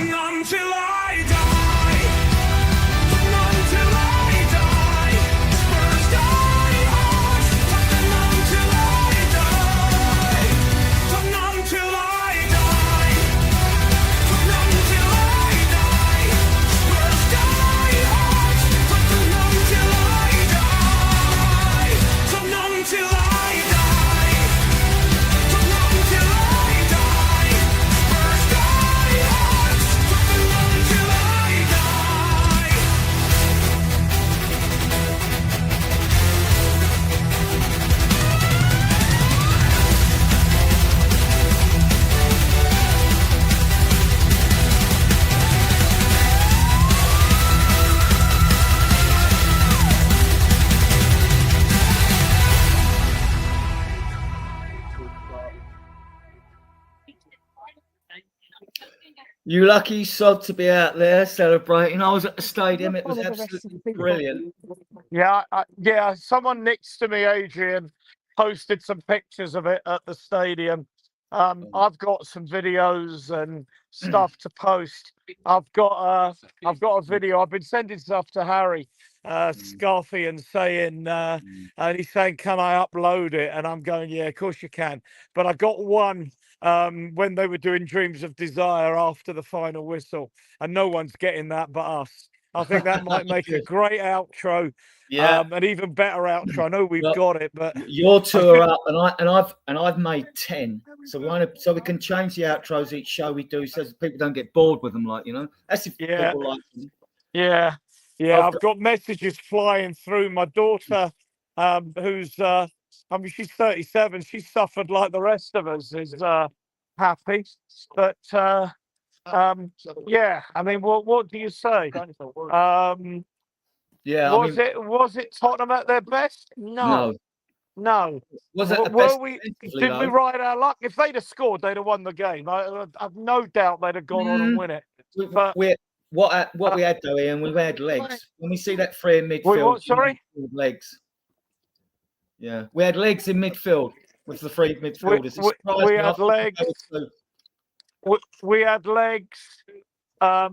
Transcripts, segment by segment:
until I die. Until I die. Spurs die hard. Until I die. Until I die. Until I die. Spurs die hard. Until I die. Until I die. Until I die. Spurs die hard. Until I die. You lucky sod to be out there celebrating. I was at the stadium. It was absolutely brilliant. Yeah. Someone next to me, Adrian, posted some pictures of it at the stadium. I've got some videos and stuff to post. I've got a video. I've been sending stuff to Harry Scarthy and saying, and he's saying, "Can I upload it?" And I'm going, "Yeah, of course you can." But I got one when they were doing Dreams of Desire after the final whistle, and no one's getting that but us. I think that might make a great outro. Yeah. An even better outro. I know we've got it, but your two are up, and I've made 10. So we can change the outros each show we do, so people don't get bored with them. Like that's if people like them. Yeah. I've got messages flying through. My daughter, who's she's 37. She suffered like the rest of us. Is happy, but yeah. I mean, what do you say? Yeah. Was it Tottenham at their best? No. Was it the best? Did we ride our luck? If they'd have scored, they'd have won the game. I've no doubt they'd have gone on and win it. But what we had though, Ian, we had legs. When we see that three in midfield, sorry, legs. Yeah, we had legs in midfield with the three midfielders. We had legs. We had legs. A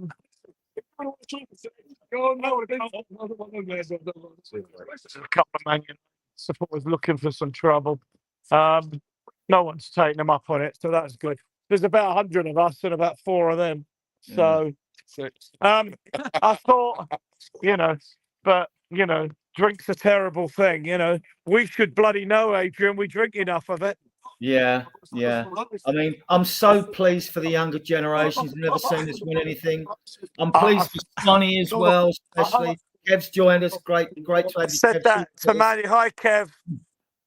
couple of Man supporters looking for some trouble. No one's taking them up on it, so that's good. There's about 100 of us and about 4 of them. So I thought, but drink's a terrible thing. We should bloody know, Adrian. We drink enough of it. Yeah. I mean, I'm so pleased for the younger generations. Never seen us win anything. I'm pleased for Sonny as well, especially. Kev's joined us. Great to have you. Said that to Manny. Hi, Kev.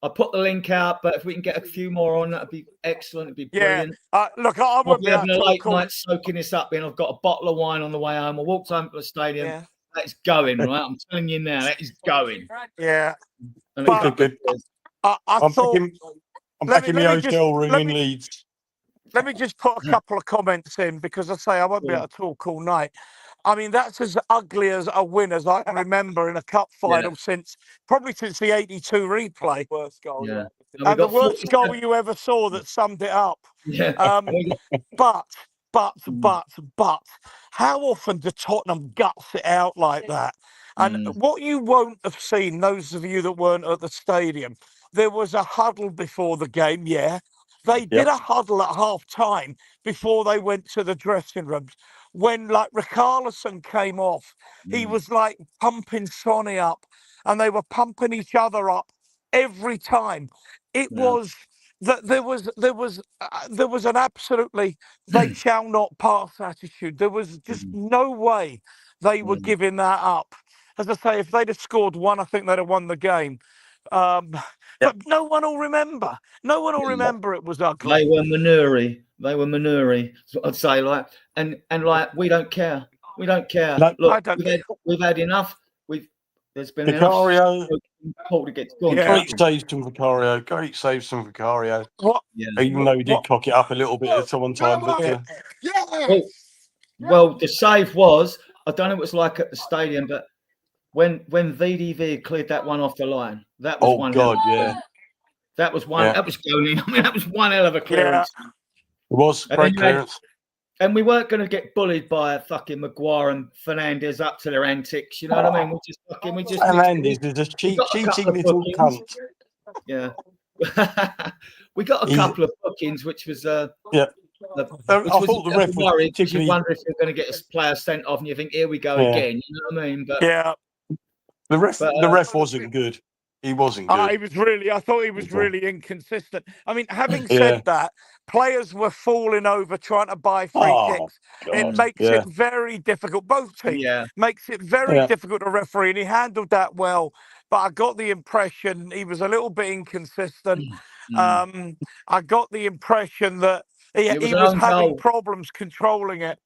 I put the link out, but if we can get a few more on, that'd be excellent. It'd be brilliant. Look, I won't be having a late night soaking this up, and I've got a bottle of wine on the way home. I walked home to the stadium. Yeah. That's going, right? I'm telling you now, that is going. Yeah. I'm back in my hotel room in Leeds. Let me just put a couple of comments in, because I say I won't be able to talk all night. I mean, that's as ugly as a win as I can remember in a cup final since the '82 replay. Worst goal, and the worst goal you ever saw that summed it up. Yeah. But how often do Tottenham guts it out like that? And what you won't have seen, those of you that weren't at the stadium, there was a huddle before the game. Yeah, they did a huddle at half time before they went to the dressing rooms. When like Richarlison came off, he was like pumping Sonny up, and they were pumping each other up every time. It was that there was an absolutely they shall not pass attitude. There was just no way they were giving that up. As I say, if they'd have scored one, I think they'd have won the game. But no one will remember. No one will remember it was ugly. They were Manuri. I'd say, like, and like, we don't care. We don't care. No, look, we've had enough. There's been enough to get gone. Great saves from Vicario. What? Yeah. Even though he did cock it up a little bit at one time. But, well, the save was, I don't know what it was like at the stadium, but when VDV cleared that one off the line, that was one. Oh God, yeah. That was one. That was going in. I mean, that was one hell of a clearance. It was great clearance. And we weren't going to get bullied by fucking Maguire and Fernandez up to their antics. You know what I mean? We just Fernandez is a we got a cheating couple of little bookings. cunt. Yeah. We got a couple of bookings, which was I which was thought the a ref was worry because you particularly. wonder if you're going to get a player sent off, and you think, here we go Yeah. again. You know what I mean? But Yeah. The ref wasn't good. He wasn't good. I thought he was really inconsistent. I mean, having Yeah. said that, players were falling over trying to buy free kicks. It God. makes it very difficult. Both teams makes it very difficult to referee, and he handled that well. But I got the impression he was a little bit inconsistent. I got the impression that he was having problems controlling it.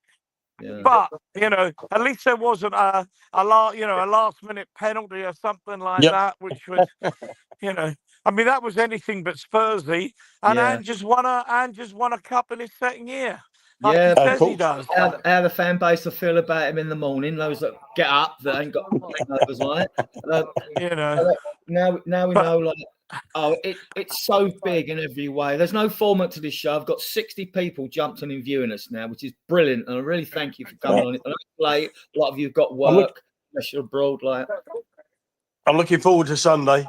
Yeah. But at least there wasn't a last minute penalty or something like that, which was, I mean, that was anything but Spursy. And Ange just won a cup in his second year. Like he says he does. How the fan base will feel about him in the morning, those that get up that ain't got hangovers, like now we know, like, it's so big in every way. There's no format to this show. I've got 60 people jumped on and viewing us now, which is brilliant, and I really thank you for coming on it. I know it's late. A lot of you've got work, unless you're abroad. Like, I'm looking forward to Sunday.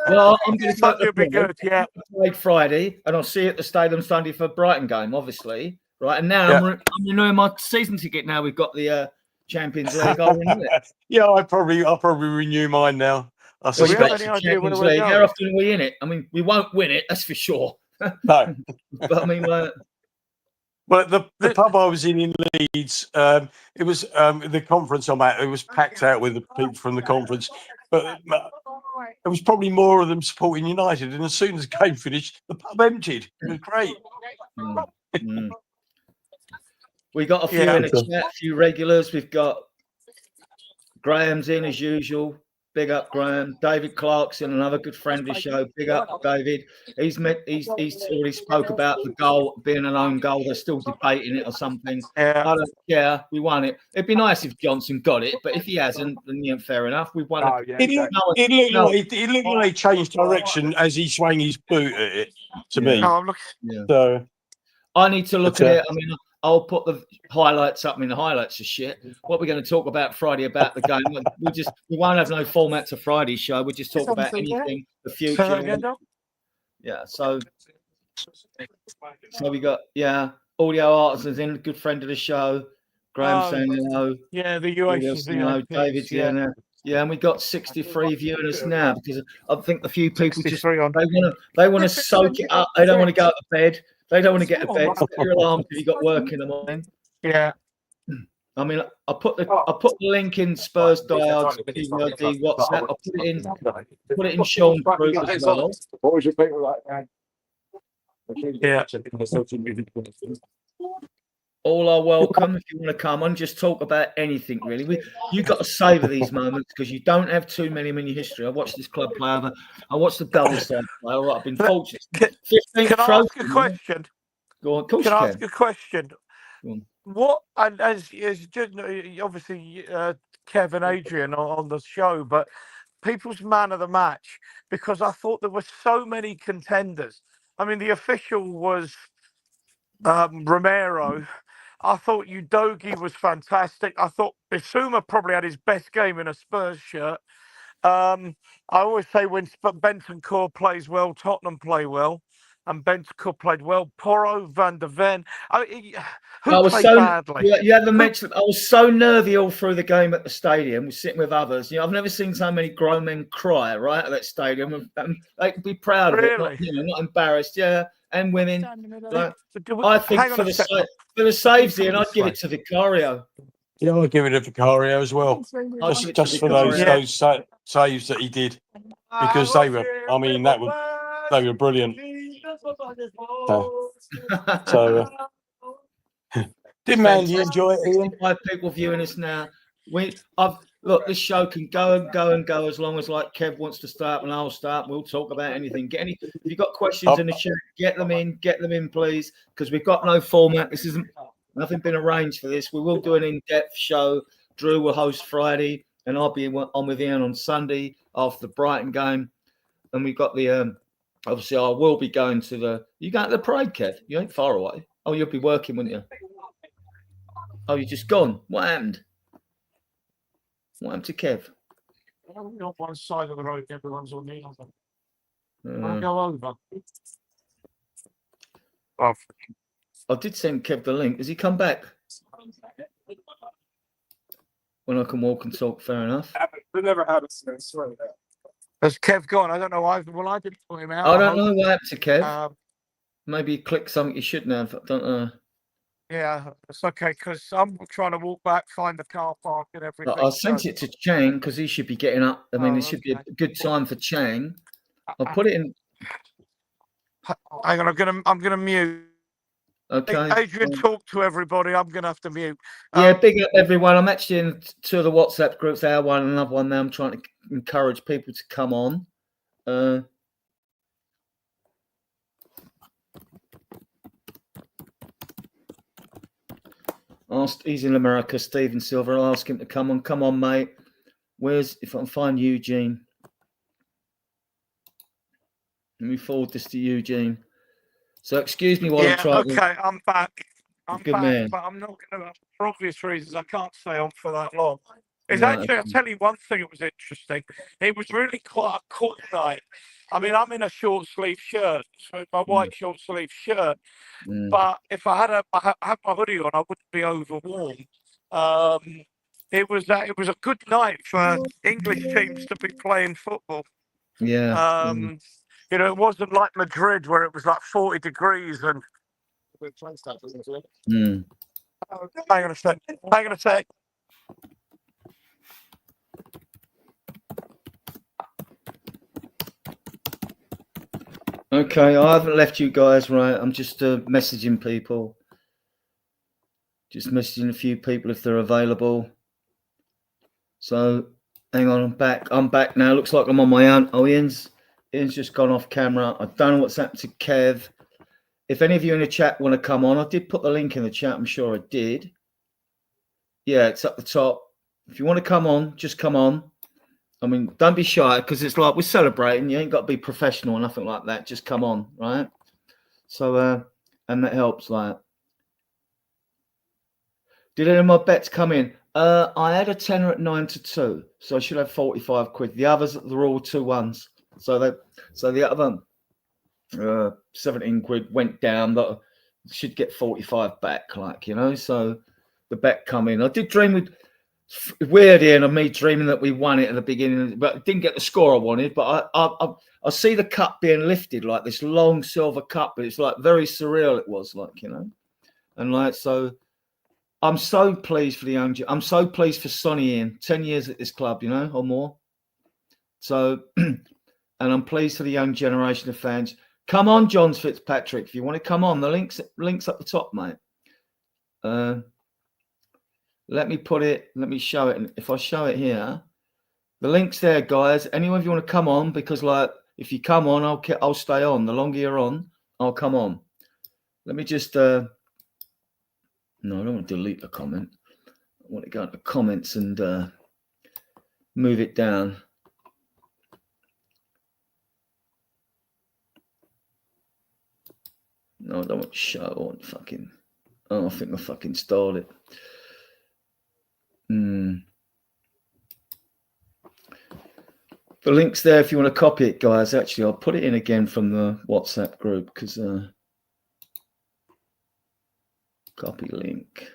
Well, I'm going to Sunday will be good. Yeah, play Friday, and I'll see you at the stadium Sunday for Brighton game, obviously. Right, and now I'm renewing my season ticket. Now we've got the Champions League. I'll renew it. Yeah, I'll probably renew mine now. I Well, you suspect. got Champions League. How often are we in it? I mean, we won't win it, that's for sure. No, but I mean, well, the pub I was in Leeds, it was the conference I'm at. It was packed out with the people from the conference, but there was probably more of them supporting United. And as soon as the game finished, the pub emptied. It was great. We got a few in the chat, a few regulars. We've got Graham's in as usual. Big up, Graham. David Clarkson, another good friend of the show. Big up, David. He's already spoke about the goal being an own goal. They're still debating it or something. Yeah. I don't care. We won it. It'd be nice if Johnson got it, but if he hasn't, then fair enough. We've won it. It looked like he changed direction as he swung his boot at it. To me, so I need to look at it. I mean, I'll put the highlights up. I mean, the highlights are shit. What we're going to talk about Friday about the game? We won't have no format to Friday's show. We'll just talk about anything, the future. Yeah. So we got audio artisans in, good friend of the show. Graham saying hello. Yeah, the UAC. David's in. Yeah, and we got 63 viewing us now because I think a few people just they want to soak it up. They don't want to go to bed. They don't want to get to bed. Set your alarm because you got work in the morning. Yeah. I mean, I put the link in Spurs Diehards PVOD WhatsApp. I'll put it in Sean's group as well. What was your pick with that? Yeah. All are welcome if you want to come on. Just talk about anything, really. You've got to savour these moments because you don't have too many in your history. I watched this club play over. I watched the Gold Star play. All right, I've been fortunate. Can I ask a question? Go on. Can I ask a question? What, and as obviously Kev and Adrian on the show, but people's man of the match, because I thought there were so many contenders. I mean, the official was Romero. I thought Udogie was fantastic. I thought Bissouma probably had his best game in a Spurs shirt. I always say when Bentancur plays well, Tottenham play well. And Bentancur played well. Porro, Van der Ven. Who played badly? You haven't mentioned. I was so nervy all through the game at the stadium. We're sitting with others. I've never seen so many grown men cry right at that stadium. They could be proud of it, not embarrassed. Yeah, and women. I think for the saves, Ian, I'd give it to Vicario. Yeah, I'll give it to Vicario as well. Just for those saves that he did, because they were. I mean, they were brilliant. Did Mandy enjoy it, Ian? 5 people viewing us now. Look, this show can go and go and go as long as like Kev wants to start and I'll start. We'll talk about anything. If you've got questions in the chat, get them in, please, because we've got no format. This isn't nothing been arranged for this. We will do an in-depth show. Drew will host Friday, and I'll be on with Ian on Sunday after the Brighton game. And we've got the obviously I will be going to the. You going to the parade, Kev? You ain't far away. Oh, you'll be working, wouldn't you? Oh, you just gone. What happened? What happened to Kev? I'm on one side of the road, everyone's on the other. Uh, I'll go over. Oh, I did send Kev the link. Has he come back? When I can walk and talk, fair enough. We never had a sense. Swear to that. has Kev gone? I don't know. I didn't put him out. I don't know what happened to Kev. Um, Maybe he clicked something he shouldn't have. I don't know. yeah, it's okay because I'm trying to walk back, find the car park and everything. I sent it to Chang because he should be getting up. I mean, Oh, it should be okay. a good time for Chang. I'll put it in. Hang on, I'm gonna mute. Okay. Adrian, talk to everybody. I'm gonna have to mute. Yeah, big up everyone. I'm actually in two of the WhatsApp groups, our one and another one now. I'm trying to encourage people to come on. He's in America, Stephen Silver. I'll ask him to come on. Come on, mate. If I can find Eugene. Let me forward this to Eugene. So excuse me while I'm trying. Okay, I'm back. I'm Good back, man. but I'm not gonna. For obvious reasons, I can't stay on for that long. It's Right, actually, I'll tell you one thing. It was interesting. It was really quite a cool night. I mean, I'm in a short sleeve shirt, so my white short sleeve shirt. But if I had my hoodie on, I wouldn't be over warm. It was a good night for English teams to be playing football. Yeah. You know, it wasn't like Madrid where it was like 40 degrees and. Hang on a sec. Hang on a sec. Okay, I haven't left you guys, right? I'm just messaging people. Just messaging a few people if they're available. So, hang on, I'm back now. Looks like I'm on my own. Oh, Ian's just gone off camera. I don't know what's happened to Kev. If any of you in the chat want to come on, I did put the link in the chat. I'm sure I did. Yeah, it's up the top. If you want to come on, just come on. I mean, don't be shy because it's like we're celebrating. You ain't got to be professional or nothing like that. Just come on, right? So, and that helps. Like, did any of my bets come in? I had a tenner at 9-2, so I should have 45 quid. The others, they're all 2-1s. So the other 17 quid went down. That should get 45 back, like, you know. So the bet come in. I did dream with. Weird, Ian, of me dreaming that we won it at the beginning, but didn't get the score I wanted. But I see the cup being lifted, like this long silver cup, but it's like very surreal. It was like, you know, and like so. I'm so pleased for the young. I'm so pleased for Sonny, Ian. 10 years at this club, you know, or more. So, and I'm pleased for the young generation of fans. Come on, John Fitzpatrick, if you want to come on. The links up the top, mate. Let me show it. And if I show it here, the link's there, guys. Anyone if you want to come on, because like if you come on, I'll stay on. The longer you're on, I'll come on. Let me just no, I don't want to delete the comment. I want to go into comments and move it down. No, I don't want to show. I want fucking. Oh, I think I fucking stole it. The link's there if you want to copy it, guys. Actually, I'll put it in again from the WhatsApp group because copy link.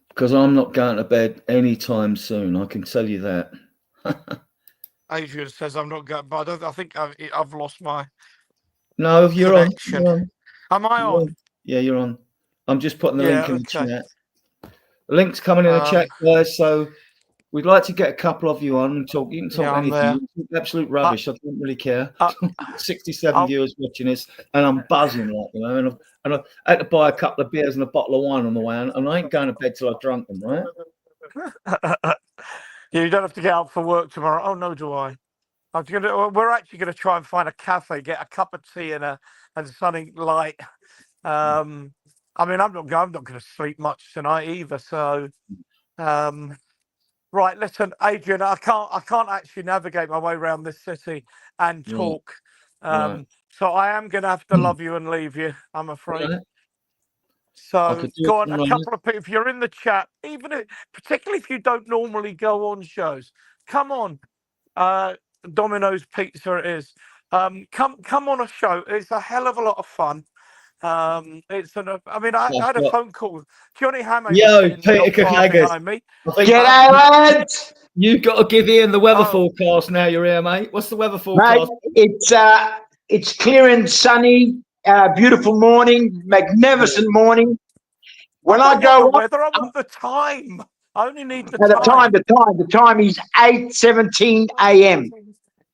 Because I'm not going to bed anytime soon. I can tell you that. Adrian says I'm not going, but I think I've lost my. No, you're connection. on. Am I on? Yeah, you're on. I'm just putting the link in the Okay. chat. The link's coming in the chat, guys. So we'd like to get a couple of you on and talk. You can talk I'm there. anything. Absolute rubbish. I don't really care. 67 I'll- viewers watching this, and I'm buzzing, like, you know. And I had to buy a couple of beers and a bottle of wine on the way, and I ain't going to bed till I've drunk them, right? You don't have to get out for work tomorrow. Oh no, do I? We're actually gonna try and find a cafe, get a cup of tea and something light. I mean, I'm not going to sleep much tonight either. So, right, listen, Adrian, I can't actually navigate my way around this city and talk. Right. So I am going to have to love you and leave you, I'm afraid. Right. I So could do go it on, a from couple of people. If you're in the chat, particularly if you don't normally go on shows, come on. Domino's Pizza it is. Come on a show. It's a hell of a lot of fun. I had a got- phone call. Johnny Hammer was Yo, sitting Peter not far Kakagas. behind me. I think G'day, lads. you've got to give Ian the weather Oh. forecast now you're here, mate. What's the weather Mate, forecast? it's clear and sunny, beautiful morning, magnificent morning. When I don't go want the up, weather, I want the time. I only need the at time. the time is 8:17 a.m.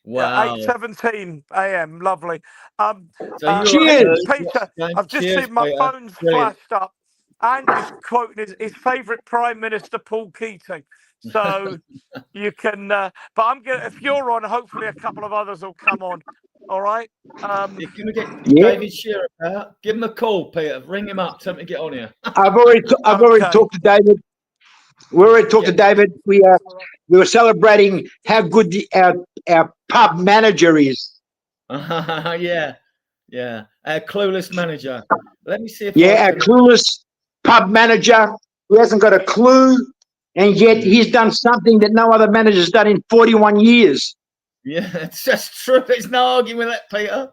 Wow. 8:17 a.m. Lovely. So you're Cheers. Peter, I've just Cheers, seen my Peter. phone's Brilliant. flashed up. Andy's quoting his favourite Prime Minister, Paul Keating. So you can, but I'm gonna. If you're on, hopefully a couple of others will come on. All right. You're gonna get Yeah. David Shearer out. Give him a call, Peter. Ring him up. Tell him to get on here. I've already talked to David. We already talked to David. We were celebrating how good our pub manager is. Yeah. Our clueless manager. Let me see if Yeah, our clueless pub manager who hasn't got a clue, and yet he's done something that no other manager's done in 41 years. Yeah, it's just true. There's no arguing with that, Peter.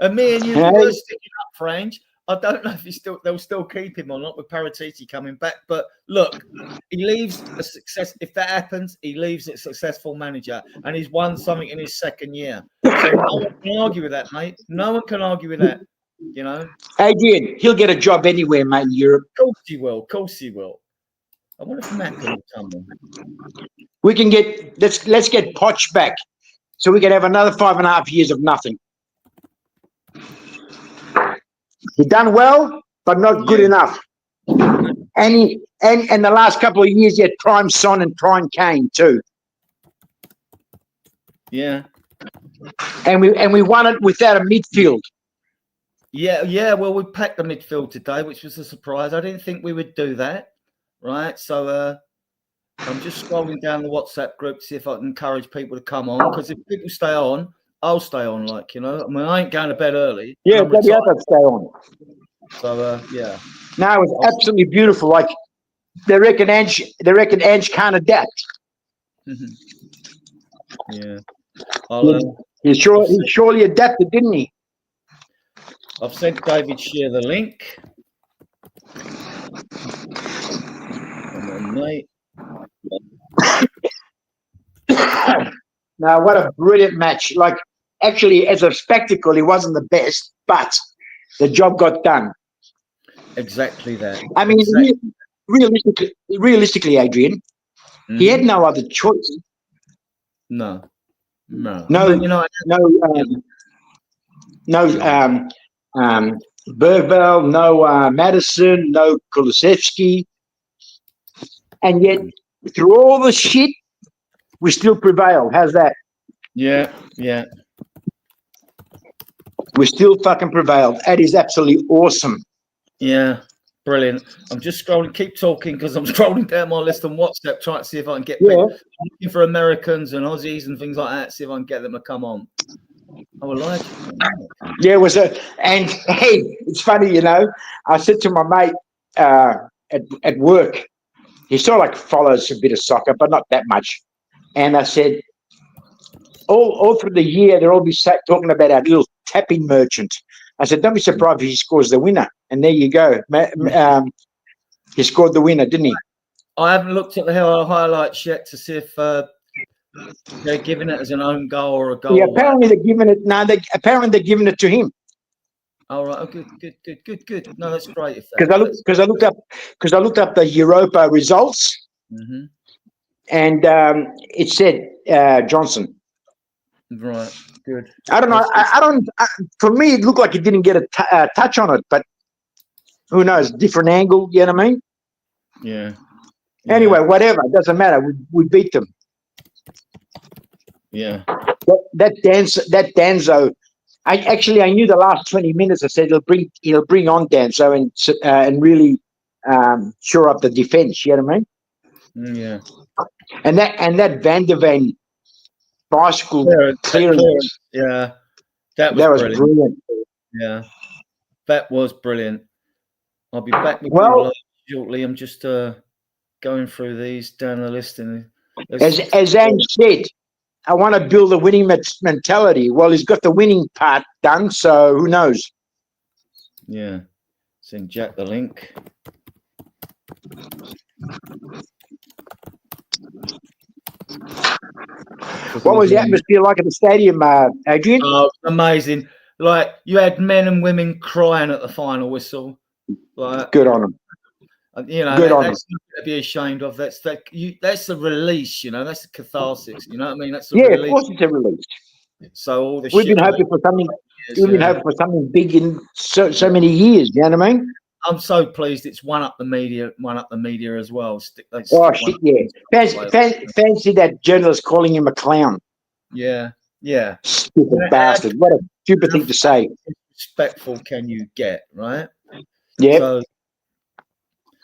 And me and you Hey. were sticking up, Frank. I don't know if they'll still keep him or not with Paratiti coming back. But look, he leaves a success. If that happens, he leaves a successful manager, and he's won something in his second year. So no one can argue with that, mate. No one can argue with that. You know, Adrian, he'll get a job anywhere, mate, in Europe. of course he will. Of course he will. I wonder if Matt can come on. We can let's get Poch back, so we can have another 5.5 years of nothing. He done well, but not good enough. And the last couple of years, he had prime Son and prime Kane too. Yeah. And we won it without a midfield. Yeah. Well, we packed the midfield today, which was a surprise. I didn't think we would do that. Right. So I'm just scrolling down the WhatsApp group to see if I can encourage people to come on. Because if people stay on, I'll stay on. Like, you know, I mean, I ain't going to bed early. Yeah, the others stay on. So yeah. No, it was absolutely beautiful. Like they reckon Ange can't adapt. Yeah. He surely adapted, didn't he? I've sent David Shear the link. Come on, mate. No, what a brilliant match. Like, actually, as a spectacle, it wasn't the best, but the job got done. Exactly that. I mean, realistically, Adrian, he had no other choice. No. No, I mean, you know, Burwell, no Madison, no Kulusevski. And yet, through all the shit, we still prevailed. How's that? Yeah. We still fucking prevailed. That is absolutely awesome. Yeah. Brilliant. I'm just scrolling. Keep talking because I'm scrolling down my list on WhatsApp trying to see if I can get people. I'm looking for Americans and Aussies and things like that. See if I can get them to come on. I would like it. Yeah, it was and hey, it's funny, you know. I said to my mate at work, he sort of like follows a bit of soccer, but not that much. And I said, all through the year, they'll all be talking about our little tapping merchant. I said, don't be surprised if he scores the winner. And there you go. He scored the winner, didn't he? I haven't looked at the highlights yet to see if they're giving it as an own goal or a goal. Yeah, apparently they're giving it. No, apparently they're giving it to him. All right. Oh, good. No, that's great. Because I looked up the Europa results, and it said Johnson. Right. Good. I don't know. For me, it looked like he didn't get a touch on it, but who knows? Different angle. You know what I mean? Yeah. Anyway, whatever. It doesn't matter. We beat them. Yeah. That Danzo. I knew the last 20 minutes. I said he'll bring on Danzo and really shore up the defense. You know what I mean? Yeah. And that Van der Ven bicycle clearance. Yeah. That That was brilliant. brilliant. Yeah, that was brilliant. I'll be back with Well- you shortly. I'm just going through these down the list, and As Ange said, I want to build a winning mentality. Well, he's got the winning part done, so who knows? yeah, send Jack the link. What was the atmosphere like at the stadium, Adrian? Oh, amazing! Like you had men and women crying at the final whistle. Like Good on him. you know, Good on that's nothing to be ashamed of. That's that's the release. You know, that's the catharsis. You know what I mean? That's the Yeah, of release. course it's a release. So all the We've shit been hoping for something. We've been yeah. hoping for something big in so many years. You know what I mean? I'm so pleased it's one up the media as well. Oh shit, yeah. Fancy that journalist calling him a clown. Yeah. Stupid bastard. What a stupid thing to say. Respectful can you get, right? Yeah. So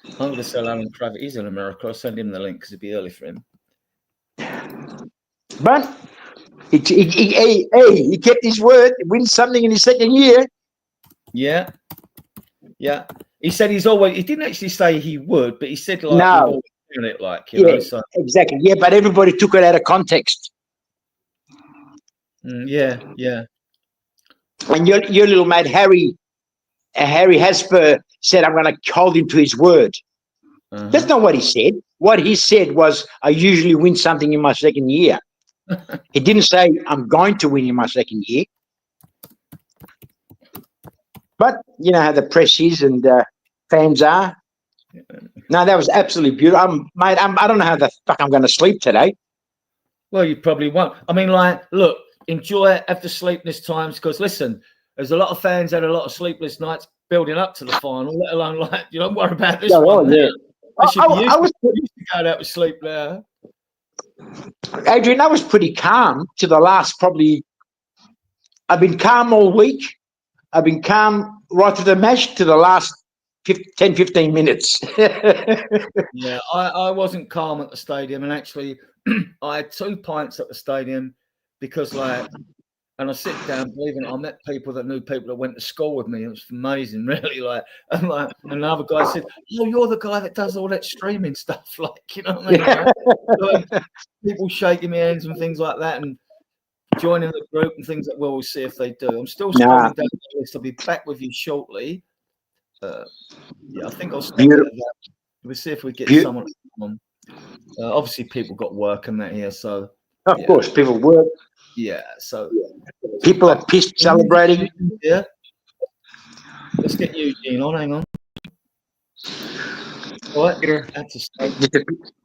I'm going to sell Alan Kravitz. He's in America. I'll send him the link because it'd be early for him. But he kept his word. He wins something in his second year. Yeah. He said he didn't actually say he would, but he said like No. we've always done it, like you know. So Exactly. Yeah, but everybody took it out of context. yeah. And your little mate Harry Hasper said, "I'm going to hold him to his word." That's not what he said. What he said was, "I usually win something in my second year." He didn't say, "I'm going to win in my second year." But you know how the press is and fans are. No, that was absolutely beautiful, mate. I don't know how the fuck I'm going to sleep today. Well, you probably won't. I mean, like, look, enjoy it after sleepless times because listen, there's a lot of fans had a lot of sleepless nights building up to the final, let alone like you don't worry about this one. Yeah. I was used to go out with sleep there. Adrian, I was pretty calm to the last probably. I've been calm all week. I've been calm right to the match to the last 10, 15 minutes. Yeah, I wasn't calm at the stadium, and actually, I had 2 pints at the stadium because, like, and I sit down, believing it, I met people that knew people that went to school with me. It was amazing, really. Like, and like another guy said, "Oh, you're the guy that does all that streaming stuff." Like, you know what I mean? Right? So, people shaking my hands and things like that, and joining the group and things that we'll see if they do. I'm still scrolling down the list. I'll be back with you shortly. Yeah, I think I'll stay at that. We'll see if we get someone on. Obviously, people got work and that here, so of course, people work. Yeah, so people are pissed celebrating. Yeah, let's get Eugene on. Hang on. What?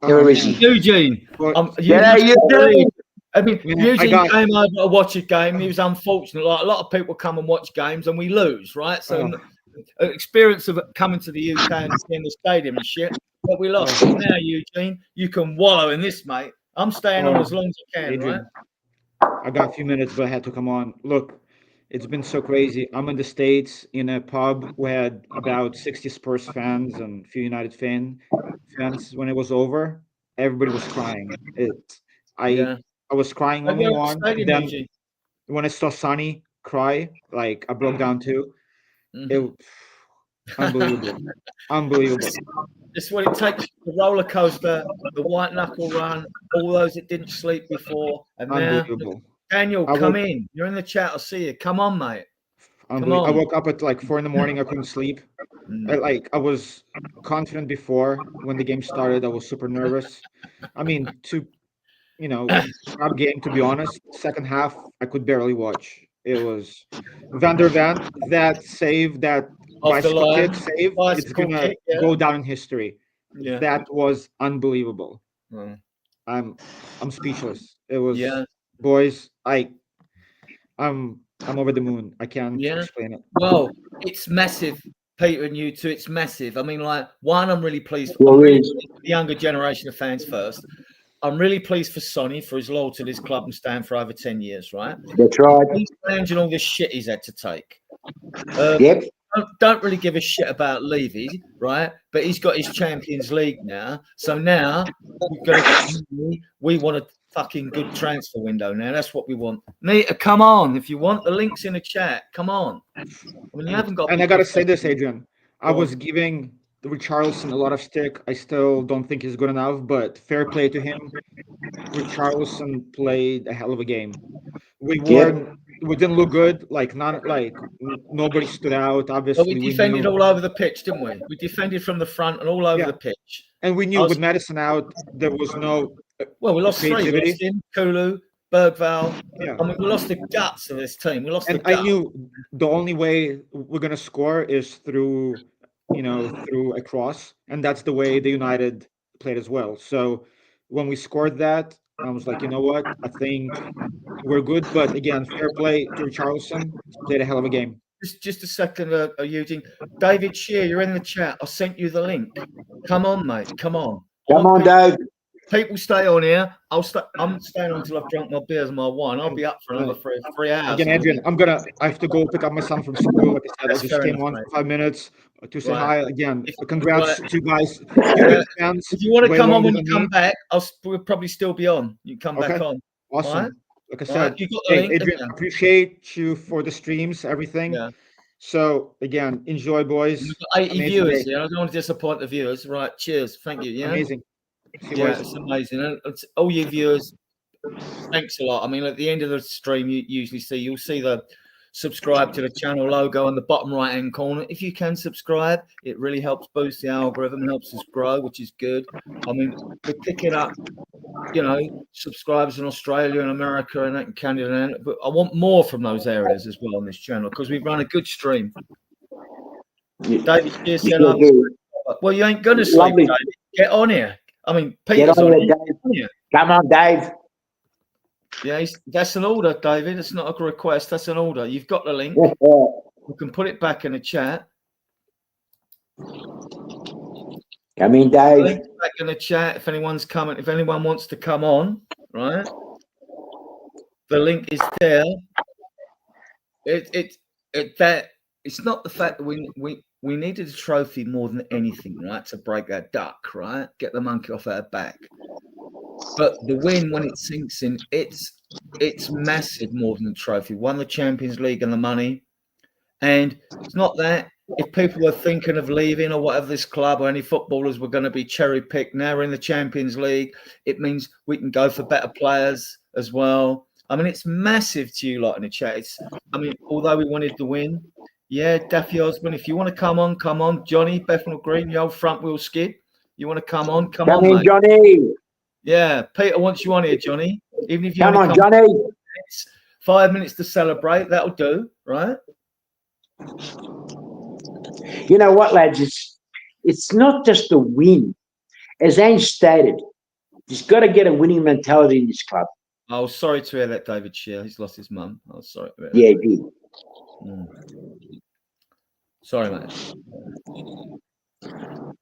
Where is he? Eugene. I mean, Eugene came over to watch a game. He was unfortunate. Like a lot of people come and watch games and we lose, right? So, experience of coming to the UK and seeing the stadium and shit, but we lost. Now, Eugene, you can wallow in this, mate. I'm staying on as long as I can, Adrian, right? I got a few minutes, but I had to come on. Look, it's been so crazy. I'm in the States in a pub. We had about 60 Spurs fans and a few United fans. When it was over, everybody was crying. I was crying only one. Then when I saw Sonny cry, like I broke down too. Unbelievable. Unbelievable. It's what it takes. The roller coaster, the white knuckle run, all those that didn't sleep before. And Unbelievable. Now, Daniel, come in. You're in the chat. I'll see you. Come on, mate. Come on. I woke up at like 4 a.m. I couldn't sleep. I was confident before when the game started. I was super nervous. I mean, crap game, to be honest. Second half, I could barely watch. It was Van der Ven, that save, that bicycle kick save. It's gonna go down in history. Yeah. That was unbelievable. I'm speechless. It was boys. I'm over the moon. I can't explain it. Well, it's massive, Peter and you too. It's massive. I mean, like, one, I'm really pleased. Well, I'm really pleased for the younger generation of fans first. I'm really pleased for Sonny for his loyalty to this club and staying for over 10 years, right? That's right. He's managing all this shit he's had to take. Yep. Don't really give a shit about Levy, right? But he's got his Champions League now. So now we want to fucking good transfer window now. That's what we want. Nita, come on. If you want the links in the chat, come on. I mean, you haven't got. And I gotta say this, Adrian. I Go was on. giving the Richarlison a lot of stick. I still don't think he's good enough, but fair play to him. Richarlison played a hell of a game. We didn't look good. Like nobody stood out. But Obviously, we we defended knew, all over the pitch, didn't we? We defended from the front and all over yeah, the pitch. and we I knew was- with Madison out, there was no Well, we lost three. We creativity. lost him, Kulu, Bergvall. Yeah. I mean, we lost the guts of this team. We lost And the I guts. knew the only way we're gonna score is through a cross, and that's the way the United played as well. So when we scored that, I was like, you know what? I think we're good. But again, fair play to Richarlison. Played a hell of a game. Just a second, Eugene. David Shear, you're in the chat. I sent you the link. Come on, mate. Come on. Come on, Dave. People stay on here. I'm staying on until I've drunk my beers and my wine. I'll be up for another 3 hours. Again, Adrian, I have to go pick up my son from school. Like I said, I That's just fair came enough, on mate. for 5 minutes to say Right. hi. Again, If- congrats right. to you guys. Yeah. Fans, If you want to way come on longer when you than come me. back, we'll probably still be on. You can come back Okay. on. Awesome. Right. Like I Right. said, You got the hey, link, Adrian, haven't you? appreciate you for the streams, everything. Yeah. So again, enjoy, boys. We've got 80 Amazing viewers day. here. I don't want to disappoint the viewers. Right. Cheers. Thank you. Yeah. Amazing. See you, Yeah, boys. it's amazing. And it's, all you viewers, thanks a lot. I mean, at the end of the stream, you'll see the subscribe to the channel logo on the bottom right hand corner. If you can subscribe, it really helps boost the algorithm, helps us grow, which is good. I mean, we're picking up, subscribers in Australia and America and Canada, but I want more from those areas as well on this channel because we've run a good stream. David Shear said, well, you ain't gonna sleep, Lovely. David. Get on here. I mean, Get Peter's on on here, here. Dave. Get on here. Come on, Dave. Yeah, that's an order, David. It's not a request. That's an order. You've got the link. We can put it back in the chat. Come in, Dave. Link's back in the chat. If anyone's coming, if anyone wants to come on, right? The link is there. It's not the fact that we needed a trophy more than anything, right? To break that duck, right? Get the monkey off our back. But the win, when it sinks in, it's massive more than the trophy. Won the Champions League and the money. And it's not that. If people were thinking of leaving or whatever this club or any footballers were going to be cherry picked, now we're in the Champions League. It means we can go for better players as well. I mean, it's massive to you lot in the chat. Although we wanted to win, yeah, Daffy Osborne, if you want to come on, come on. Johnny, Bethnal Green, the old front wheel skid. You want to come on? Come on, in, mate. Johnny. Yeah, Peter wants you on here, Johnny. Even if you Come only on, come Johnny. 5 minutes to celebrate, that'll do, right? You know what, lads? It's not just a win. As Ange stated, he's got to get a winning mentality in this club. Oh, sorry to hear that, David Shear. He's lost his mum. Oh, sorry. Yeah, he did. Sorry, mate.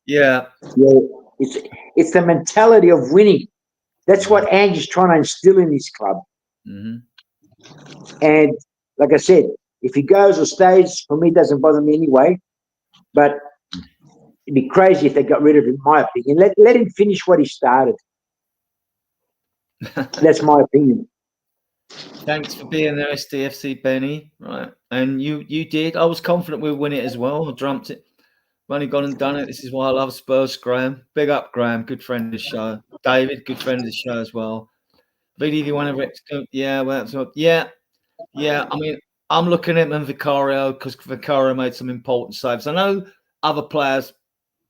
Yeah. Yeah, it's the mentality of winning. That's what Ange is trying to instill in this club. Mm-hmm. And like I said, if he goes or stays, for me, it doesn't bother me anyway. But it'd be crazy if they got rid of him, in my opinion. Let him finish what he started. That's my opinion. Thanks for being there, SDFC Benny. Right. And you did. I was confident we'd win it as well. I dreamt it. I've only gone and done it. This is why I love Spurs, Graham. Big up, Graham. Good friend of the show. David, good friend of the show as well. VD, if you want to, yeah. I mean, I'm looking at him and Vicario because Vicario made some important saves. I know other players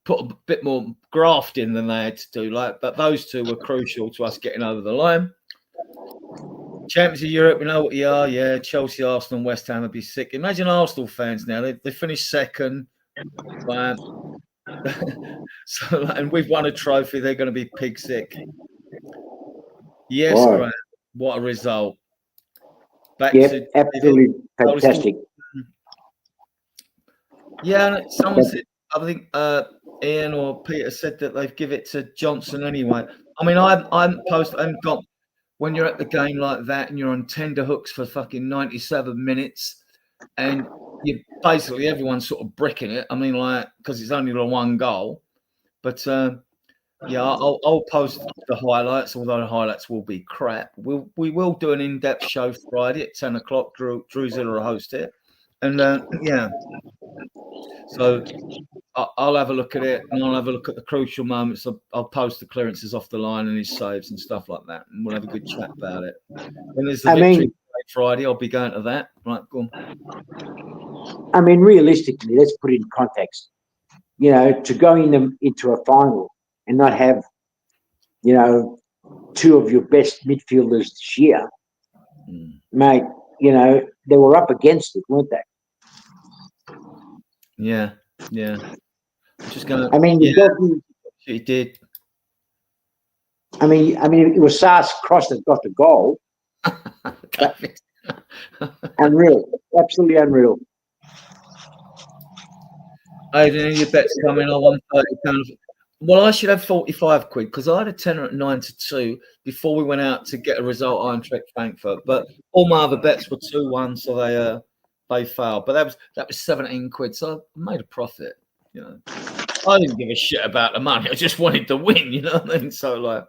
put a bit more graft in than they had to do, but those two were crucial to us getting over the line. Champions of Europe, we know what you are. Yeah, Chelsea, Arsenal, and West Ham would be sick. Imagine Arsenal fans now. They finished second. And we've won a trophy. They're going to be pig sick. Yes, Wow. Grant. What a result. Absolutely fantastic. Yeah, and someone said, I think Ian or Peter said that they've give it to Johnson anyway. I mean, I'm got when you're at the game like that and you're on tender hooks for fucking 97 minutes and you basically everyone's sort of bricking it. I mean, because it's only the one goal. But Yeah, I'll post the highlights, although the highlights will be crap. We will do an in-depth show Friday at 10 o'clock. Drew Zilla will host it, and yeah, so I'll have a look at it, and I'll have a look at the crucial moments. I'll post the clearances off the line and his saves and stuff like that, and we'll have a good chat about it. When there's the I victory mean, Friday, I'll be going to that. Right, go on. realistically, let's put it in context. To go into a final and not have, two of your best midfielders this year, mate. They were up against it, weren't they? Yeah. Just going. He did. It was Sars Cross that got the goal. Unreal, absolutely unreal. Aidan, any of your bets coming? I won £30. Well, I should have 45 quid because I had a tenner at 9-2 before we went out to get a result. Eintracht Frankfurt, but all my other bets were 2-1, so they failed. But that was 17 quid, so I made a profit. I didn't give a shit about the money. I just wanted to win. You know what I mean? So like,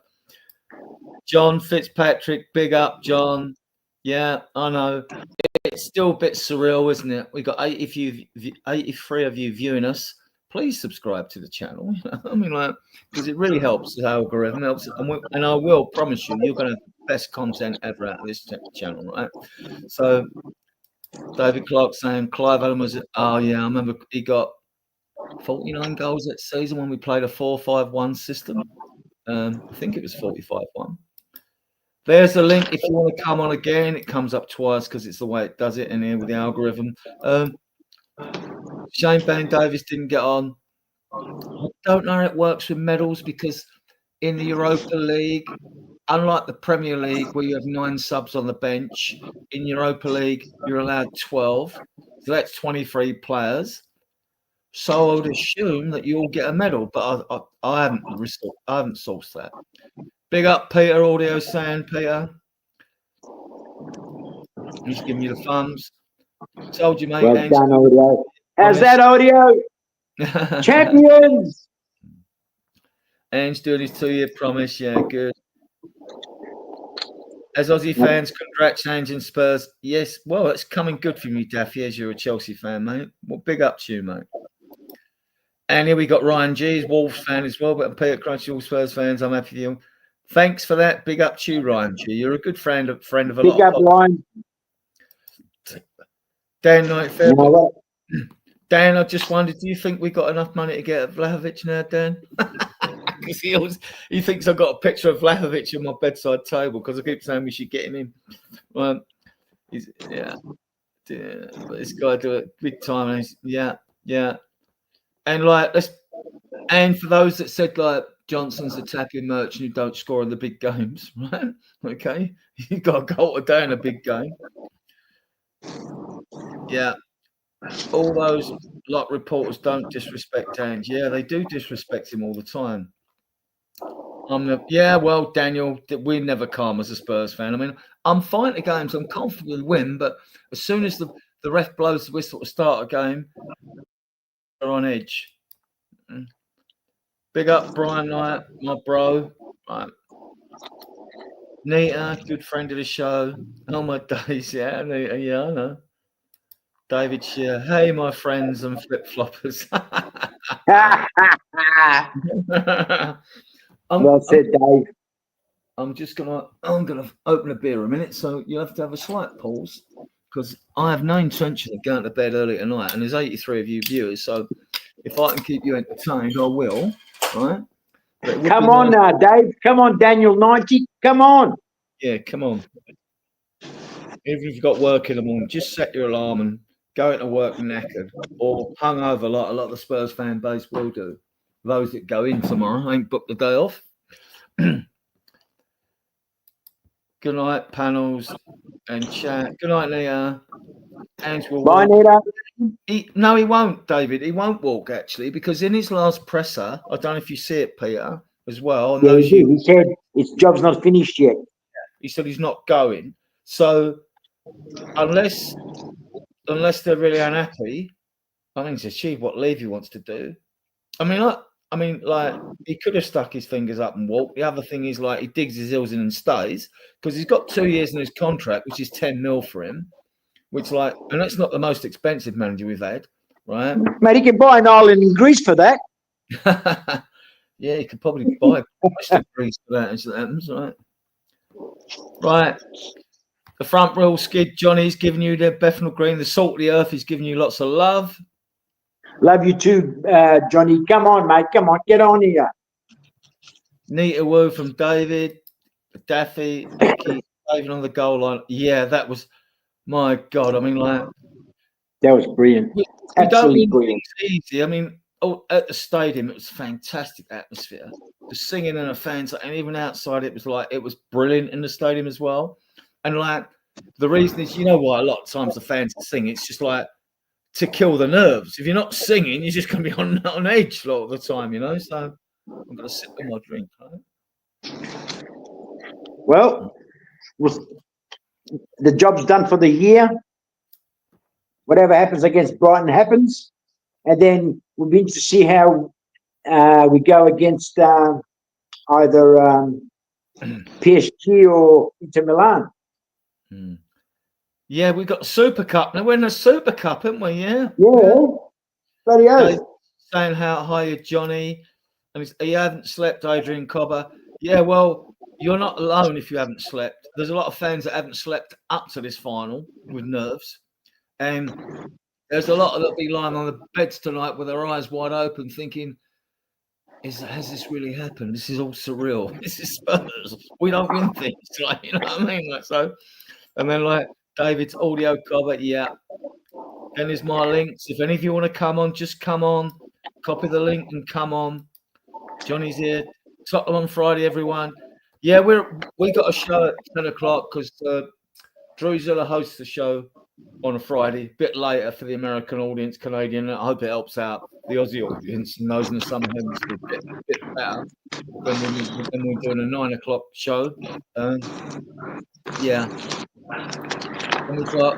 John Fitzpatrick, big up, John. Yeah, I know. It's still a bit surreal, isn't it? We got 83 of you viewing us. Please subscribe to the channel. I mean, like, because it really helps the algorithm. Helps, and I will promise you, you're going to have the best content ever out of this channel, right? So, David Clark saying Clive Allen was. Oh yeah, I remember he got 49 goals that season when we played a 4-5-1 system. I think it was 45-1. There's the link if you want to come on again. It comes up twice because it's the way it does it in here with the algorithm. Shane Ben Davis didn't get on. I don't know how it works with medals because in the Europa League, unlike the Premier League where you have 9 subs on the bench, in Europa League you're allowed 12. So that's 23 players. So I would assume that you all get a medal, but I haven't sourced that. Big up Peter Audio saying, Peter. He's giving you the thumbs. Told you, mate. Well done, Audio. How's that, Audio? Champions! Ange doing his 2-year promise. Yeah, good. As Aussie fans, congrats, Ange and Spurs. Yes, well, it's coming good for you, Daffy, as you're a Chelsea fan, mate. Well, big up to you, mate. And here we got Ryan G, he's Wolves fan as well, but Peter Crunchy, all Spurs fans, I'm happy for you. Thanks for that. Big up to you, Ryan G. You're a good friend of a big lot up, of Ryan. Dan Nightfair. Dan, I just wondered, do you think we got enough money to get Vlahovic now, Dan? Because he thinks I've got a picture of Vlahovic on my bedside table because I keep saying we should get him in. Yeah. But this guy do it big time. And yeah. And like, and for those that said like Johnson's attacking merchant who don't score in the big games, right? Okay, you got a goal a day in a big game. Yeah, all those like reporters don't disrespect Ange. Yeah, they do disrespect him all the time. Well, Daniel, we're never calm as a Spurs fan. I mean, I'm fine at games. I'm confident we'll win, but as soon as the ref blows the whistle to start a game, they're on edge. Big up Brian Knight, my bro. Right. Nita, good friend of the show. Oh my days, yeah, Nita, yeah, I know. David Shear, hey my friends and flip floppers. Well said, Dave. I'm gonna open a beer a minute, so you have to have a slight pause because I have no intention of going to bed early tonight, and there's 83 of you viewers, so if I can keep you entertained, I will. Right? Come on now, Dave. Come on, Daniel 90. Come on. Yeah, come on. Even if you've got work in the morning, just set your alarm and go into work knackered or hungover like a lot of the Spurs fan base will do. Those that go in tomorrow ain't booked the day off. Good night, panels and chat. Good night, Leah. Ange will Bye, walk. Nita. No, he won't, David. He won't walk, actually, because in his last presser, I don't know if you see it, Peter, as well. Yeah, he said his job's not finished yet. He said he's not going. So unless they're really unhappy, I think he's achieved what Levy wants to do. I mean, I mean, like he could have stuck his fingers up and walked. The other thing is like he digs his heels in and stays because he's got 2 years in his contract, which is 10 mil for him. Which like, and that's not the most expensive manager we've had, right? Mate, he can buy an island in Greece for that. Yeah, you could probably buy most of Greece for that as it happens, right? Right. The front row skid, Johnny's giving you the Bethnal Green, the salt of the earth. He's giving you lots of love. Love you too, Johnny. Come on, mate. Come on, get on here. Nita Woo from David, Daffy, Nicky, David on the goal line. Yeah, that was my God. I mean, like that was brilliant. We Absolutely don't brilliant. Easy. I mean, at the stadium, it was fantastic atmosphere. The singing and the fans, and even outside, it was brilliant in the stadium as well. And like the reason is, you know why a lot of times the fans are singing, it's just like to kill the nerves. If you're not singing, you're just going to be on edge a lot of the time, you know. So I'm going to sip with my drink. Right? Well, the job's done for the year. Whatever happens against Brighton happens, and then we'll be interested to see how we go against either PSG or Inter Milan. Yeah, we've got Super Cup. Now we're in the Super Cup, haven't we? Yeah. Yeah. Bloody hell. Saying how high Johnny, and you haven't slept, Adrian Cobber. Yeah, well, you're not alone if you haven't slept. There's a lot of fans that haven't slept up to this final with nerves. And there's a lot that'll be lying on the beds tonight with their eyes wide open thinking, has this really happened? This is all surreal. This is Spurs. We don't win things. Like, you know what I mean? Like, so, and then like David's audio cover, yeah. And there's my links. If any of you want to come on, just come on. Copy the link and come on. Johnny's here. Tottenham on Friday, everyone. Yeah, we got a show at 10 o'clock because Drew Zilla hosts the show on a Friday, a bit later for the American audience, Canadian. I hope it helps out the Aussie audience and those in the Southern Hemisphere a bit better when we're doing a 9 o'clock show. Yeah. And we've got,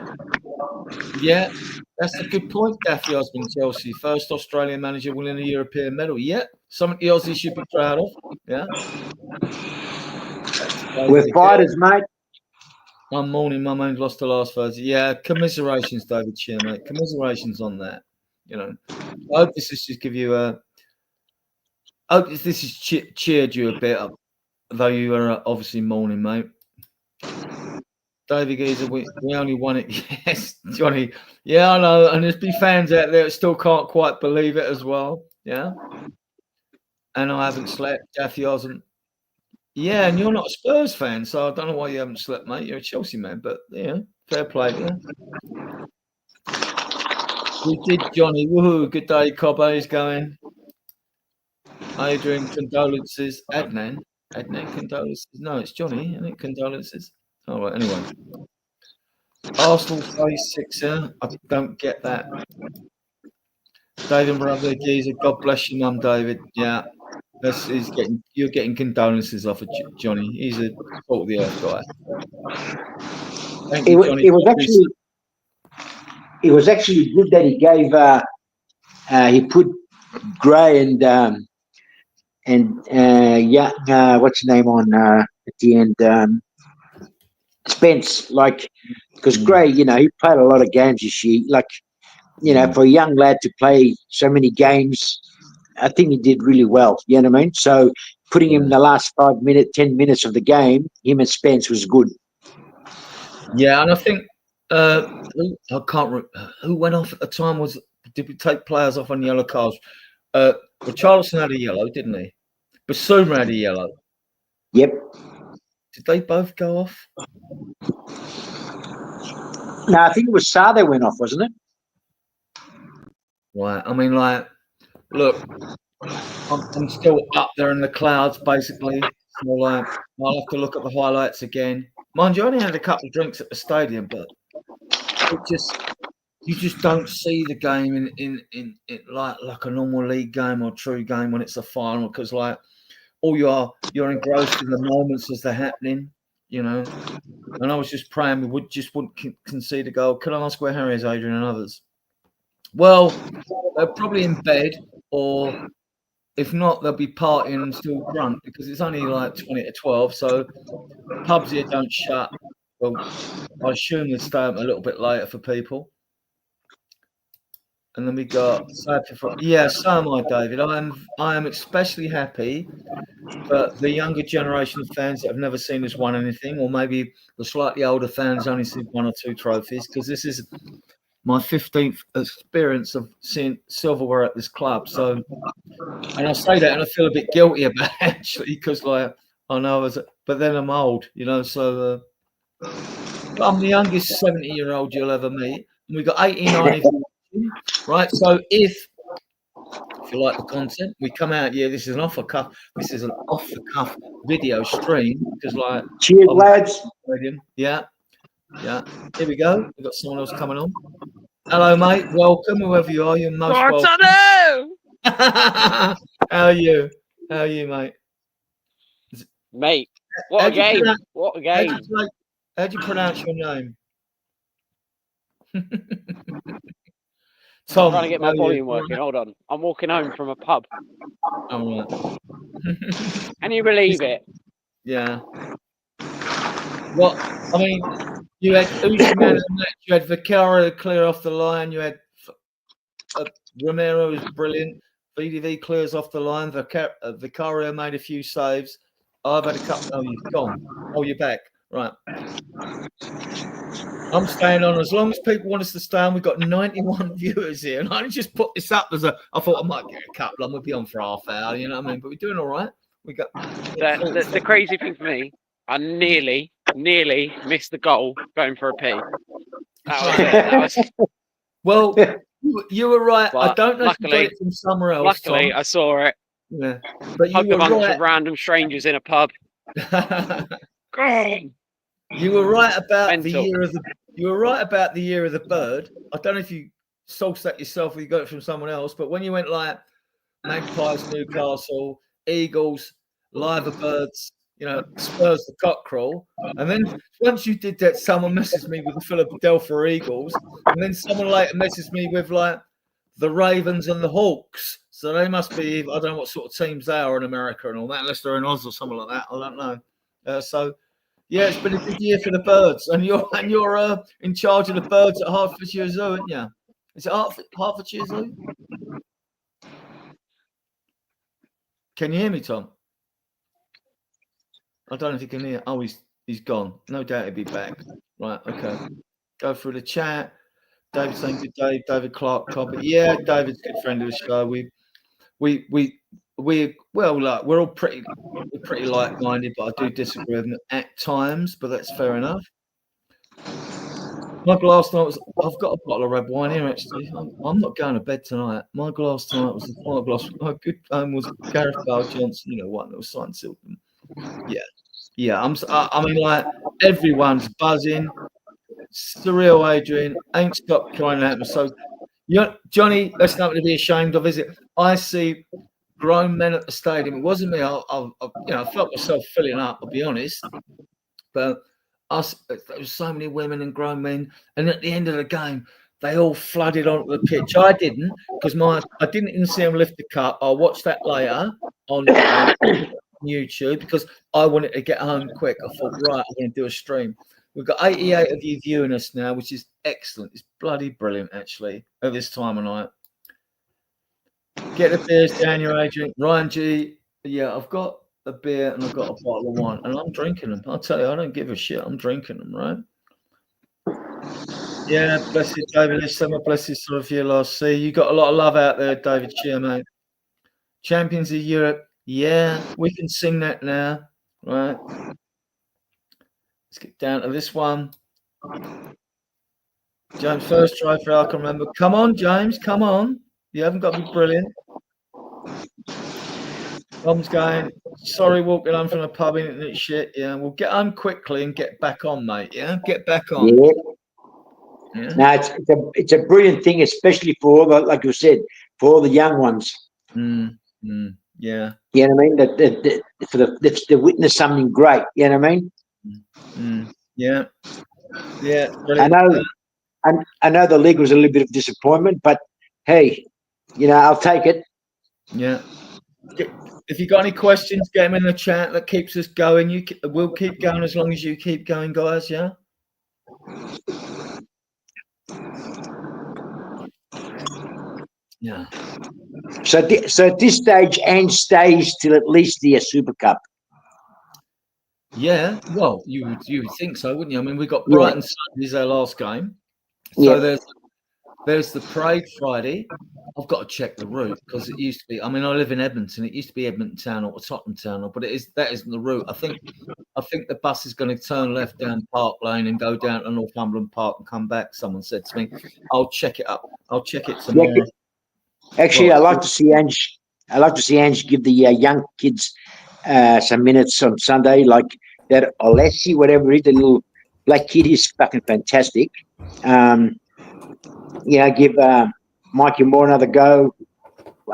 yeah, that's a good point, Daffy Osmond, Chelsea. First Australian manager winning a European medal. Yeah, something the Aussies should be proud of. Yeah. We're fighters, mate. One morning, my man lost the last Thursday. Yeah, commiserations, David Shear, mate. Commiserations on that. You know, I hope this is just give you a. I hope this has cheered you a bit, though you are obviously mourning, mate. David Geezer, we only won it. Yes, Johnny. Yeah, I know. And there's be fans out there that still can't quite believe it as well. Yeah. And I haven't slept. Daffy hasn't. Yeah, and you're not a Spurs fan, so I don't know why you haven't slept, mate. You're a Chelsea man, but yeah, fair play. Yeah. We did, Johnny. Woohoo! Good day, Cobbo is going. Adrian, condolences. Adnan, condolences. No, it's Johnny, isn't it? Condolences. All right. Anyway, Arsenal phase 6. Yeah, I don't get that. David, brother, geezer. God bless you, Mum, David. Yeah. You're getting condolences off of Johnny. He's a salt of the earth guy. Thank you, Johnny. It was actually good that he gave he put Gray and what's his name on at the end, Spence, like, because Gray, you know, he played a lot of games this year. Like, you know, for a young lad to play so many games, I think he did really well. You know what I mean? So putting him in the last 5 minutes, 10 minutes of the game, him and Spence was good. Yeah, and I think I can't remember who went off at the time. Did we take players off on yellow cards? Well, Charleston had a yellow, didn't he? Basuma had a yellow. Yep. Did they both go off? No, I think it was Sarr that went off, wasn't it? Right. I mean, like, look, I'm still up there in the clouds, basically. So, like, I'll have to look at the highlights again. Mind you, I only had a couple of drinks at the stadium, but you just don't see the game in like a normal league game or true game when it's a final, because like you're engrossed in the moments as they're happening, you know. And I was just praying we wouldn't concede a goal. Can I ask where Harry is, Adrian, and others? Well, they're probably in bed or if not, they'll be partying and still drunk because it's only like 20 to 12. So pubs here don't shut. Well, I assume they stay open a little bit later for people. And then we got so am I, David. I am especially happy for the younger generation of fans that have never seen us won anything, or maybe the slightly older fans only seen 1 or 2 trophies, because this is my 15th experience of seeing silverware at this club. So, and I say that and I feel a bit guilty about it, actually, because like I know, but then I'm old, you know. So I'm the youngest 70-year-old you'll ever meet, and we got 89. Right, so if you like the content, we come out here. This is an off the cuff. This is an off the cuff video stream because, like, Cheers, lads. yeah. Here we go. We've got someone else coming on. Hello, mate. Welcome, whoever you are. You're most welcome. How are you? How are you, mate? Mate, what a game! What a game! How do you pronounce your name? Tom, I'm trying to get my volume working. Hold on. I'm walking home from a pub. All right. Can you believe it? Yeah. Well, I mean, you had Usman in the match. You had Vicario clear off the line. You had Romero was brilliant. VDV clears off the line. Vicario made a few saves. I've had a couple. Oh, you've gone. Oh, you're back. Right. I'm staying on as long as people want us to stay on. We've got 91 viewers here, and I just put this up as I thought I might get a couple. I'm gonna be on for half hour, you know what I mean? But we're doing all right. We got the crazy thing for me. I nearly missed the goal going for a pee. That was it. Well, you were right. But I don't know luckily, if you got it from somewhere else. Luckily, Tom. I saw it. Yeah, but you Hugged were a bunch right. of random strangers in a pub. You were right about the Mental. year of the. You were right about the year of the bird. I don't know if you sourced that yourself or you got it from someone else, but when you went like Magpies, Newcastle, Eagles, Liver Birds, you know, Spurs, the cockerel, and then once you did that, someone messaged me with the Philadelphia Eagles, and then someone later messaged me with like the Ravens and the Hawks. So they must be, I don't know what sort of teams they are in America and all that, unless they're in Oz or something like that. I don't know. So yeah, it's been a good year for the birds, and you're in charge of the birds at Hertfordshire Zoo, aren't you? Is it Hertfordshire Zoo? Can you hear me, Tom? I don't know if you can hear. Oh, he's gone. No doubt he'll be back. Right, okay. Go through the chat. David saying good day. David Clark comment. Yeah, David's a good friend of the show. We're all pretty like-minded, but I do disagree with them at times. But that's fair enough. My glass tonight was. I've got a bottle of red wine here. Actually, I'm not going to bed tonight. My glass tonight was the final glass. My good was Gareth Bale Johnson. You know what? That was signed sealed. Yeah. I mean, like everyone's buzzing. Surreal, Adrian. Ain't stopped crying at me. So, Johnny, that's nothing to be ashamed of, is it? I see grown men at the stadium. It wasn't me. I felt myself filling up. I'll be honest, but there was so many women and grown men, and at the end of the game, they all flooded onto the pitch. I didn't because I didn't even see them lift the cup. I'll watch that later on YouTube because I wanted to get home quick. I thought, right, I'm going to do a stream. We've got 88 of you viewing us now, which is excellent. It's bloody brilliant, actually, at this time of night. Get the beers down your Adrian. Ryan G. Yeah, I've got a beer and I've got a bottle of wine, and I'm drinking them. I'll tell you, I don't give a shit. I'm drinking them, right? Yeah, bless you, David. Let's say my blessings to you last. See, you got a lot of love out there, David. Cheer, mate. Champions of Europe. Yeah, we can sing that now, right? Let's get down to this one. James, first try for I can remember. Come on, James, come on. You haven't got to be brilliant. Tom's going, sorry, walking home from the pub, internet shit. Yeah, we'll get home quickly and get back on, mate. Yeah, get back on. Yeah. No, it's a brilliant thing, especially for all the, like you said, for all the young ones. Yeah. You know what I mean? That to witness something great. You know what I mean? Yeah. Yeah. I know the league was a little bit of disappointment, but hey, you know, I'll take it. Yeah. If you got any questions, get them in the chat. That keeps us going. We'll keep going as long as you keep going, guys. Yeah. Yeah. So at this stage, Ange stays till at least the Super Cup. Yeah. Well, you would think so, wouldn't you? I mean, we got Yeah. Brighton Sunday is our last game. So Yeah. there's the parade Friday. I've got to check the route because it used to be. I mean, I live in Edmonton. It used to be Edmonton Town or Tottenham Town, but that isn't the route. I think the bus is going to turn left down Park Lane and go down to Northumberland Park and come back. Someone said to me, "I'll check it up. I'll check it tomorrow." Actually, Well, I like to see Ange. I like to see Ange give the young kids some minutes on Sunday, like that Alessi, whatever it is, the little black kid is fucking fantastic. Give Mikey Moore another go.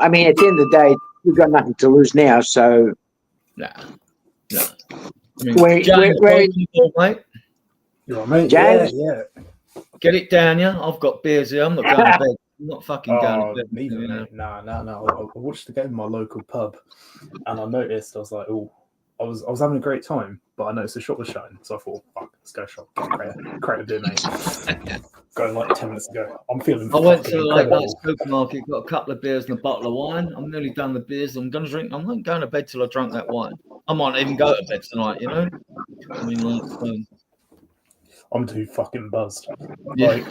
I mean, at the end of the day, we've got nothing to lose now. So, nah. I mean, Wait, James, wait. mate. You all right, mate? James? Yeah. Get it down, yeah. I've got beers here. I'm not going to bed. I'm not fucking going to bed. Neither, you know. mate. No. I watched the game in my local pub, and I noticed I was like, oh, I was having a great time, but I noticed the shop was shutting, so I thought, fuck, let's go shop, create a beer, mate. Going like 10 minutes ago. I'm feeling. I went to the incredible. supermarket, got a couple of beers and a bottle of wine. I'm nearly done the beers. I'm going to drink. I'm not going to bed till I drunk that wine. I might even go to bed tonight. You know. I mean, like, I'm too fucking buzzed. yeah. Like,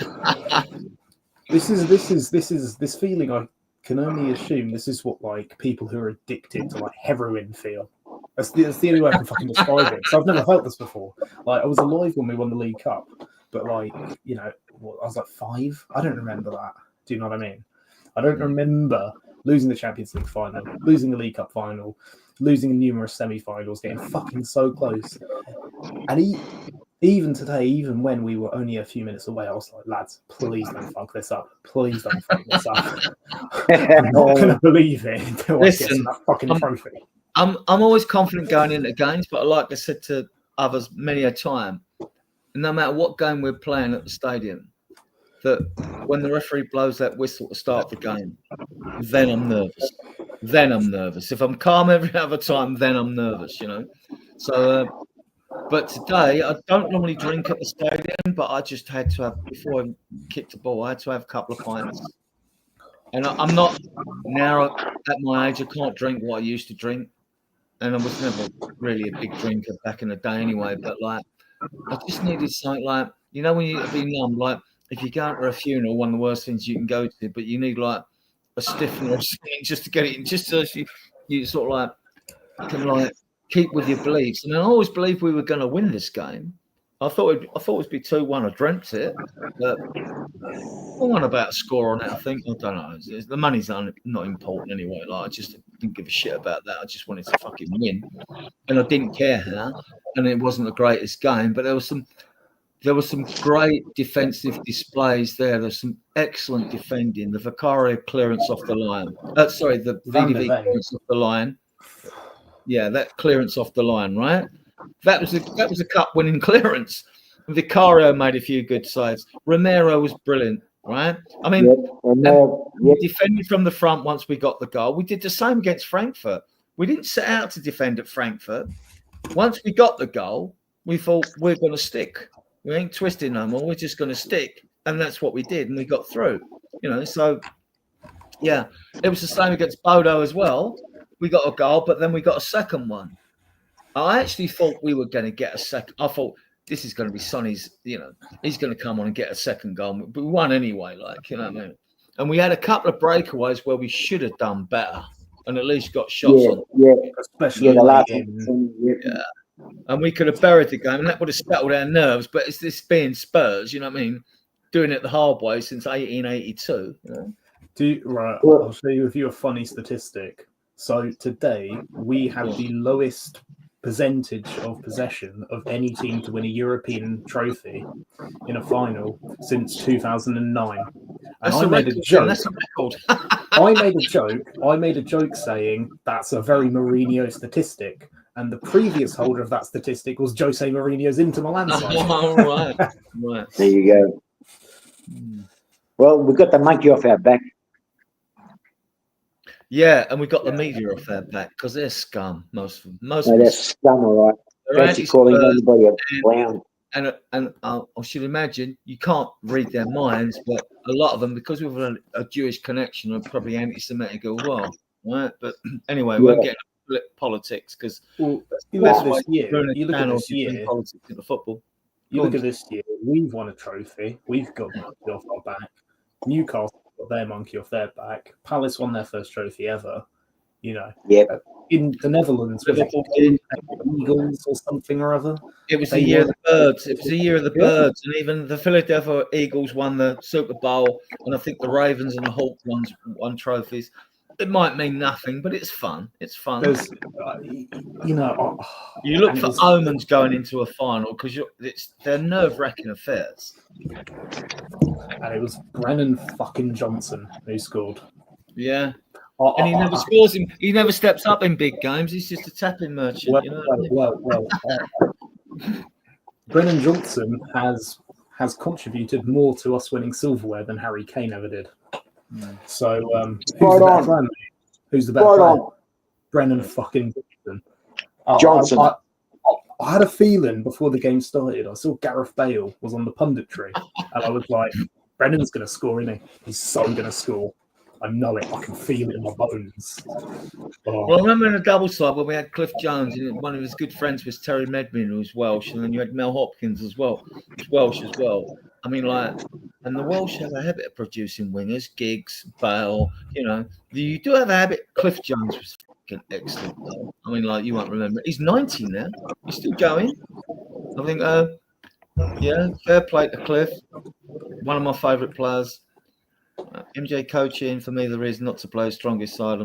this feeling. I can only assume this is what like people who are addicted to like heroin feel. That's the only way I can fucking describe it. So I've never felt this before. Like I was alive when we won the League Cup, but like I was like 5. I don't remember that. Do you know what I mean? I don't remember losing the Champions League final, losing the League Cup final, losing numerous semi-finals, getting fucking so close. And even today, even when we were only a few minutes away, I was like, lads, please don't fuck this up. Please don't fuck this up. I'm not going to believe it until I get that fucking trophy. I'm always confident going into games, but like I said to others many a time, no matter what game we're playing at the stadium, that when the referee blows that whistle to start the game, then I'm nervous. If I'm calm every other time, then I'm nervous, you know. So, but today I don't normally drink at the stadium, but I just had to have, before I kicked the ball, I had to have a couple of pints. And I'm not now at my age, I can't drink what I used to drink. And I was never really a big drinker back in the day anyway, but like I just needed something like, you know, when you be numb, like if you go to a funeral, one of the worst things you can go to, but you need like a stiffener or something just to get it in, just so you sort of like can like keep with your beliefs. And I always believed we were going to win this game. I thought it would be 2-1. I dreamt it, but I won about a score on it. I think I don't know. The money's not important anyway. Like I just didn't give a shit about that. I just wanted to fucking win, and I didn't care how. And it wasn't the greatest game, but there was some great defensive displays there. There's some excellent defending. The Vicario clearance off the line. The VDV clearance off the line. Yeah, that clearance off the line, right? That was a cup-winning clearance. Vicario made a few good saves. Romero was brilliant, right? I mean, we defended from the front once we got the goal. We did the same against Frankfurt. We didn't set out to defend at Frankfurt. Once we got the goal, we thought we're going to stick. We ain't twisting no more. We're just going to stick, and that's what we did, and we got through. You know, so yeah, it was the same against Bodo as well. We got a goal, but then we got a second one. I actually thought we were going to get a second. I thought this is going to be Sonny's, you know, he's going to come on and get a second goal. But we won anyway, like, you know what I mean? And we had a couple of breakaways where we should have done better and at least got shots on. Especially the last yeah. And we could have buried the game and that would have settled our nerves. But it's this being Spurs, you know what I mean? Doing it the hard way since 1882. You know? I'll show you a funny statistic. So today we have the lowest percentage of possession of any team to win a European trophy in a final since 2009. And I made a joke. That's a record. I made a joke saying that's a very Mourinho statistic. And the previous holder of that statistic was Jose Mourinho's Inter Milan side. Oh, right. There you go. Well, we got the monkey off our back. Yeah, and we got the media off their back because they're scum. Most of them. Most No, of them. that's scum, all right. They're Fancy calling anti-Spurs, anybody a brown. and I should imagine you can't read their minds, but a lot of them, because we've got a Jewish connection, are probably anti-Semitic as well, right? But anyway, we won't get into politics because Well, that's the you look best at way this to year. ruin a You look at channel this if you bring year. politics into football. You Go look on. at this year. We've won a trophy. We've got monkey off our back. Newcastle got their monkey off their back. Palace won their first trophy ever. You know, Yep. in the Netherlands, was it Liverpool did. Eagles or something or other? It was the They year of won. the birds. It was the year of the Yeah. birds, and even the Philadelphia Eagles won the Super Bowl, and I think the Ravens and the Hawks won trophies. It might mean nothing, but it's fun. It's fun. There's, you know, You look and it for was- omens going into a final because they're nerve-wracking affairs. and it was Brennan fucking Johnson who scored. Yeah, and he never scores him. He never steps up in big games. He's just a tapping merchant. Well, You know what I mean? Brennan Johnson has contributed more to us winning silverware than Harry Kane ever did. So who's Right the better on. player? Who's the better Right player? on. Brennan fucking Johnson. Johnson. I had a feeling before the game started. I saw Gareth Bale was on the punditry, and I was like, "Brennan's going to score, isn't he? He's so going to score. I know it. I can feel it in my bones." Oh. Well, I remember in a double side when we had Cliff Jones, and one of his good friends was Terry Medmin, who was Welsh, and then you had Mel Hopkins as well, who's Welsh as well. I mean, like, and the Welsh have a habit of producing wingers, Giggs, Bale. You know, you do have a habit. Cliff Jones was fucking excellent, though. I mean, like, you won't remember. He's 90 now. He's still going. I think, yeah, fair play to Cliff. One of my favourite players. MJ coaching for me the reason not to play his strongest side.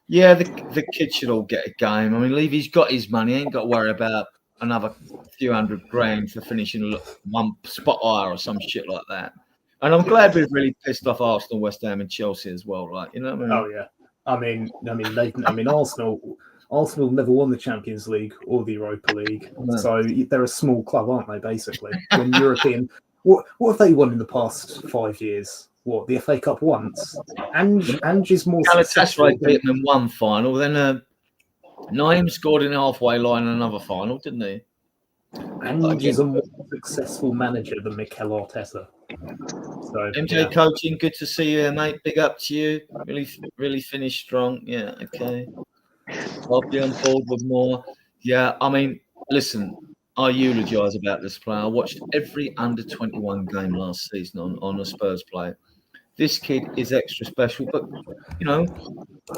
Yeah, the kid should all get a game. I mean, Levy's got his money. He ain't got to worry about another few $100,000 for finishing one spot higher or some shit like that. And I'm glad we've really pissed off Arsenal, West Ham, and Chelsea as well. Like, you know what I mean? Oh yeah. Arsenal never won the Champions League or the Europa League, No. so they're a small club, aren't they? Basically, when European. What have they won in the past 5 years? What, the FA Cup once? Ange is more successful. Galatasaray beat them in one final. Then Naeem scored in the halfway line in another final, didn't he? Ange is a more successful manager than Mikel Arteta. So MJ coaching, good to see you, mate. Big up to you. Really finished strong. Yeah, okay. I'll be on board with more. Yeah, I mean, listen, I eulogise about this player. I watched every under-21 game last season on a Spurs player. This kid is extra special, but, you know,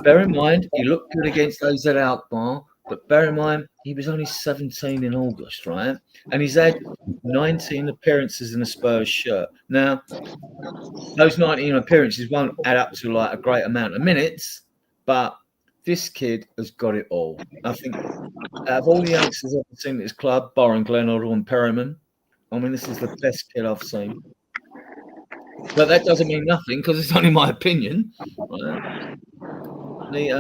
bear in mind, he looked good against AZ Alkmaar, but bear in mind, he was only 17 in August, right? And he's had 19 appearances in a Spurs shirt. Now, those 19 appearances won't add up to like a great amount of minutes, but this kid has got it all. I think out of all the youngsters I've seen at his club, barring Glenn Hoddle and Perryman, I mean, this is the best kid I've seen. But that doesn't mean nothing because it's only my opinion. Many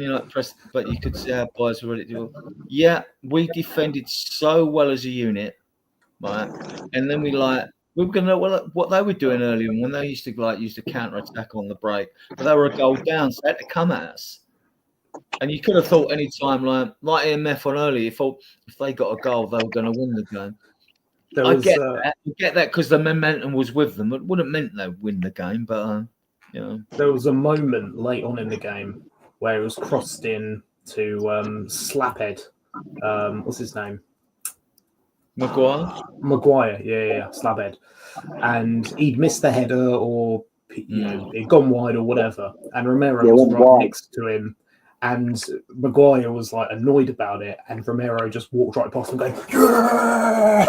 like press, but you could see our boys were ready to do. Yeah, we defended so well as a unit, right? And then we were gonna what they were doing earlier when they used to use the counter attack on the break, but they were a goal down, so they had to come at us. And you could have thought any time like EMF on earlier, you thought if they got a goal, they were going to win the game. I get that because the momentum was with them. It wouldn't meant they'd win the game, but you know. There was a moment late on in the game where it was crossed in to Slaphead. What's his name? Maguire, yeah, Slabhead. And he'd missed the header or it'd gone wide or whatever. And Romero was right next to him. And Maguire was like annoyed about it, and Romero just walked right past him going, yeah!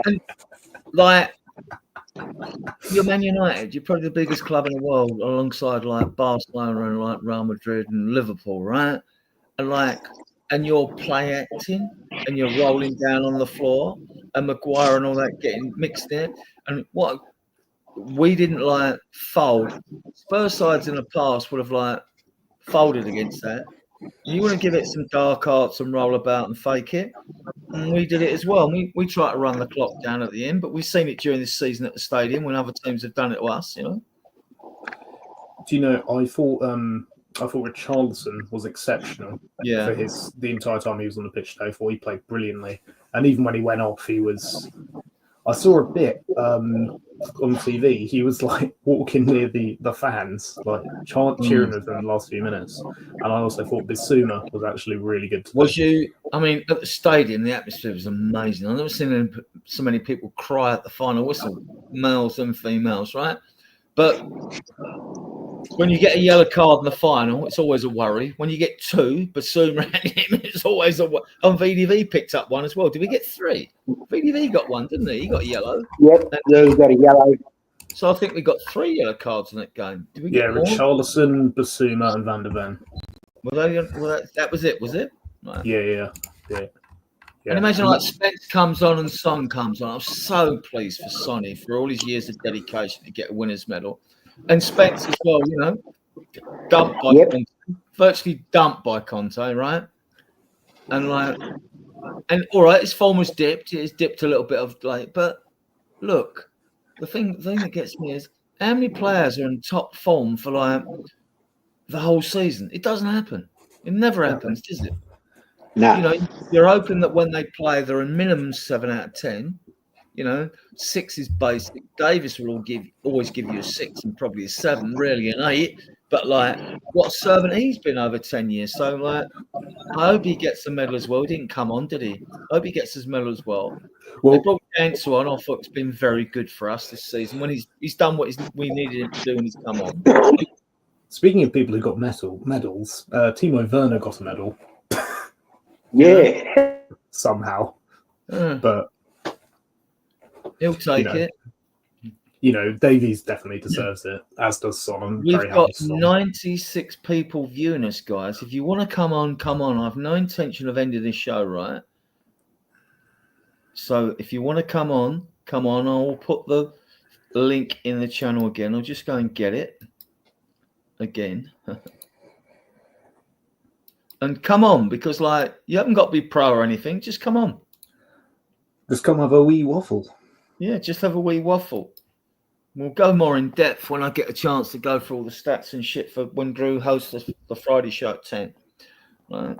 And, like, you're Man United, you're probably the biggest club in the world alongside like Barcelona and like Real Madrid and Liverpool, right? And you're play acting and you're rolling down on the floor and Maguire and all that getting mixed in. And what we didn't fold. Spurs sides in the past would have folded against that. You want to give it some dark arts and roll about and fake it. And we did it as well. We tried to run the clock down at the end, but we've seen it during this season at the stadium when other teams have done it to us, you know. Do you know? I thought Richarlison was exceptional for Yeah. the entire time he was on the pitch today. I thought he played brilliantly, and even when he went off, he was. I saw a bit on TV. He was like walking near the fans, like cheering with them the last few minutes. And I also thought Bissouma was actually really good today. Was you? I mean, at the stadium, the atmosphere was amazing. I've never seen so many people cry at the final whistle, males and females, right? But when you get a yellow card in the final, it's always a worry. When you get two, Bassoon ran him, it's always a worry. And VDV picked up one as well. Did we get three? VDV got one, didn't he? He got a yellow. Yep, yeah, he got a yellow. So I think we got 3 yellow cards in that game. Did we get more? Richarlison, Bassouma, and Van der Ven. That was it, was it? Right. Yeah. And imagine like Spence comes on and Son comes on. I'm so pleased for Sonny for all his years of dedication to get a winner's medal. And Spence as well, you know, dumped by Conte, virtually dumped by Conte, right? And all right, his form was dipped. It's dipped a little bit of like, but look, the thing that gets me is how many players are in top form for like the whole season? It doesn't happen. It never happens, does it? No. You know, you're hoping that when they play, they're a minimum 7 out of 10. You know, 6 is basic. Davis will always give you a 6 and probably a 7, really an 8. But like, what a servant he's been over 10 years. So like, I hope he gets the medal as well. He didn't come on, did he? I hope he gets his medal as well. They brought Dancer on. I thought it's been very good for us this season. When he's done what we needed him to do, and he's come on. Speaking of people who got medals, Timo Werner got a medal. Yeah. Somehow, but he'll take it. You know, Davies definitely deserves it, as does Son. We've got 96 people viewing us, guys. If you want to come on, come on. I have no intention of ending this show, right? So if you want to come on, come on. I'll put the link in the channel again. I'll just go and get it again. And come on, because like you haven't got to be pro or anything. Just come on. Just come have a wee waffle. Yeah, just have a wee waffle. We'll go more in depth when I get a chance to go through all the stats and shit for when Drew hosts the Friday show at 10. Right.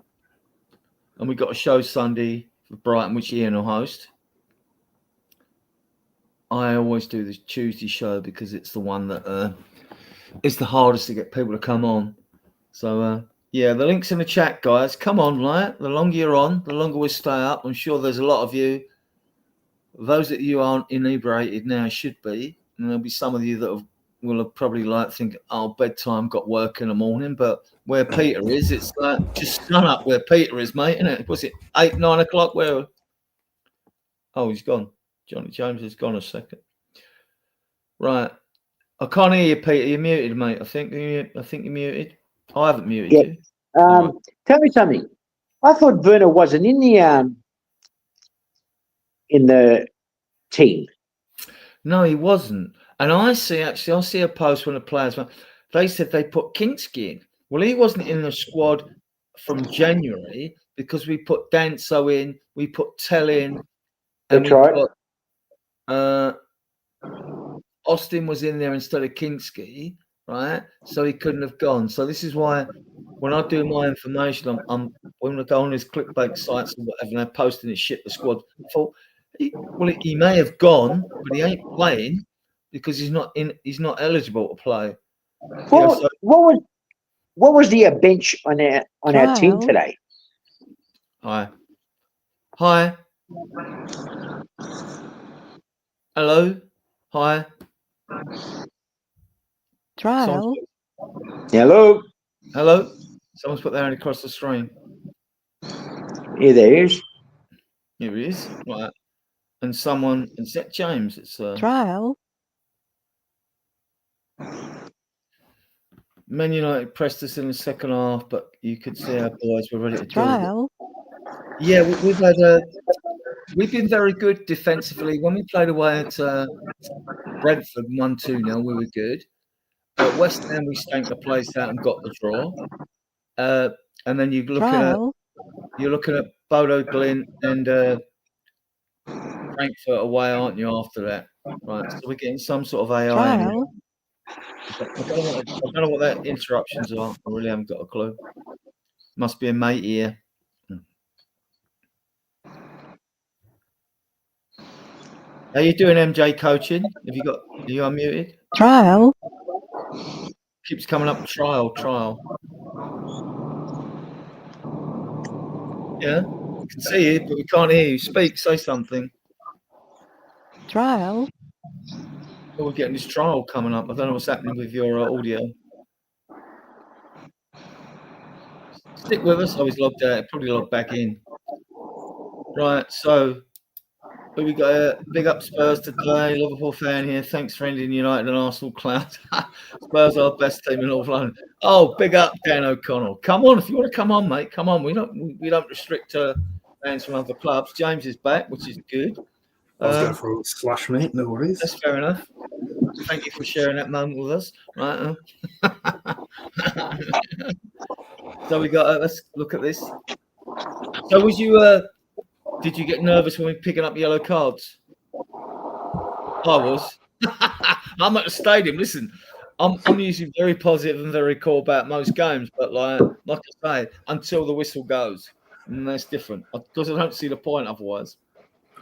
And we got a show Sunday for Brighton, which Ian will host. I always do the Tuesday show because it's the one that it's the hardest to get people to come on. So yeah, the link's in the chat, guys. Come on, right? The longer you're on, the longer we stay up. I'm sure there's a lot of you. Those that you aren't inebriated now should be. And there'll be some of you that will have probably like think, oh, bedtime, got work in the morning. But where Peter is, it's like just sun up where Peter is, mate, isn't it? Was it 8, 9 o'clock? Where? Oh, he's gone. Johnny James has gone a second. Right. I can't hear you, Peter. You're muted, mate. I think you're muted. I haven't muted you. Tell me something. I thought Werner wasn't in the team. No, he wasn't. And I see a post when the players went, they said they put Kinski in. Well, he wasn't in the squad from January because we put Danso in, we put Tell in, and That's right. Austin was in there instead of Kinski, right? So he couldn't have gone. So this is why when I do my information, I'm when I go on his clickbait sites and whatever, and they're posting his shit, the squad. I thought, he may have gone, but he ain't playing because he's not eligible to play. What was the bench on our team today? Hi. Hello. Hi. Trial. Hello. Someone's put their hand across the screen. Here there is. Here he is. Right. And someone, is that James? It's Trial. Man United pressed us in the second half, but you could see our boys were ready to Trial. Yeah, we've been very good defensively. When we played away at Brentford 1-2-0, we were good. At West Ham, we stanked the place out and got the draw. And then you're looking at Bodo Glint and Frankfurt away, aren't you? After that, right? So we're getting some sort of AI. Trial. I don't know what that interruptions are. I really haven't got a clue. Must be a mate here. How you doing, MJ coaching? Are you unmuted? Trial. Keeps coming up trial. Yeah, we can see you, but we can't hear you. Speak, say something. Trial. Oh, we're getting this trial coming up. I don't know what's happening with your audio. Stick with us. I was logged out. Probably logged back in. Right, so who we got? Big up Spurs today. Liverpool fan here. Thanks for ending United and Arsenal cloud. Spurs are the best team in North London. Oh, big up Dan O'Connell. Come on, if you want to come on, mate. Come on. We don't restrict fans from other clubs. James is back, which is good. I was going for a slash, mate. No worries. That's fair enough. Thank you for sharing that moment with us. Right. So we got. Let's look at this. So was you? Did you get nervous when we were picking up yellow cards? I was. I'm at the stadium. Listen, I'm usually very positive and very cool about most games, but like I say, until the whistle goes, and that's different because I don't see the point otherwise.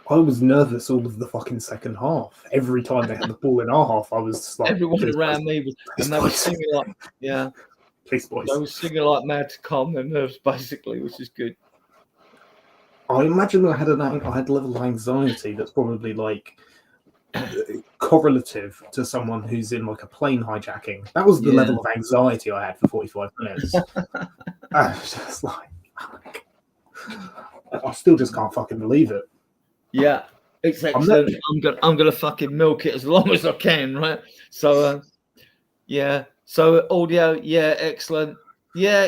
I was nervous all of the fucking second half. Every time they had the ball in our half, I was just like, Everyone please, around me was, and they were singing like, yeah, please, boys. they were singing like mad to calm their nerves, basically, which is good. I imagine I had a level of anxiety that's probably like correlative to someone who's in like a plane hijacking. That was the level of anxiety I had for 45 minutes. I was just like, I still just can't fucking believe it. Yeah, it's excellent. I'm gonna fucking milk it as long as I can, right? So, yeah. So audio, yeah, excellent. Yeah,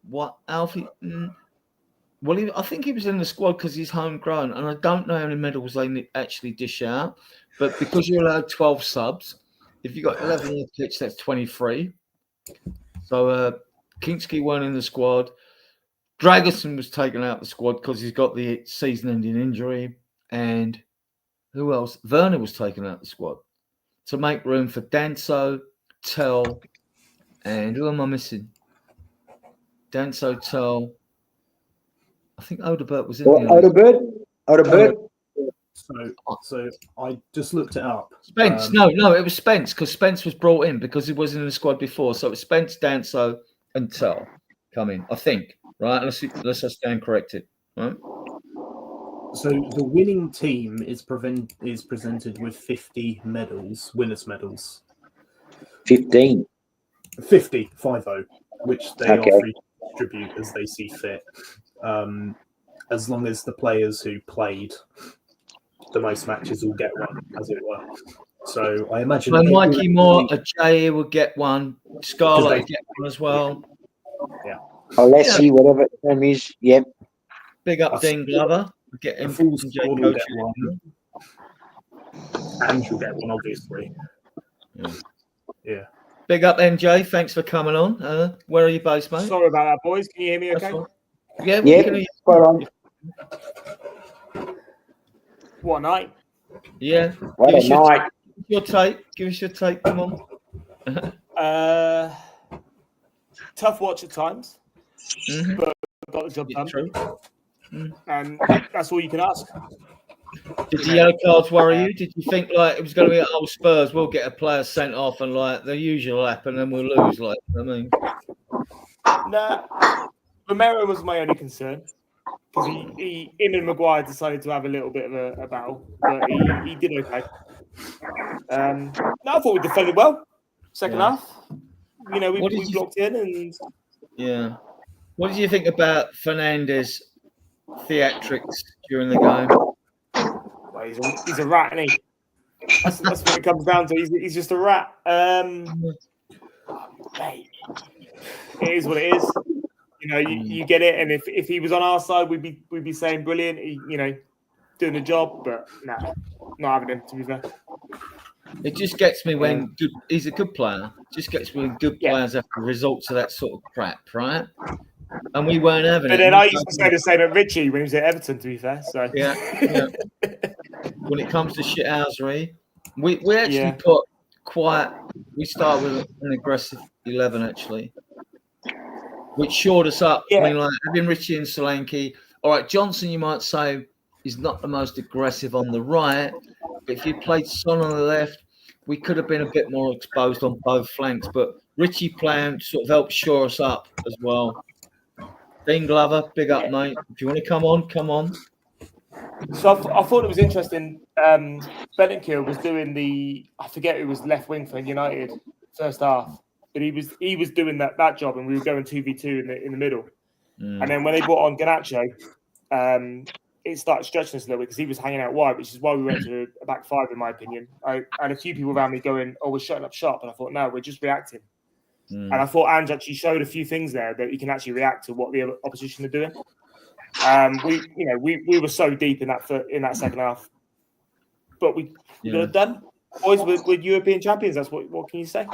what Alfie? Well, I think he was in the squad because he's homegrown, and I don't know how many medals they actually dish out. But because you're allowed 12 subs, if you got 11 on the pitch, that's 23. So Kinski weren't in the squad. Dragerson was taken out of the squad because he's got the season-ending injury. And who else? Werner was taken out of the squad to make room for Danso, Tell, and who am I missing? Danso, Tell. I think Odebert was in there. Odebert. So I just looked it up. Spence. No, it was Spence because Spence was brought in because he wasn't in the squad before. So it was Spence, Danso, and Tell coming, I think. Right? Let's stand corrected. Right? So the winning team is presented with 50 medals, winners' medals. 15. 50, which they are free to distribute as they see fit. As long as the players who played the most matches will get one, as it were. So I imagine. So Mikey Moore, Jay will get one. Scarlett will get one as well. Yeah. Alessi, whatever his name is. Yep. Big up Dean Glover. We'll get him. Full squad will get one. And you'll get one, obviously. Yeah. Big up MJ. Thanks for coming on. Where are you based, mate? Sorry about that, boys. Can you hear me okay? Yeah, we can hear you. Spot on. What a night. Yeah. What a night. Give us your take. Come on. Tough watch at times, but got the job done. True. And that's all you can ask. Did the yellow cards worry you? Did you think like it was going to be Spurs? We'll get a player sent off and like the usual happen and we'll lose. Like I mean, Nah, Romero was my only concern because him and Maguire decided to have a little bit of a battle, but he did okay. No, I thought we defended well. Second half, you know, we blocked in and yeah. What did you think about Fernandez' theatrics during the game? Well, he's a rat, isn't he? That's what it comes down to. He's just a rat. Mate, it is what it is. You know, you get it. And if he was on our side, we'd be saying brilliant. He, you know, doing the job. But no, not having him. To be fair, it just gets me when he's a good player. It just gets me when good players have the results of that sort of crap, right? And we weren't having it. But then I used to say the same at Richie when he was at Everton, to be fair. So yeah. When it comes to shithousery, we actually put quite We started with an aggressive 11 actually, which shored us up. Yeah. I mean, like having Richie and Solanke. All right, Johnson, you might say, is not the most aggressive on the right, but if you played Son on the left, we could have been a bit more exposed on both flanks. But Richie playing sort of helped shore us up as well. Dean Glover, big up, mate. If you want to come on, come on. So I thought it was interesting. Bentancur was doing I forget who was left wing for United first half, but he was doing that job, and we were going 2v2 in the middle. And then when they brought on Garnacho, it started stretching us a little bit because he was hanging out wide, which is why we went to a back five, in my opinion. I had a few people around me going, "Oh, we're shutting up shop," and I thought, no, we're just reacting. And I thought Ange actually showed a few things there that you can actually react to what the opposition are doing. We were so deep in that second half, but we got it done. Boys, we're European champions. That's what can you say?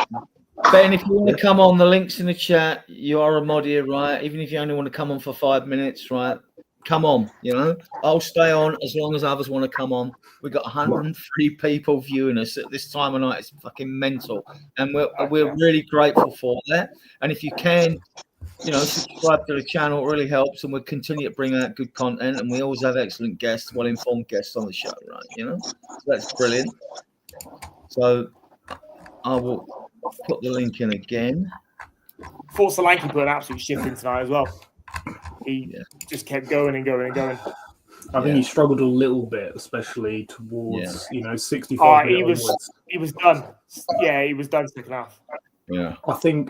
Ben, if you want to come on, the link's in the chat. You are a mod here, right? Even if you only want to come on for 5 minutes, right? Come on, I'll stay on as long as others want to come on. We've got 103 people viewing us at this time of night. It's fucking mental. And we're really grateful for that. And if you can, subscribe to the channel. It really helps. And we'll continue to bring out good content. And we always have excellent guests, well-informed guests on the show, right? So that's brilliant. So I will put the link in again. Thought Solanke put an absolute shift in tonight as well. He just kept going and going and going. I think he struggled a little bit, especially towards 65. He was done. Yeah, he was done second half. Yeah, I think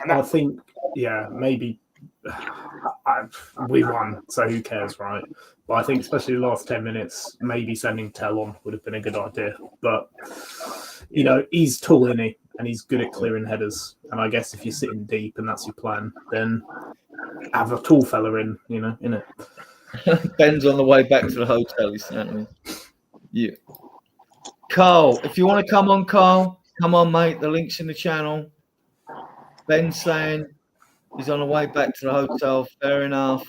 maybe we won, so who cares, right? But I think especially the last 10 minutes, maybe sending Tell on would have been a good idea. But he's tall, isn't he? And he's good at clearing headers. And I guess if you're sitting deep and that's your plan, then have a tall fella in it. Ben's on the way back to the hotel, he's saying to me. Yeah. Carl, if you want to come on, Carl, come on, mate. The link's in the channel. Ben's saying he's on the way back to the hotel. Fair enough.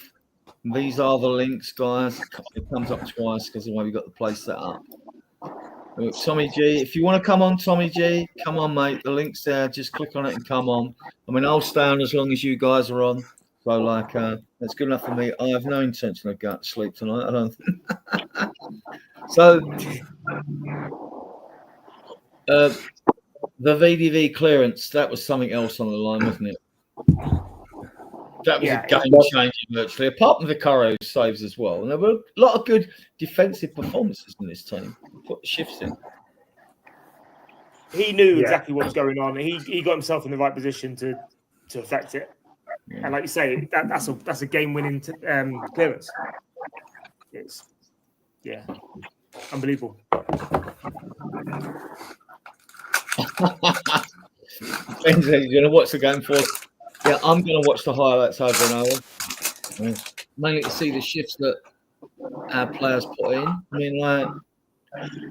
These are the links, guys. It comes up twice because of the way we got the place set up. Tommy G, if you want to come on, Tommy G, come on, mate. The link's there. Just click on it and come on. I mean, I'll stay on as long as you guys are on. So, that's good enough for me. I have no intention of going to sleep tonight. I don't think. So, the VDV clearance, that was something else on the line, wasn't it? That was a game-changer virtually, apart from Vicario saves as well. And there were a lot of good defensive performances in this team. Put the shifts in. He knew exactly what was going on. He got himself in the right position to affect it. Yeah. And like you say, that's a game-winning clearance. It's unbelievable. Ben said, "You're gonna watch the game for?" Yeah, I'm gonna watch the highlights over an hour, mainly to see the shifts that our players put in. I mean, like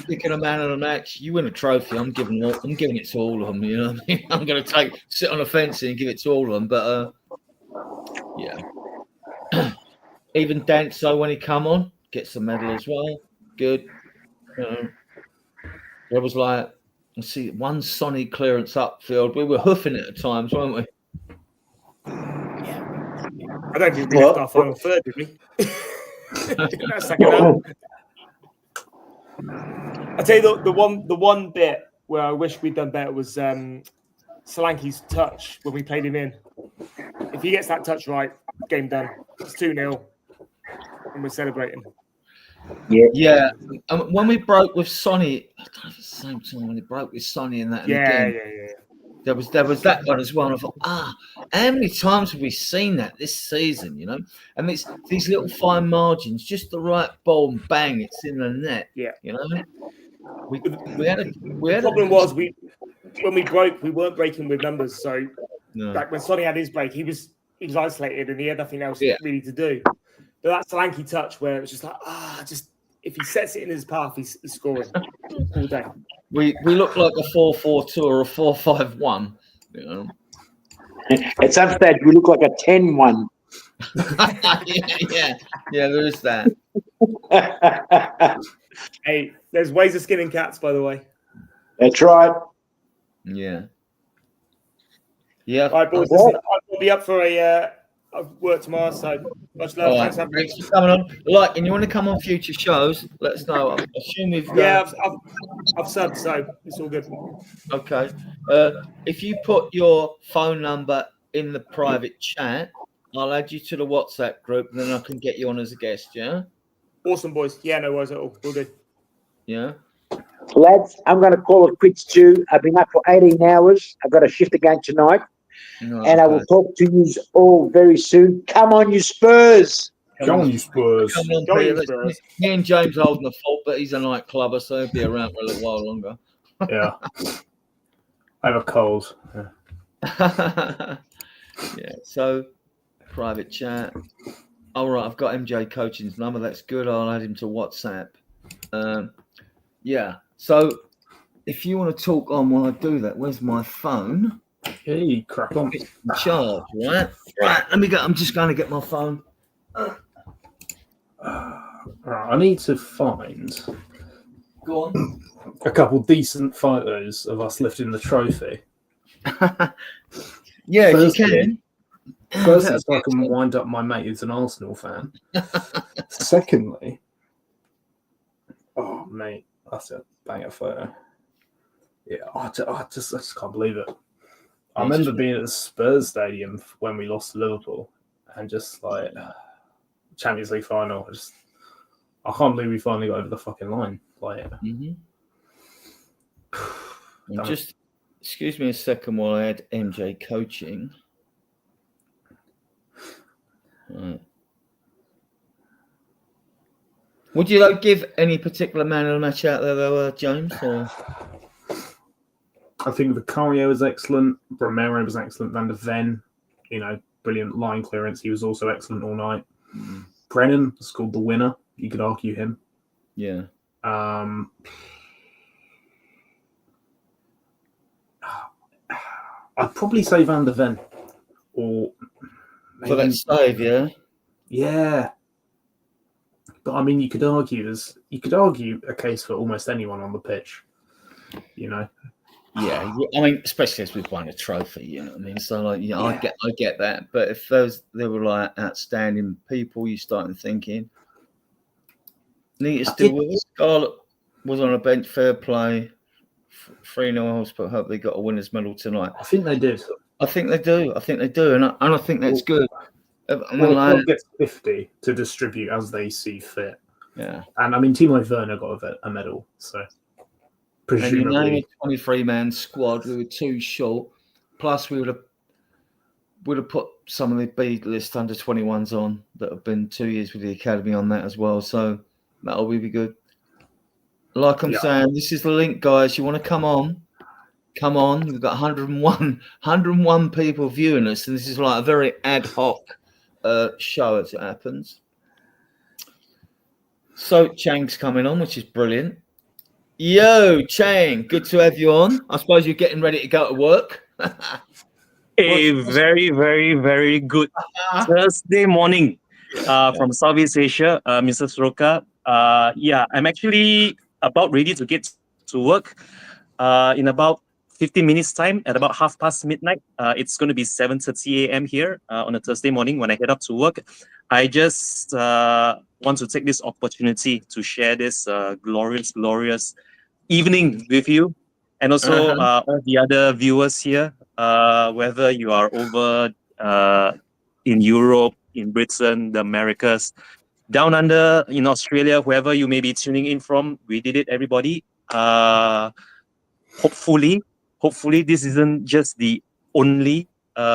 picking a man of the match, you win a trophy. I'm giving it to all of them. You know what I mean? I'm gonna sit on the fence and give it to all of them. But even Danso when he come on gets the medal as well. Good. There was one Sonny clearance upfield. We were hoofing it at times, weren't we? I don't think we left our final third, did we? That second half. I tell you, the one bit where I wish we'd done better was Solanke's touch when we played him in. If he gets that touch right, game done. It's 2-0, and we're celebrating. Yeah. When we broke with Sonny, I don't know if it's the same time when he broke with Sonny and that. Yeah. There was that one as well. And I thought, how many times have we seen that this season? And it's these little fine margins, just the right ball, and bang, it's in the net. Yeah. The problem was when we broke, we weren't breaking with numbers. So like when Sonny had his break, he was isolated and he had nothing else really to do. But that Solanke touch where it was just like, if he sets it in his path, he's scoring all day. We look like a 4-4-2 or a 4-5-1. At some stage, we look like a 10-1. Yeah, there is that. Hey, there's ways of skinning cats, by the way. That's right. Yeah. Yeah. All right, boys. Well, Listen, I'll be up for a work tomorrow, so much love. All right. Thanks for having me. Thanks for coming on. Like, and you want to come on future shows? Let us know. I assume we've. Yeah, I've subbed, so it's all good. Okay. If you put your phone number in the private chat, I'll add you to the WhatsApp group, and then I can get you on as a guest. Yeah. Awesome, boys. Yeah, no worries at all. We'll do. Yeah. lads, I'm going to call it quits too. I've been up for 18 hours. I've got a shift again tonight. No, And I will talk to you all very soon. Come on, you Spurs. Come on, you Spurs. Come on, Go on, Peter. you Let's- Spurs. Me and James are holding the fault, but he's a nightclubber, so he'll be around for a little while longer. Yeah. I have a cold. Yeah. So private chat. All right, I've got MJ Coaching's number. That's good. I'll add him to WhatsApp. Yeah. So if you want to talk on while I do that, where's my phone? Hey, crack on. It's in charge, right? Right. Let me go. I'm just going to get my phone. Right, I need to find Go on. a couple decent photos of us lifting the trophy. Yeah, if you Firstly- can. Firstly, so I can wind up my mate who's an Arsenal fan. Secondly, oh mate, that's a banger photo. Yeah, I just can't believe it. I remember being at the Spurs stadium when we lost to Liverpool, and just like Champions League final. I can't believe we finally got over the fucking line. Like, Mm-hmm. Damn it. Just excuse me a second while I add MJ Coaching. Right. Would you like give any particular man of the match out there, though, James? Or I think Vicario was excellent. Romero was excellent. Van der Ven, brilliant line clearance. He was also excellent all night. Brennan scored the winner. You could argue him. yeah, I'd probably say Van der Ven, or for that save, yeah. yeah. But I mean, you could argue a case for almost anyone on the pitch. Yeah, I mean, especially as we've won a trophy, you know what I mean? So, like, yeah, I get that. But if there were like outstanding people, you started thinking, Nita's still with us. Scarlett was on a bench, fair play. 3-0 Hospital. Hope they got a winner's medal tonight. I think they did. I think they do. And I think that's good. I mean, Well, the like, club gets 50 to distribute as they see fit. yeah. And I mean, Timo Werner got a medal, so And you name presumably. a 23-man squad. We were too short. Plus, we would have put some of the B list under 21s on that have been 2 years with the academy on that as well. So that'll be good. Like I'm saying, this is the link, guys. You want to come on? Come on. We've got 101 people viewing us, and this is like a very ad hoc show as it happens. So Chang's coming on, which is brilliant. Yo, Chang, good to have you on. I suppose you're getting ready to go to work. A very, very, very good Thursday morning from Southeast Asia, Mr. Soroka. I'm actually about ready to get to work in about 15 minutes time at about midnight. It's going to be 7:30 a.m. here on a Thursday morning when I head up to work. I just want to take this opportunity to share this glorious evening with you, and also all the other viewers here, whether you are over in Europe, in Britain, the Americas, down under in Australia, whoever you may be tuning in from. We did it, everybody. Hopefully this isn't just the only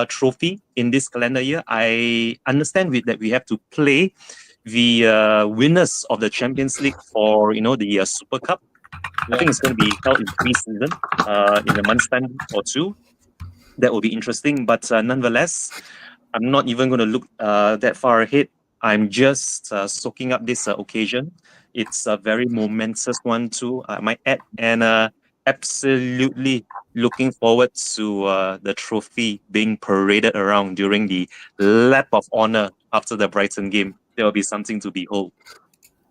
trophy in this calendar year. I understand that we have to play the winners of the Champions League for the Super Cup. I think it's going to be held in pre-season in a month's time or two. That will be interesting, but nonetheless, I'm not even going to look that far ahead. I'm just soaking up this occasion. It's a very momentous one too, I might add, and absolutely looking forward to the trophy being paraded around during the lap of honor after the Brighton game. There will be something to behold.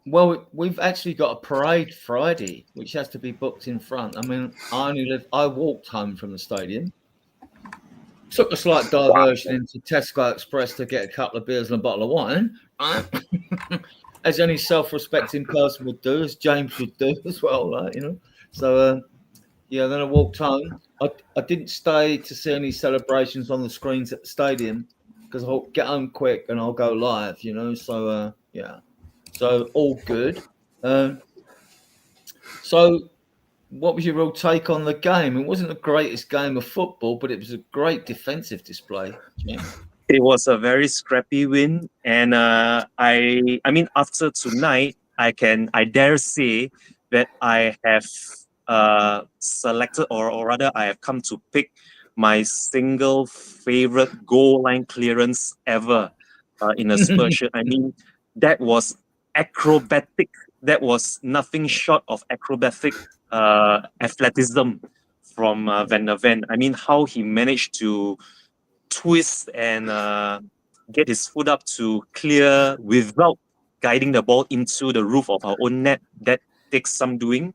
Well, we've actually got a parade Friday, which has to be booked in front. I mean, I walked home from the stadium. Took a slight diversion into Tesco Express to get a couple of beers and a bottle of wine, right? As any self-respecting person would do, as James would do as well, right? So yeah, then I walked home. I didn't stay to see any celebrations on the screens at the stadium because I'll get home quick and I'll go live, So yeah, so all good. So what was your real take on the game? It wasn't the greatest game of football, but it was a great defensive display, Jim. It was a very scrappy win, and I mean, after tonight, I dare say that I have selected, or rather, I have come to pick my single favorite goal line clearance ever in a Spurs shirt. I mean, that was acrobatic. That was nothing short of acrobatic athleticism from Van der Ven. I mean, how he managed to twist and get his foot up to clear without guiding the ball into the roof of our own net. That takes some doing.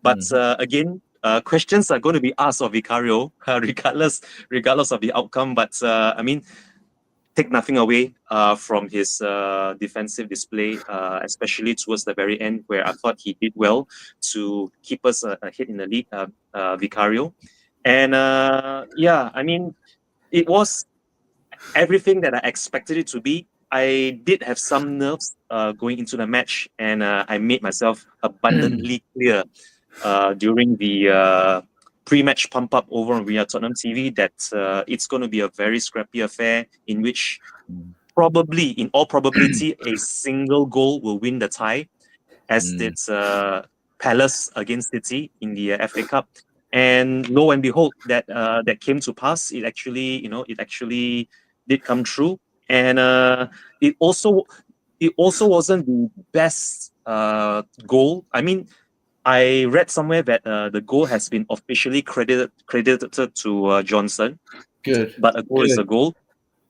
But again, questions are going to be asked of Vicario, regardless of the outcome. But I mean, take nothing away from his defensive display, especially towards the very end, where I thought he did well to keep us ahead in the league, Vicario. And yeah, I mean, it was everything that I expected it to be. I did have some nerves going into the match, and I made myself abundantly clear during the pre-match pump up over on Tottenham TV that it's going to be a very scrappy affair in which probably, in all probability, a single goal will win the tie, as did Palace against City in the FA Cup. And lo and behold, that came to pass. It actually did come true, and it also wasn't the best goal. I mean, I read somewhere that the goal has been officially credited to Johnson. Good, but a goal is a goal.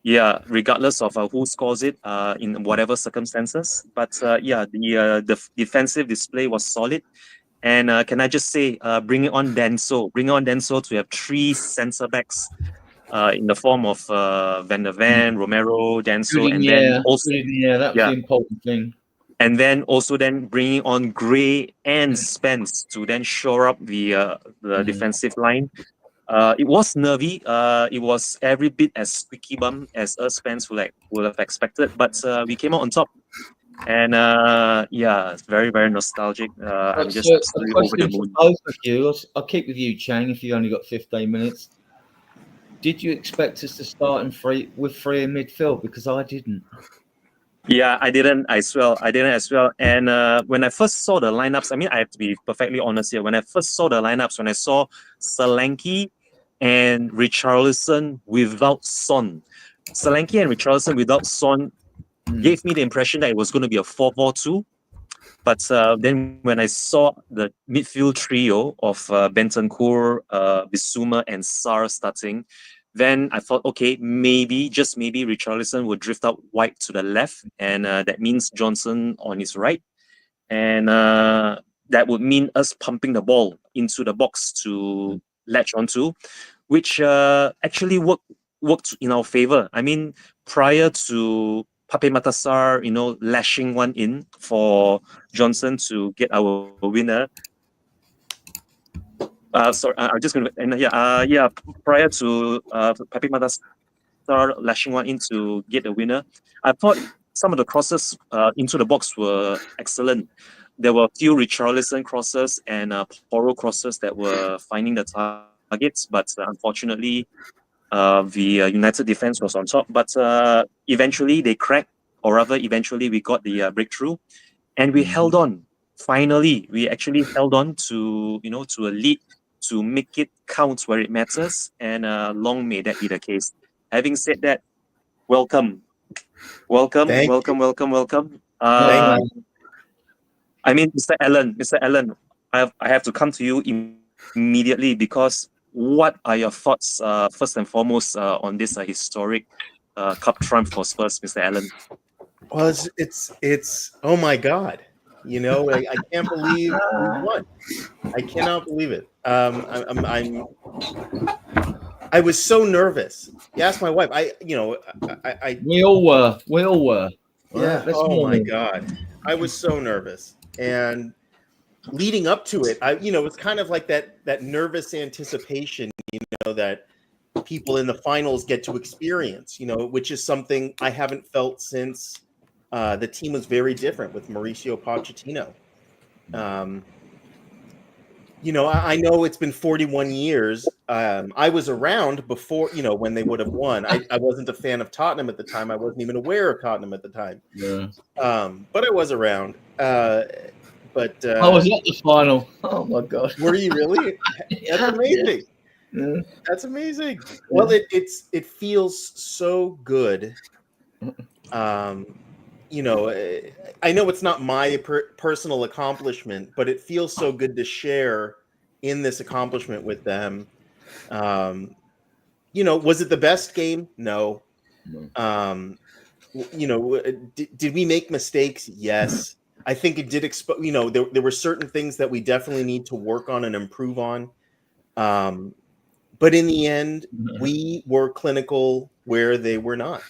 Yeah, regardless of who scores it, in whatever circumstances. But yeah, the defensive display was solid. And can I just say, bring it on Denso to have three centre backs in the form of Van der Ven, Romero, Denso, and then also that was the important thing. And then also then bringing on Gray and Spence to then shore up the defensive line. It was nervy. It was every bit as squeaky bum as us fans would have expected, but we came out on top. And yeah, it's very, very nostalgic. I'm just absolutely over the moon. Both of you, I'll keep with you, Chang, if you only got 15 minutes. Did you expect us to start with three in midfield? Because I didn't. Yeah, I didn't as well. And when I first saw the lineups, I mean, I have to be perfectly honest here. When I first saw the lineups, when I saw Solanke and Richarlison without Son, gave me the impression that it was going to be a 4-4-2. But then when I saw the midfield trio of Bentancur, Bissouma, and Sarr starting, then I thought, okay, just maybe Richarlison would drift out wide to the left, and that means Johnson on his right. And that would mean us pumping the ball into the box to latch onto, which actually worked in our favor. I mean, prior to Pape Matar, lashing one in for Johnson to get our winner. Sorry, I'm just going to prior to Pape Matar lashing one in to get the winner, I thought some of the crosses into the box were excellent. There were a few Richarlison crosses and Porro crosses that were finding the targets, but unfortunately, the United defense was on top. But eventually they cracked, or rather, eventually we got the breakthrough, and we held on. Finally, we actually held on to a lead to make it count where it matters, and long may that be the case. Having said that, welcome. I mean, Mr. Allen, I have to come to you immediately, because what are your thoughts, first and foremost, on this historic cup triumph for Spurs, Mr. Allen? Well, it's oh my God. I can't believe we won. I cannot believe it. I was so nervous. You ask my wife. We all were. We all were. Yeah. Right? That's Oh my normal. God. I was so nervous. And leading up to it, it's kind of like that nervous anticipation, that people in the finals get to experience, which is something I haven't felt since the team was very different with Mauricio Pochettino. I know it's been 41 years. I was around before, when they would have won. I wasn't a fan of Tottenham at the time. I wasn't even aware of Tottenham at the time. Yeah. But I was around. But I was at the final. Oh my God. were you really? That's amazing. Yeah. That's amazing. Well, it feels so good. I know it's not my personal accomplishment, but it feels so good to share in this accomplishment with them. Was it the best game? No. Did we make mistakes? Yes. I think it did expose, there were certain things that we definitely need to work on and improve on. But in the end, we were clinical where they were not.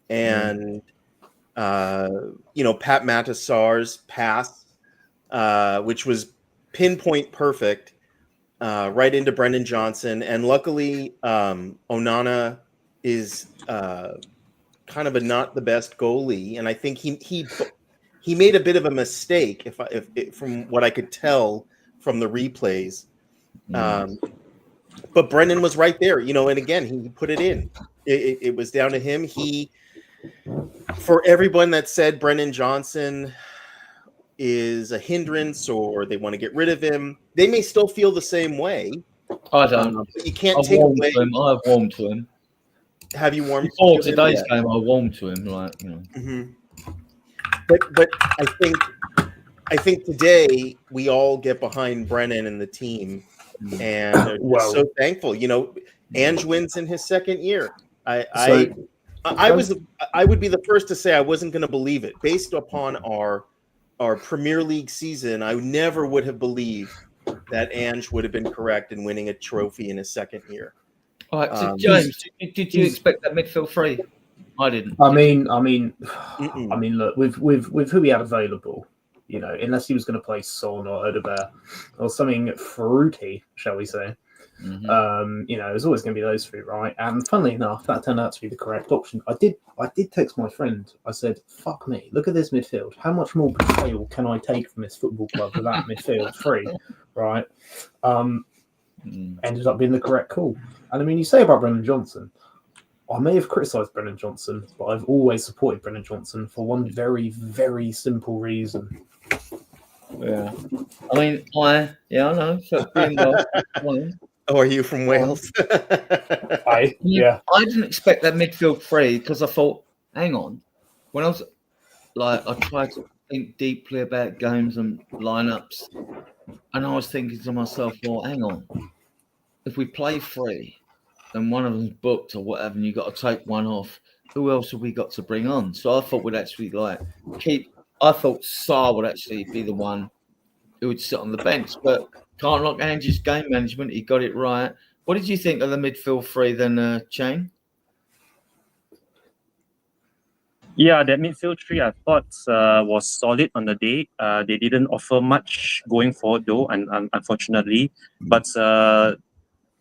And, Pat Matasar's pass, which was pinpoint perfect, right into Brendan Johnson. And luckily, Onana is kind of not the best goalie. And I think he made a bit of a mistake, if from what I could tell from the replays. But Brendan was right there, and again, he put it in. It was down to him. For everyone that said Brendan Johnson is a hindrance or they want to get rid of him, they may still feel the same way. I don't. You can't I've take warmed away. to him. I've warmed to him. Have you warmed before to him? today's Yeah. game? I warmed to him, Mm-hmm. But I think today we all get behind Brennan and the team, and we're so thankful. Ange wins in his second year. I would be the first to say I wasn't going to believe it based upon our Premier League season. I never would have believed that Ange would have been correct in winning a trophy in his second year. All right, so James, did you expect that midfield three? I didn't. I mean, look, with who he had available, unless he was going to play Son or Odegaard or something fruity, shall we say, it's always going to be those three, right? And funnily enough, that turned out to be the correct option. I did text my friend. I said, "Fuck me, look at this midfield. How much more betrayal can I take from this football club with that midfield three, right?" Ended up being the correct call. And I mean, you say about Brendan Johnson, I may have criticised Brendan Johnson, but I've always supported Brendan Johnson for one very, very simple reason. Yeah. I mean, I know. So being well, oh, are you from Wales? I didn't expect that midfield three because I thought, hang on. When I tried to think deeply about games and lineups, and I was thinking to myself, well, hang on. If we play three and one of them's booked or whatever, and you got to take one off, who else have we got to bring on? So I thought we'd actually I thought Sarr would actually be the one who would sit on the bench, but can't knock Ange's game management. He got it right. What did you think of the midfield three then, Shane? Yeah, that midfield three I thought was solid on the day. They didn't offer much going forward though, and unfortunately, but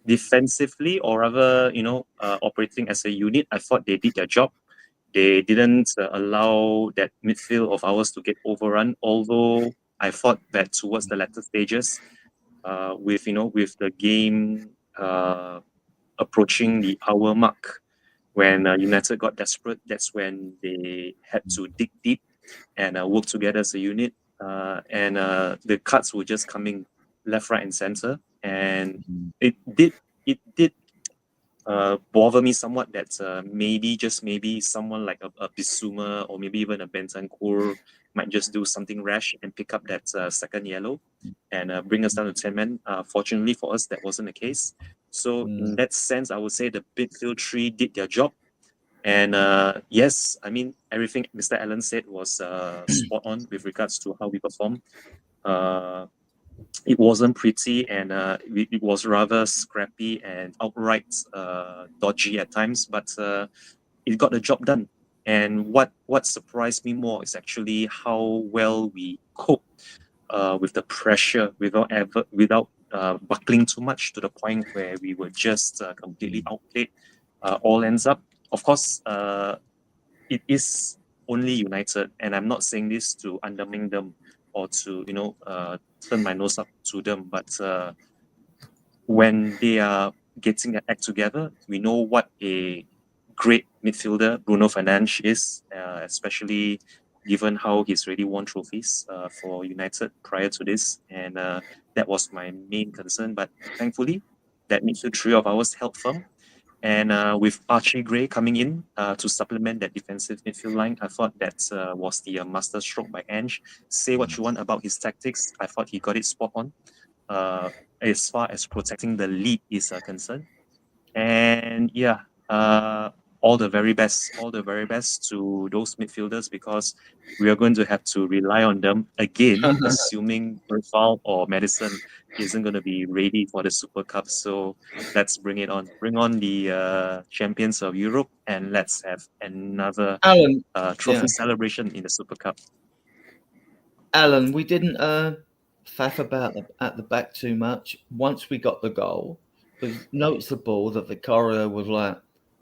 defensively or rather, operating as a unit, I thought they did their job. They didn't allow that midfield of ours to get overrun. Although I thought that towards the latter stages, with the game approaching the hour mark, when United got desperate, that's when they had to dig deep and work together as a unit. And the cuts were just coming left, right, and center. And it did bother me somewhat that maybe someone like a Bissouma or maybe even a Bentancur might just do something rash and pick up that second yellow and bring us down to 10 men. Fortunately for us, that wasn't the case. So in that sense, I would say the midfield three did their job. And yes, I mean, everything Mr. Allen said was spot on with regards to how we perform. it wasn't pretty, and it was rather scrappy and outright dodgy at times, but it got the job done. And what surprised me more is actually how well we coped with the pressure without buckling too much to the point where we were just completely outplayed. All ends up, of course, it is only United, and I'm not saying this to undermine them or to turn my nose up to them, but when they are getting their act together, we know what a great midfielder Bruno Fernandes is, especially given how he's already won trophies for United prior to this, and that was my main concern. But thankfully, that midfield trio of ours held firm. And with Archie Gray coming in to supplement that defensive midfield line, I thought that was the master stroke by Ange. Say what you want about his tactics, I thought he got it spot on as far as protecting the lead is concerned. And yeah, all the very best to those midfielders, because we are going to have to rely on them again, assuming Berfal or Madison isn't going to be ready for the Super Cup. So let's bring it on. Bring on the champions of Europe, and let's have another Alan, trophy yeah. celebration in the Super Cup. Alan, we didn't faff about at the back too much. Once we got the goal, it was noticeable that Vicario was like,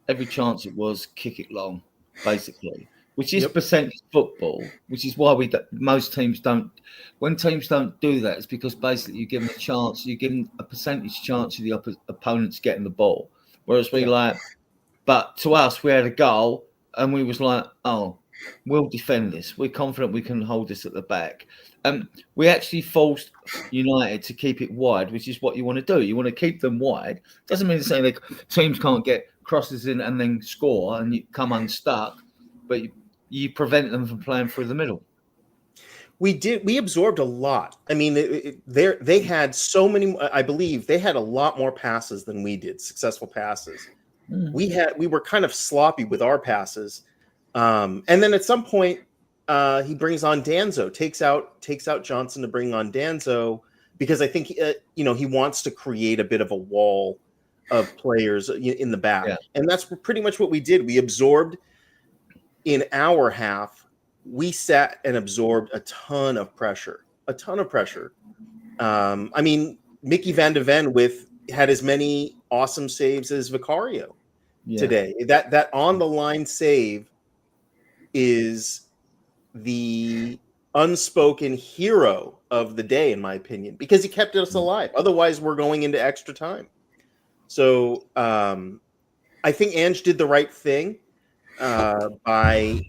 every chance it was, kick it long, basically, which is percentage football, which is why most teams don't. When teams don't do that, it's because basically you give them a chance, you give them a percentage chance of the opponents getting the ball. Whereas but to us, we had a goal and we was like, oh, we'll defend this. We're confident we can hold this at the back. We actually forced United to keep it wide, which is what you want to do. You want to keep them wide. Doesn't mean to say that teams can't get crosses in and then score and you come unstuck, but you prevent them from playing through the middle. We absorbed a lot. I mean, they had so many. I believe they had a lot more passes than we did, successful passes. We were kind of sloppy with our passes, and then at some point he brings on Danzo, takes out Johnson to bring on Danzo, because I think he wants to create a bit of a wall of players in the back, and that's pretty much what we did. We absorbed in our half. We sat and absorbed a ton of pressure. I mean, Mickey van de Ven had as many awesome saves as Vicario today. That on the line save is the unspoken hero of the day, in my opinion, because he kept us alive. Otherwise, we're going into extra time. So I think Ange did the right thing by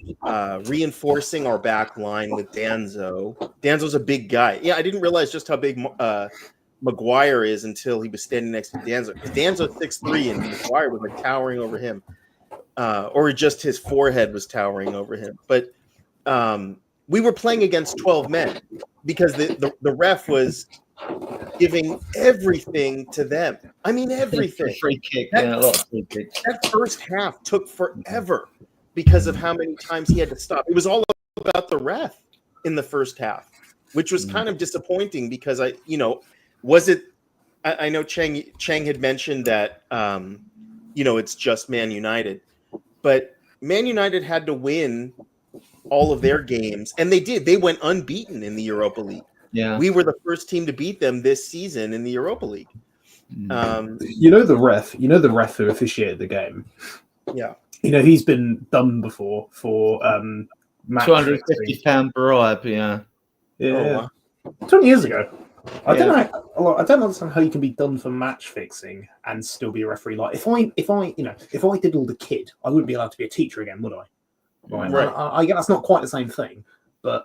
reinforcing our back line with Danzo. Danzo's a big guy. Yeah, I didn't realize just how big Maguire is until he was standing next to Danzo. Danzo's 6'3", and Maguire was like towering over him, or just his forehead was towering over him. But we were playing against 12 men because the ref was giving everything to them. I mean, everything. Free kick, a lot of free kicks. That first half took forever because of how many times he had to stop. It was all about the ref in the first half, which was kind of disappointing because I know Chang had mentioned that it's just Man United, but Man United had to win all of their games, and they did. They went unbeaten in the Europa League. Yeah, we were the first team to beat them this season in the Europa League. The ref who officiated the game. Yeah, he's been done before for match £250 bribe. Yeah. Oh, wow. 20 years ago. I don't understand how you can be done for match fixing and still be a referee. Like if I diddled a kid, I wouldn't be allowed to be a teacher again, would I? Right. I get that's not quite the same thing, but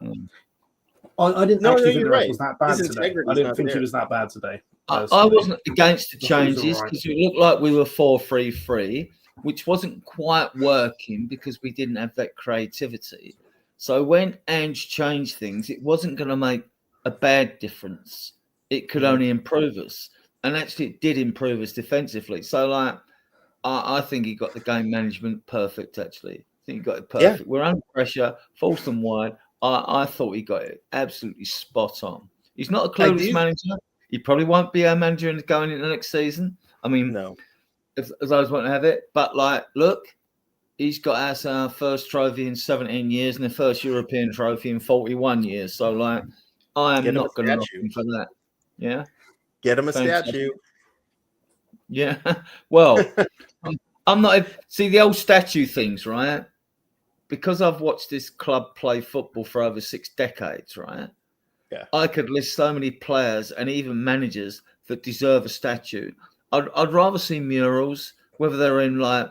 I didn't actually think the ref was that bad today. I didn't think he was that bad today. I wasn't against the changes because it looked like we were 4-3-3, which wasn't quite working because we didn't have that creativity. So when Ange changed things, it wasn't going to make a bad difference. It could only improve us, and actually it did improve us defensively. So I think he got the game management perfect. Actually, I think he got it perfect. We're under pressure, forced them wide. I thought he got it absolutely spot on. He's not a I clueless do. manager. He probably won't be our manager going into next season. I mean, No. if those won't have it. But like, look, he's got us our first trophy in 17 years and the first European trophy in 41 years. So like, I am Get him not a going to knock statue. him for that. Yeah. Get him a Fantastic. statue. Yeah. Well, I'm not. See the old statue things, right? Because I've watched this club play football for over 6 decades, right? Yeah. I could list so many players and even managers that deserve a statue. I'd rather see murals, whether they're in like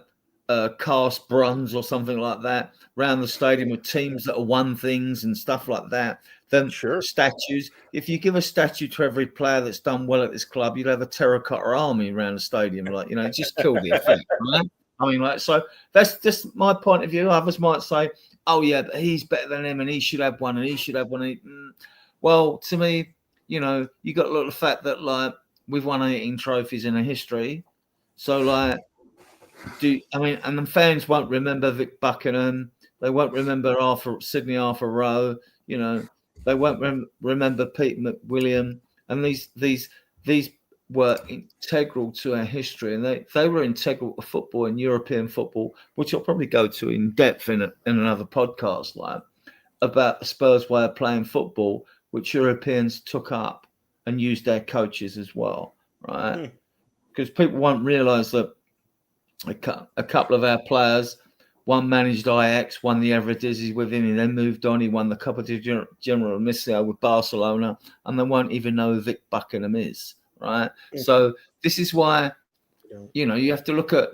cast bronze or something like that, around the stadium with teams that have won things and stuff like that, than statues. If you give a statue to every player that's done well at this club, you'd have a terracotta army around the stadium. Like, you know, just kill the effect, right? I mean, like, so that's just my point of view. Others might say, oh, yeah, but he's better than him and he should have one and he should have one. Well, to me, you know, you got to look at the fact that, like, we've won 18 trophies in our history. So, like, and the fans won't remember Vic Buckingham. They won't remember Sydney Arthur Rowe. You know, they won't remember Pete McWilliam. And these were integral to our history, and they were integral to football and European football, which I'll probably go to in depth in another podcast, like about the Spurs way of playing football, which Europeans took up and used their coaches as well, right? Because people won't realise that a couple of our players, one managed Ajax, won the Eredivisie with him, he then moved on, he won the Copa del Generalissimo with Barcelona, and they won't even know who Vic Buckingham is, right? So this is why, you know, you have to look at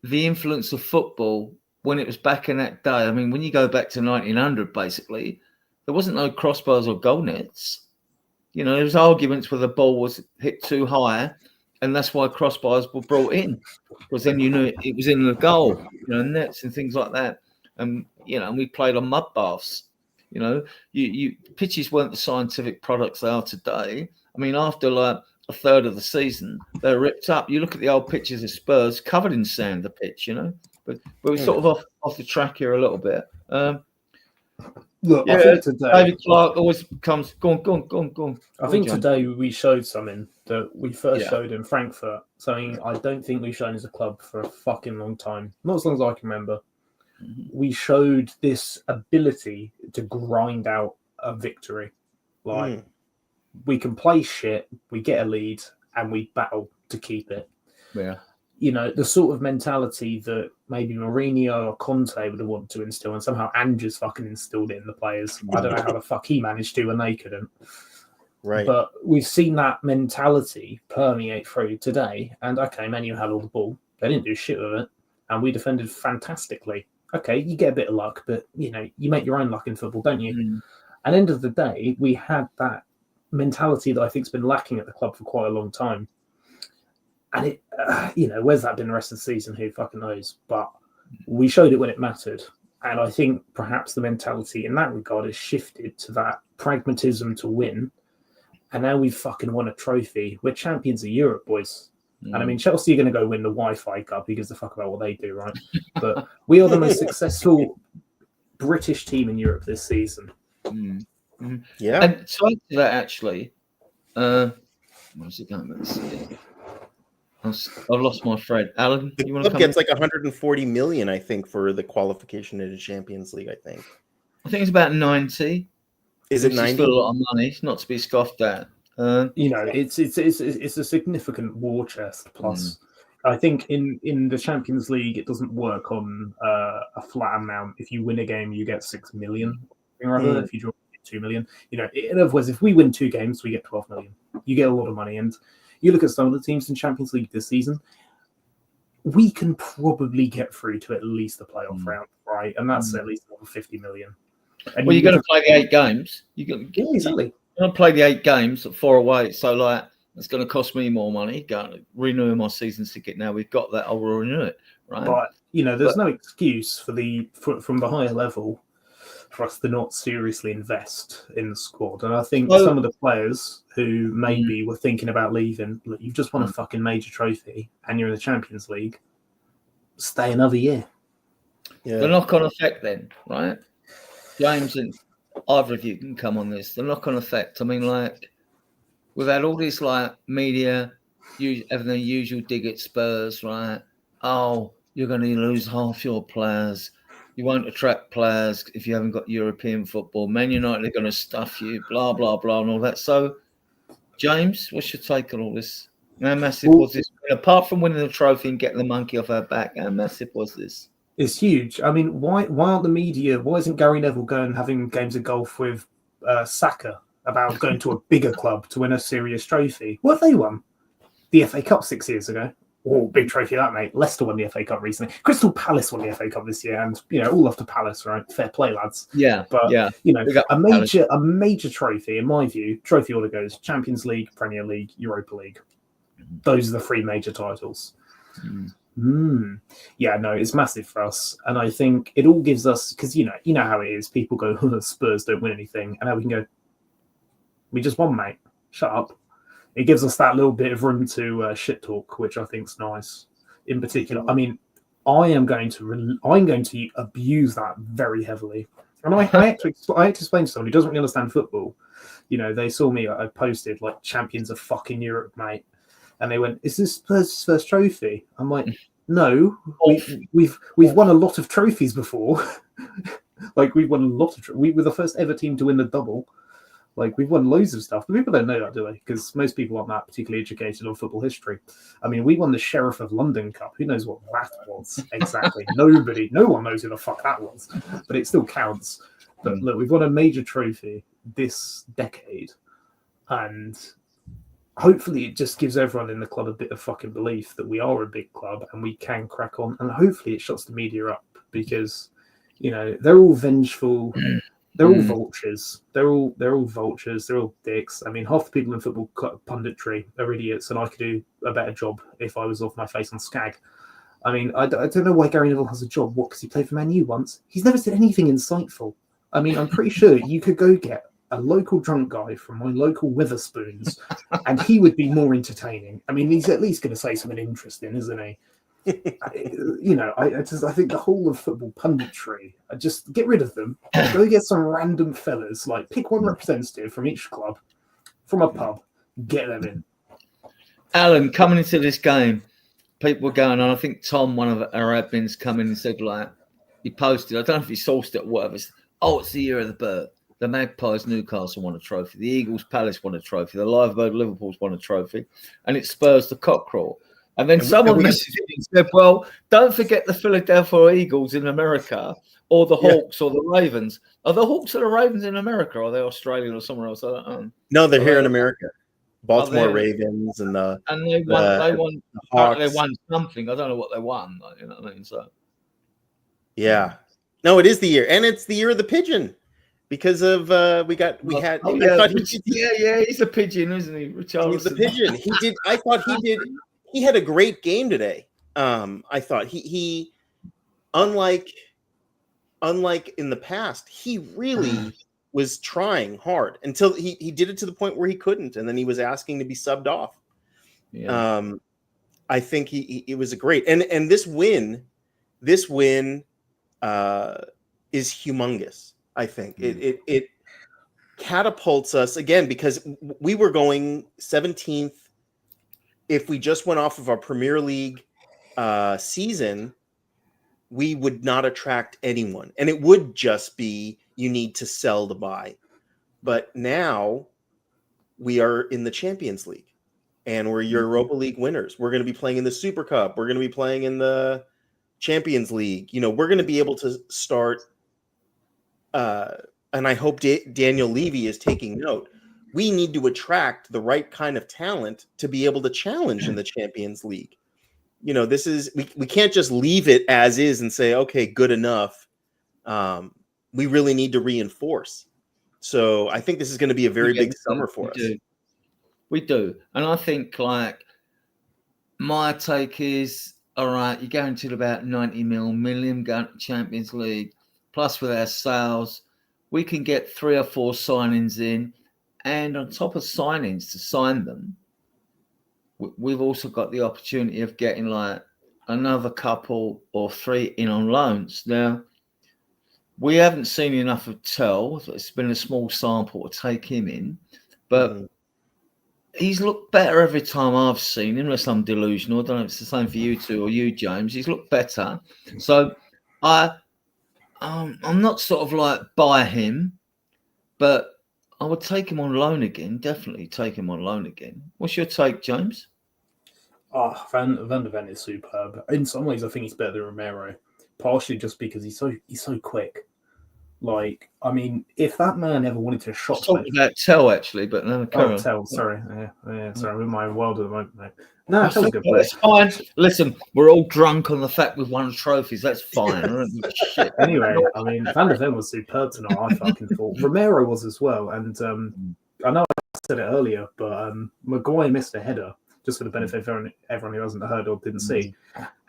the influence of football when it was back in that day. I mean, when you go back to 1900, basically, there wasn't no crossbars or goal nets. You know, there was arguments where the ball was hit too high, and that's why crossbars were brought in, because then you knew it was in the goal, you know, nets and things like that. And, you know, and we played on mud baths. You know, pitches weren't the scientific products they are today. I mean, after like a third of the season, they're ripped up. You look at the old pitches of Spurs, covered in sand, the pitch, you know. But we're sort of off the track here a little bit. Look, yeah, I think today David Clark always comes. Go on. I think today we showed something that we first showed in Frankfurt. Something I don't think we've shown as a club for a fucking long time. Not as long as I can remember. We showed this ability to grind out a victory. Like we can play shit, we get a lead, and we battle to keep it. Yeah. You know, the sort of mentality that maybe Mourinho or Conte would have wanted to instill, and somehow Andrews fucking instilled it in the players. I don't know how the fuck he managed to and they couldn't. Right. But we've seen that mentality permeate through today. And okay, Man U had all the ball. They didn't do shit with it. And we defended fantastically. Okay, you get a bit of luck, but, you know, you make your own luck in football, don't you? At the end of the day, we had that mentality that I think's been lacking at the club for quite a long time. And it, you know, where's that been the rest of the season? Who fucking knows? But we showed it when it mattered. And I think perhaps the mentality in that regard has shifted to that pragmatism to win. And now we've fucking won a trophy. We're champions of Europe, boys. And I mean, Chelsea are going to go win the Wi-Fi Cup. Who gives a fuck about what they do, right? But we are the most successful British team in Europe this season. Yeah. And to add to that, actually, where's it going? Let's see. I've lost my thread. Alan, The you want to club come gets like 140 million, I think, for the qualification into Champions League. I think. I think it's about 90. Is it which 90? still a lot of money, not to be scoffed at. You know, it's a significant war chest. Plus, I think in the Champions League, it doesn't work on a flat amount. If you win a game, you get 6 million. If you draw, you get 2 million. You know, in other words, if we win 2 games, we get 12 million. You get a lot of money. And you look at some of the teams in Champions League this season, we can probably get through to at least the playoff round, right? And that's at least over 50 million. And well, you're going to play the 8 games. Exactly. You're going to play the 8 games at 4 away. So, like, it's going to cost me more money. Going to renew my season ticket now. We've got that. I'll renew it, right? But you know, there's no excuse for from the higher level for us to not seriously invest in the squad. And I think some of the players who maybe were thinking about leaving, look, you've just won a fucking major trophy and you're in the Champions League. Stay another year. The knock-on effect, then, right? James and either of you can come on this. The knock-on effect. I mean, like, we've had all this like media having the usual dig at Spurs, right? Oh, you're going to lose half your players. You won't attract players if you haven't got European football. Man United are going to stuff you, blah, blah, blah, and all that. So, James, what's your take on all this? How massive was this? Apart from winning the trophy and getting the monkey off our back, how massive was this? It's huge. I mean, why aren't the media? Why isn't Gary Neville going having games of golf with Saka about going to a bigger club to win a serious trophy? What have they won? The FA Cup 6 years ago. Oh, big trophy that, mate. Leicester won the FA Cup recently. Crystal Palace won the FA Cup this year, and all love to Palace, right? Fair play, lads. Yeah, but yeah. A major trophy, in my view, trophy order goes Champions League, Premier League, Europa League. Those are the 3 major titles. Yeah, no, it's massive for us, and I think it all gives us, because you know how it is. People go, Spurs don't win anything, and now we can go, we just won, mate. Shut up. It gives us that little bit of room to shit talk, which I think's nice. In particular, I mean, I'm going to abuse that very heavily, and I had to explain to someone who doesn't really understand football. They saw me. I posted like champions of fucking Europe, mate, and they went, "Is this Spurs' first trophy?" I'm like, "No, we've won a lot of trophies before. Like we've won a lot of. We were the first ever team to win the double." Like, we've won loads of stuff, but people don't know that, do they? Because most people aren't that particularly educated on football history. I mean, we won the Sheriff of London Cup. Who knows what that was exactly? No one knows who the fuck that was, but it still counts. But look, we've won a major trophy this decade, and hopefully it just gives everyone in the club a bit of fucking belief that we are a big club and we can crack on. And hopefully it shuts the media up, because, they're all vengeful. They're all vultures. They're all vultures. They're all dicks. I mean, half the people in football punditry are idiots, and I could do a better job if I was off my face on Skag. I mean, I don't know why Gary Neville has a job. What, because he played for Man U once? He's never said anything insightful. I mean, I'm pretty sure you could go get a local drunk guy from my local Witherspoons, and he would be more entertaining. I mean, he's at least going to say something interesting, isn't he? I think the whole of football punditry, just get rid of them. Go get some random fellas, like pick one representative from each club, from a pub, get them in. Alan, coming into this game, people were going on. I think Tom, one of our admins, come in and said, like, he posted, I don't know if he sourced it or whatever. It's the year of the bird. The Magpies Newcastle won a trophy. The Eagles Palace won a trophy. The Livebird Liverpool's won a trophy. And it's Spurs the Cockerel. And then someone messaged me and said, well, don't forget the Philadelphia Eagles in America, or the Hawks or the Ravens. Are the Hawks or the Ravens in America? Or are they Australian or somewhere else? I don't know. No, they're here in America. Baltimore Ravens and they won Hawks. They won something. I don't know what they won. You know what I mean? So yeah. No, it is the year. And it's the year of the pigeon. Because of he's a pigeon, isn't he? He's the pigeon. He had a great game today. I thought he unlike in the past, he really was trying hard until he did it to the point where he couldn't, and then he was asking to be subbed off. Yeah. I think it was a great and this win is humongous. I think it catapults us again, because we were going 17th. If we just went off of our Premier League season, we would not attract anyone. And it would just be, you need to sell to buy. But now we are in the Champions League and we're Europa League winners. We're going to be playing in the Super Cup. We're going to be playing in the Champions League. We're going to be able to start. And I hope Daniel Levy is taking note. We need to attract the right kind of talent to be able to challenge in the Champions League. This is we can't just leave it as is and say, okay, good enough. We really need to reinforce. So I think this is going to be a very big summer for us. We do. And I think, like, my take is, all right, you're guaranteed about 90 million going to Champions League. Plus, with our sales, we can get 3 or 4 signings in. And on top of signings, to sign them, we've also got the opportunity of getting like another couple or 3 in on loans. Now, we haven't seen enough of Tell. It's been a small sample to take him in. But he's looked better every time I've seen him, unless I'm delusional. I don't know if it's the same for you two or you, James. He's looked better. So I'm not sort of like by him, but I would take him on loan again. Definitely take him on loan again. What's your take, James? Oh, Van der Ven is superb. In some ways, I think he's better than Romero, partially just because he's so quick. Like, I mean, if that man ever wanted to I was shot talking about Tell actually, but no, oh, Tell, sorry, sorry, I'm in my world at the moment, mate. No, Tell's a good player. It's fine. Listen, we're all drunk on the fact we've won trophies. That's fine. I don't give a shit. Anyway, I mean, Van der Ven was superb tonight. I fucking thought Romero was as well, and I know I said it earlier, but Maguire missed a header. Just for the benefit of everyone who hasn't heard or didn't see.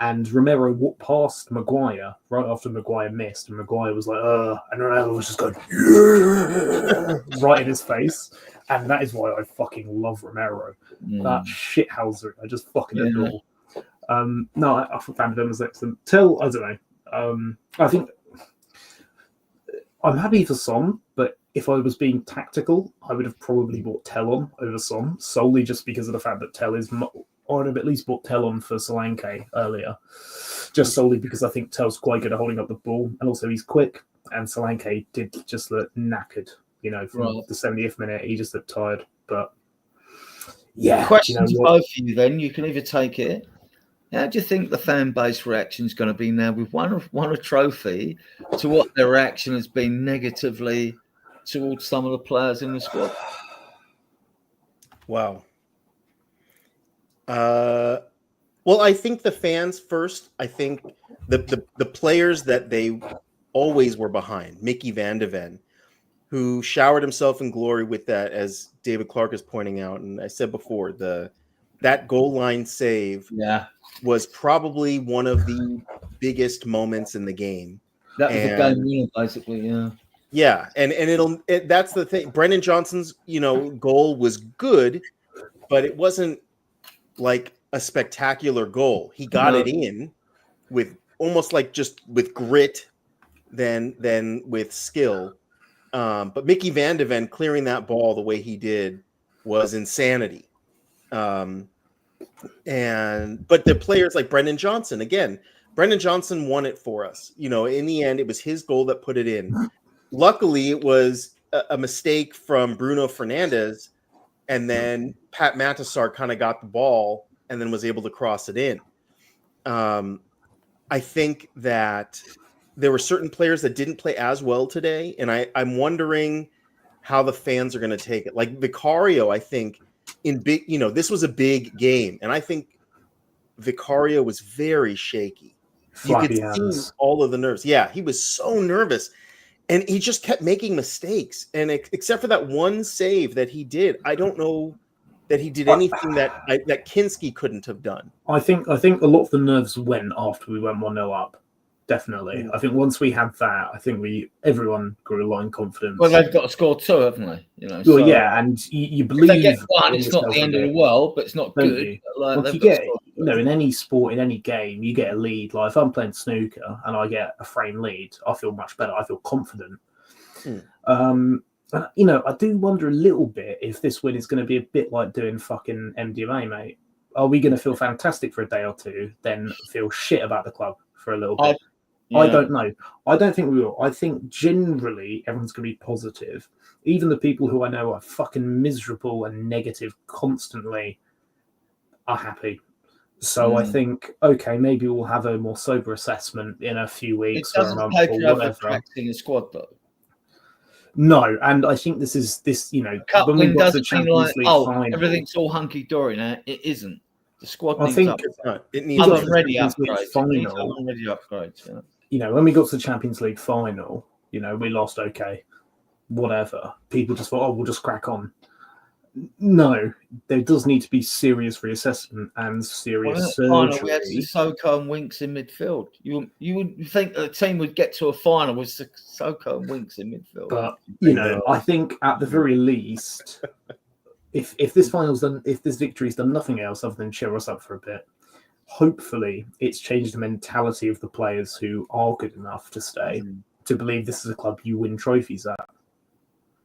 And Romero walked past Maguire right after Maguire missed, and Maguire was like, and Romero was just going, yeah, right in his face. And that is why I fucking love Romero. That shithouser, I just fucking adore. No, I thought Van der Ven was excellent. Till, I don't know. I think I'm happy for Son, but if I was being tactical, I would have probably bought Tell on over Son, solely just because of the fact that Tell is. I would have at least bought Tell on for Solanke earlier, just solely because I think Tell's quite good at holding up the ball, and also he's quick. And Solanke did just look knackered, from the 70th minute. He just looked tired. But yeah, question to both of you. Then you can either take it. How do you think the fan base reaction is going to be now? We've won a trophy, to what their reaction has been negatively towards some of the players in the squad. Wow. Well, I think the fans first. I think the players that they always were behind, Mickey Van de Ven, who showered himself in glory with that, as David Clark is pointing out, and I said before, that goal line save was probably one of the biggest moments in the game. That was the game winner, basically, yeah. Yeah, and that's the thing. Brendan Johnson's, goal was good, but it wasn't like a spectacular goal. He got it in with almost like just with grit than with skill. But Mickey Van de Ven clearing that ball the way he did was insanity. But the players like Brendan Johnson, again, Brendan Johnson won it for us. In the end, it was his goal that put it in. Luckily, it was a mistake from Bruno Fernandes, and then Pat Matasar kind of got the ball and then was able to cross it in. I think that there were certain players that didn't play as well today, and I'm wondering how the fans are going to take it. Like Vicario, I think this was a big game, and I think Vicario was very shaky. Flappy you could hands. see all of the nerves. Yeah, he was so nervous. And he just kept making mistakes. And except for that one save that he did, I don't know that he did anything that Kinski couldn't have done. I think a lot of the nerves went after we went 1-0 up. Definitely. I think once we had that, I think everyone grew a line of confidence. Well, they've got to score 2, haven't they? Well, yeah, and you believe if they get one, it's not the end of the world, but it's not good. Like, you get, in any sport, in any game, you get a lead. Like if I'm playing snooker and I get a frame lead, I feel much better. I feel confident. And, I do wonder a little bit if this win is going to be a bit like doing fucking MDMA, mate. Are we going to feel fantastic for a day or two, then feel shit about the club for a little bit? I don't know. I don't think we will. I think generally everyone's going to be positive. Even the people who I know are fucking miserable and negative constantly are happy. So I think, okay, maybe we'll have a more sober assessment in a few weeks or a month or whatever. In the squad, though. No, and I think this, Cup when we win got to the doesn't mean Champions League final, everything's all hunky dory now. It isn't. The squad needs it needs already upgrades. Upgrades. Yeah. When we got to the Champions League final, we lost. Okay, whatever. People just thought, we'll just crack on. No, there does need to be serious reassessment and serious surgery. We had Sissoko and Winks in midfield. You would think a team would get to a final with Sissoko and Winks in midfield. But I think at the very least, if this final's done, if this victory's done nothing else other than cheer us up for a bit, hopefully it's changed the mentality of the players who are good enough to stay to believe this is a club you win trophies at.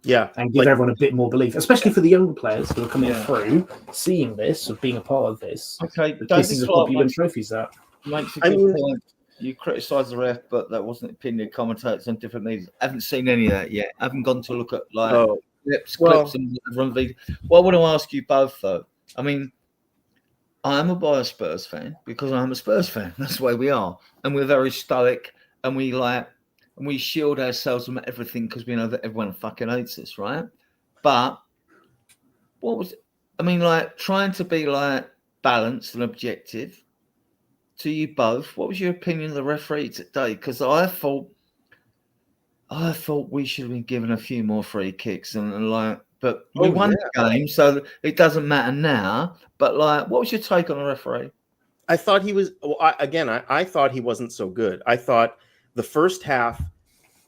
Yeah, and give everyone a bit more belief, especially for the younger players who are coming Yeah. through, seeing this, of being a part of this. Okay, This is a club you win trophies at. makes a good point. You criticise the ref, but that wasn't the opinion of commentators on different media. I haven't seen any of that yet. I haven't gone to look at clips and run video. Well, I want to ask you both though. I mean, I am a biased Spurs fan because I'm a Spurs fan. That's the way we are, and we're very stoic, and we shield ourselves from everything because we know that everyone fucking hates us, right? But trying to be like balanced and objective. To you both, what was your opinion of the referee today? Because I thought we should have been given a few more free kicks but we won the game, so it doesn't matter now. But what was your take on the referee? I thought he was. Well, I thought he wasn't so good. I thought the first half,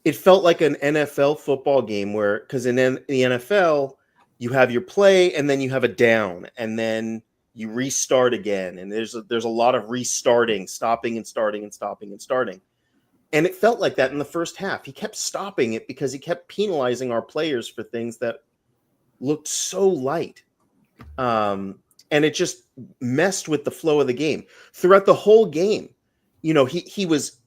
it felt like an NFL football game because in the NFL you have your play and then you have a down and then you restart again, and there's a lot of restarting, stopping and starting and stopping and starting. And it felt like that in the first half. He kept stopping it because he kept penalizing our players for things that looked so light. And it just messed with the flow of the game. Throughout the whole game, he was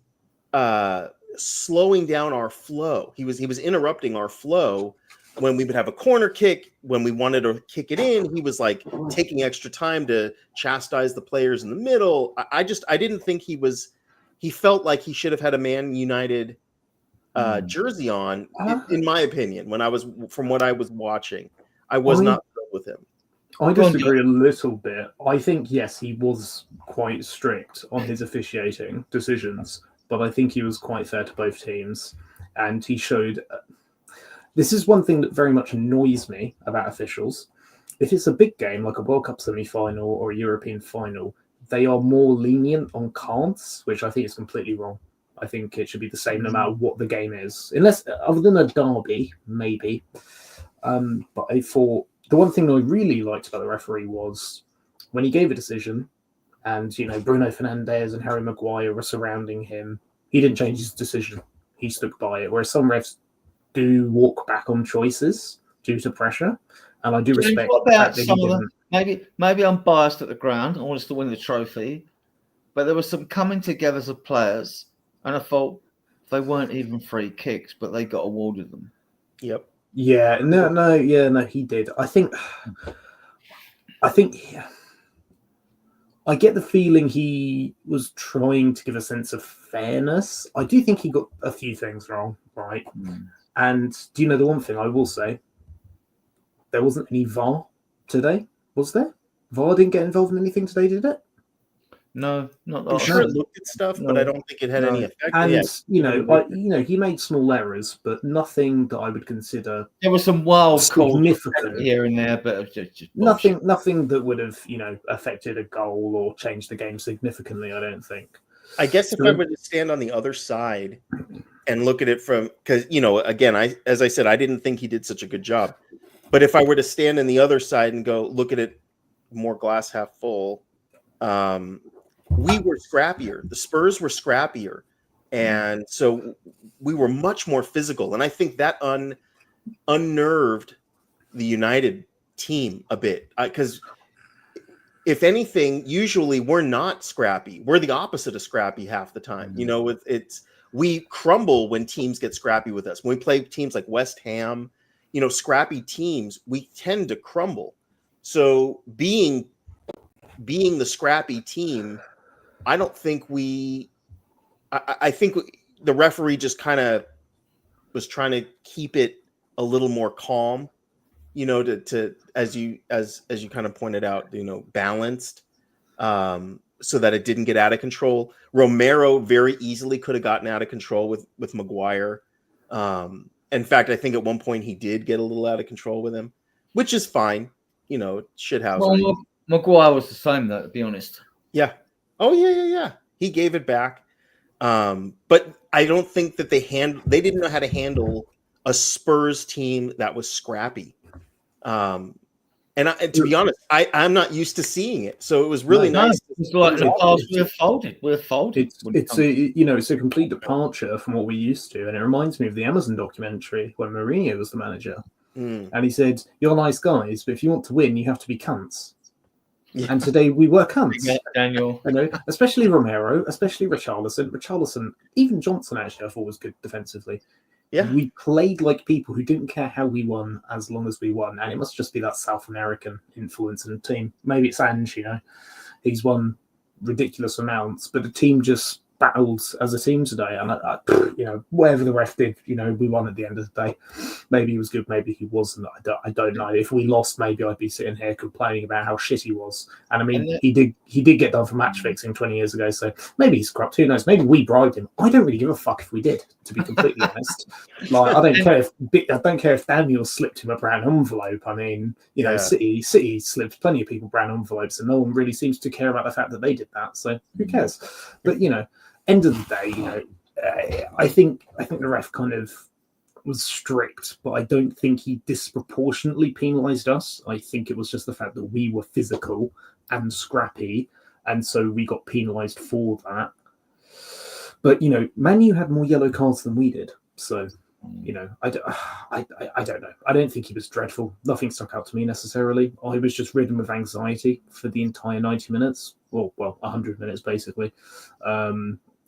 slowing down our flow. He was interrupting our flow. When we would have a corner kick, when we wanted to kick it in, he was like taking extra time to chastise the players in the middle. I didn't think he felt like he should have had a Man United jersey on, in my opinion, from what I was watching. I was not thrilled with him. I disagree a little bit. I think, yes, he was quite strict on his officiating decisions, but I think he was quite fair to both teams. And he showed... This is one thing that very much annoys me about officials. If it's a big game, like a World Cup semi-final or a European final, they are more lenient on cards, which I think is completely wrong. I think it should be the same no matter what the game is. Unless, other than a derby, maybe. But I thought the one thing I really liked about the referee was when he gave a decision and, Bruno Fernandes and Harry Maguire were surrounding him, he didn't change his decision. He stuck by it. Whereas some refs do walk back on choices due to pressure, and I do respect. What about some of them? Maybe I'm biased at the ground. I want us to win the trophy, but there was some coming together as players, and I thought they weren't even free kicks, but they got awarded them. Yep. Yeah. No. He did. I think. I get the feeling he was trying to give a sense of fairness. I do think he got a few things wrong, right? And do you know the one thing I will say? There wasn't any VAR today, was there? VAR didn't get involved in anything today, did it? No, not that. I'm sure it looked at stuff, but I don't think it had any effect. And he made small errors, but nothing that I would consider. There was some wild significant here and there, but just nothing that would have affected a goal or changed the game significantly. I don't think. I guess if I were to stand on the other side and look at it because again, as I said, I didn't think he did such a good job. But if I were to stand on the other side and go look at it more glass half full, we were scrappier. The Spurs were scrappier, and so we were much more physical. And I think that unnerved the United team a bit because. If anything, usually we're not scrappy. We're the opposite of scrappy half the time. We crumble when teams get scrappy with us. When we play teams like West Ham, scrappy teams, we tend to crumble. So being the scrappy team, I don't think I think the referee just kind of was trying to keep it a little more calm. To as you kind of pointed out, balanced, so that it didn't get out of control. Romero very easily could have gotten out of control with Maguire. In fact, I think at one point he did get a little out of control with him, which is fine. Shithouse. Well, Maguire was the same, though, to be honest. Yeah. Oh yeah. He gave it back, but I don't think that they didn't know how to handle a Spurs team that was scrappy. To be honest, I'm not used to seeing it, so it was really nice. It's like in the past we're folded. It's a complete departure from what we used to, and it reminds me of the Amazon documentary when Mourinho was the manager. And he said, "You're nice guys, but if you want to win, you have to be cunts." Yeah. And today we were cunts. Yeah, Daniel. You know, especially Romero, especially Richarlison, even Johnson actually I thought was good defensively. Yeah. We played like people who didn't care how we won as long as we won. And it must just be that South American influence in the team. Maybe it's Ange, you know. He's won ridiculous amounts, but the team just battled as a team today. And, you know, whatever the ref did, you know, we won at the end of the day. Maybe he was good, maybe he wasn't. I don't know. If we lost, maybe I'd be sitting here complaining about how shit he was. And I mean, he did get done for match fixing 20 years ago, so maybe he's corrupt. Who knows? Maybe we bribed him. I don't really give a fuck if we did, to be completely honest. Like, I don't care if Daniel slipped him a brown envelope. I mean, you know, City slipped plenty of people brown envelopes, and no one really seems to care about the fact that they did that. So who cares? But you know, end of the day, you know, I think the ref kind of was strict, but I don't think he disproportionately penalised us. I think it was just the fact that we were physical and scrappy, and so we got penalised for that. But you know, Man U had more yellow cards than we did, so you know, I don't know. I don't think he was dreadful. Nothing stuck out to me necessarily. I was just ridden with anxiety for the entire 90 minutes, well, 100 minutes basically.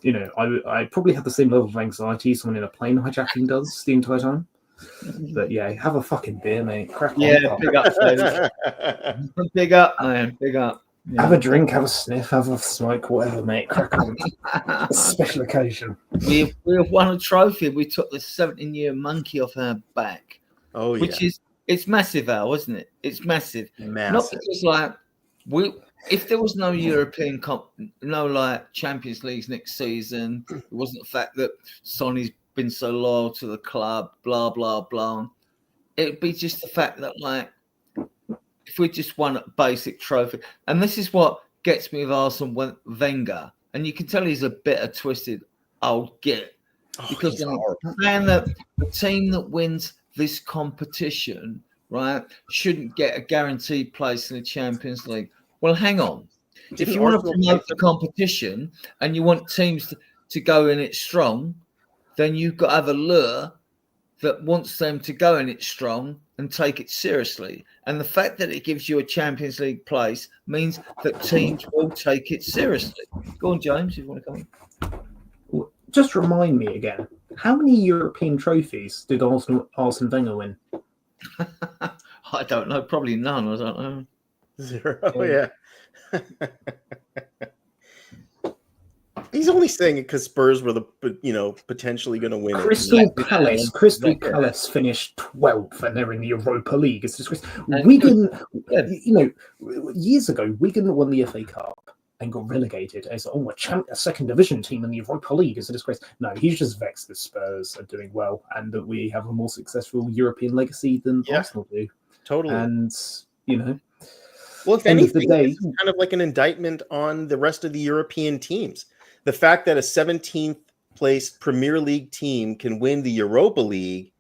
You know, I probably had the same level of anxiety someone in a plane hijacking does the entire time. But yeah, have a fucking beer, mate. Crack on. Yeah, big up, Flav. Big up, man. Big up. Yeah. Have a drink, have a sniff, have a smoke, whatever, mate. Crack on. A special occasion. We've won a trophy. We took the 17-year monkey off our back. Oh, yeah. Which is, it's massive, Al, isn't it? It's massive. Massive. Not because, like, if there was no European no like Champions Leagues next season, it wasn't the fact that Sonny's been so loyal to the club, blah blah blah. It'd be just the fact that, like, if we just won a basic trophy, and this is what gets me with Arsene Wenger, and you can tell he's a bitter, twisted old git, because saying that the team that wins this competition, right, shouldn't get a guaranteed place in the Champions League. Well, hang on. If you want to promote the competition and you want teams to go in it strong, then you've got to have a lure that wants them to go in it strong and take it seriously. And the fact that it gives you a Champions League place means that teams will take it seriously. Go on, James, if you want to come in. Just remind me again, how many European trophies did Arsene Wenger win? I don't know. Probably none. I don't know. 0. Oh, yeah. He's only saying it because Spurs were potentially going to win. Crystal Palace finished 12th, and they're in the Europa League. It's disgrace. Wigan, you know, years ago, Wigan won the FA Cup and got relegated as a second division team in the Europa League. Is a disgrace. No, he's just vexed that Spurs are doing well and that we have a more successful European legacy than Arsenal do. Totally. And you know. Well, if anything, it's kind of like an indictment on the rest of the European teams. The fact that a 17th place Premier League team can win the Europa League,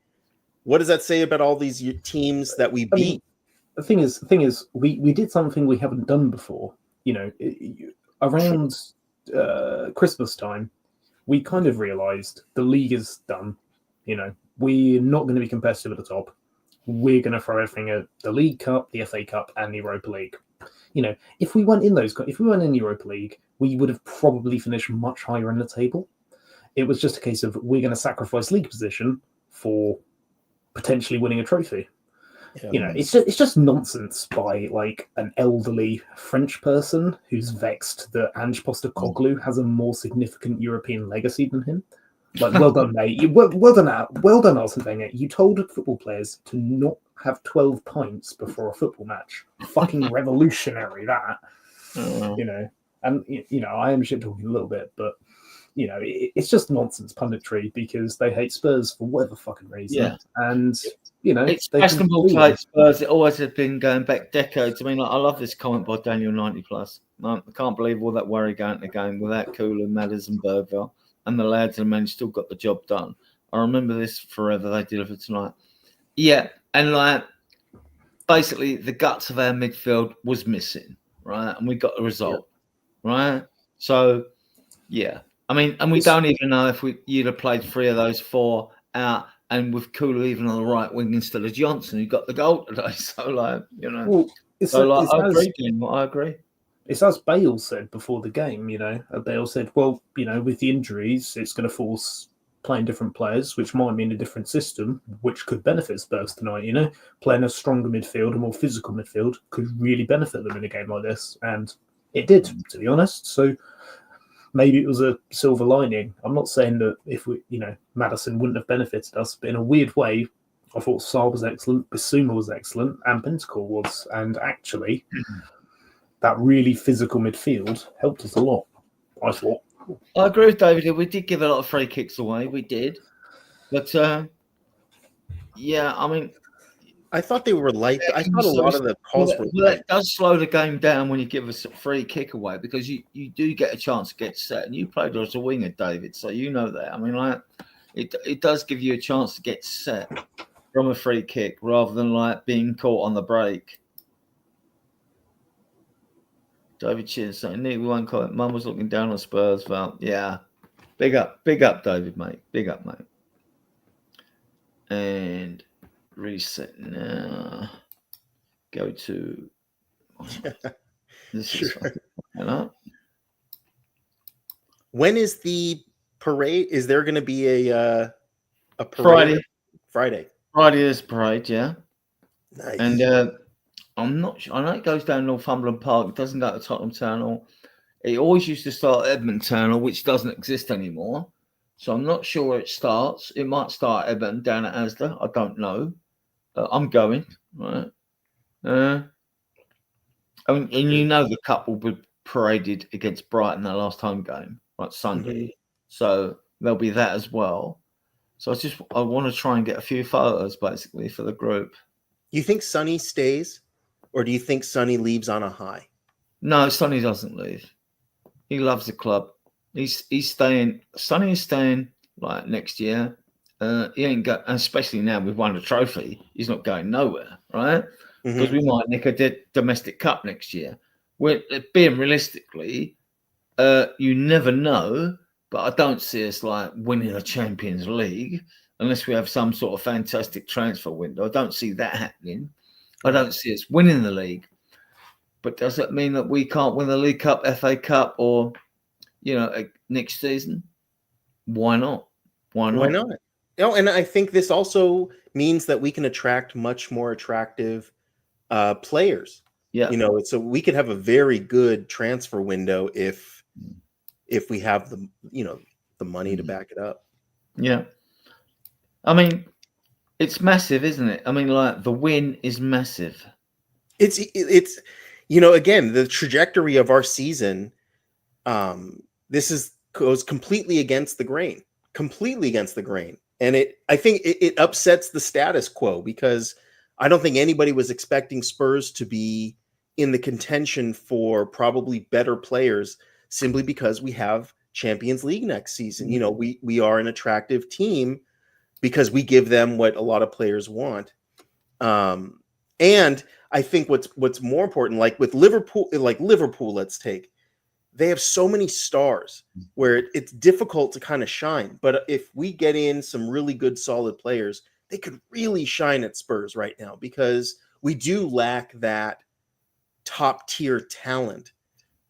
what does that say about all these teams that we beat? I mean, the thing is, we did something we haven't done before. You know, around Christmas time, we kind of realised the league is done. You know, we're not going to be competitive at the top. We're going to throw everything at the League Cup, the FA Cup, and the Europa League. You know, if we weren't in the Europa League, we would have probably finished much higher in the table. It was just a case of we're going to sacrifice league position for potentially winning a trophy. Yeah. You know, it's just nonsense by like an elderly French person who's vexed that Ange Postecoglou has a more significant European legacy than him. Like, well done, mate. Well done, Arsene Wenger. You told football players to not have 12 pints before a football match. Fucking revolutionary, that. You know, and you know, I am shit talking a little bit, but you know, it's just nonsense punditry because they hate Spurs for whatever fucking reason. Yeah. And you know, it's fashionable to hate Spurs. It always has been going back decades. I mean, like, I love this comment by Daniel 90 Plus. I can't believe all that worry going to the game without Cooler, Madders, and Bergville. And the lads and men still got the job done. I remember this forever. They delivered tonight. Yeah, and like basically the guts of our midfield was missing, right? And we got the result, right? So, yeah. I mean, and we don't even know if you'd have played 3 of those 4 out and with Kulu even on the right wing instead of Johnson, who got the goal today. So, like, you know, Well, it's, so like, it's I as agree, Ken, I agree. it's as Bale said before the game. You know, Bale said, "Well, you know, with the injuries, it's going to force playing different players, which might mean a different system, which could benefit Spurs tonight. You know, playing a stronger midfield, a more physical midfield, could really benefit them in a game like this, and it did, to be honest. So." Maybe it was a silver lining. I'm not saying that if we, you know, Madison wouldn't have benefited us, but in a weird way, I thought Saar was excellent, Bissouma was excellent, and Pentacle was. And actually, that really physical midfield helped us a lot, I thought. I agree with David. We did give a lot of free kicks away. We did. But, yeah, I mean, I thought they were light. I thought a lot of the calls were well, light. that does slow the game down when you give us a free kick away, because you do get a chance to get set, and you played as a winger, David, so you know that. I mean, like, it does give you a chance to get set from a free kick rather than like being caught on the break. David Chin saying, Nick, we won't call it. Mum was looking down on Spurs. Well, yeah, big up, David, mate, big up, mate. And reset now. Go to this is When is the parade? Is there going to be a Friday? parade? Friday is parade, yeah. Nice. And I'm not sure. I know it goes down Northumberland Park. It doesn't go to Tottenham Town Hall. It always used to start at Edmonton Town Hall, which doesn't exist anymore. So I'm not sure where it starts. It might start at Edmonton down at Asda. I don't know. I'm going, right? And you know the cup will be paraded against Brighton their last home game, right, Sunday. Mm-hmm. So there'll be that as well. So I want to try and get a few photos basically for the group. You think Sonny stays, or do you think Sonny leaves on a high? No, Sonny doesn't leave. He loves the club. He's staying. Sonny is staying like next year. He ain't got, especially now we've won a trophy. He's not going nowhere, right? Because we might nick a domestic cup next year. We're being realistically, you never know. But I don't see us like winning a Champions League unless we have some sort of fantastic transfer window. I don't see that happening. I don't see us winning the league. But does that mean that we can't win the League Cup, FA Cup, or, you know, next season? Why not? Why not? Why not? No, and I think this also means that we can attract much more attractive players. Yeah. You know, so we could have a very good transfer window if we have the, you know, the money to back it up. Yeah. I mean, it's massive, isn't it? I mean, like, the win is massive. It's you know, again, the trajectory of our season, goes completely against the grain. And I think it upsets the status quo, because I don't think anybody was expecting Spurs to be in the contention for probably better players simply because we have Champions League next season. You know, we are an attractive team because we give them what a lot of players want. And I think what's more important, like with Liverpool, let's take, they have so many stars where it's difficult to kind of shine. But if we get in some really good, solid players, they could really shine at Spurs right now, because we do lack that top tier talent.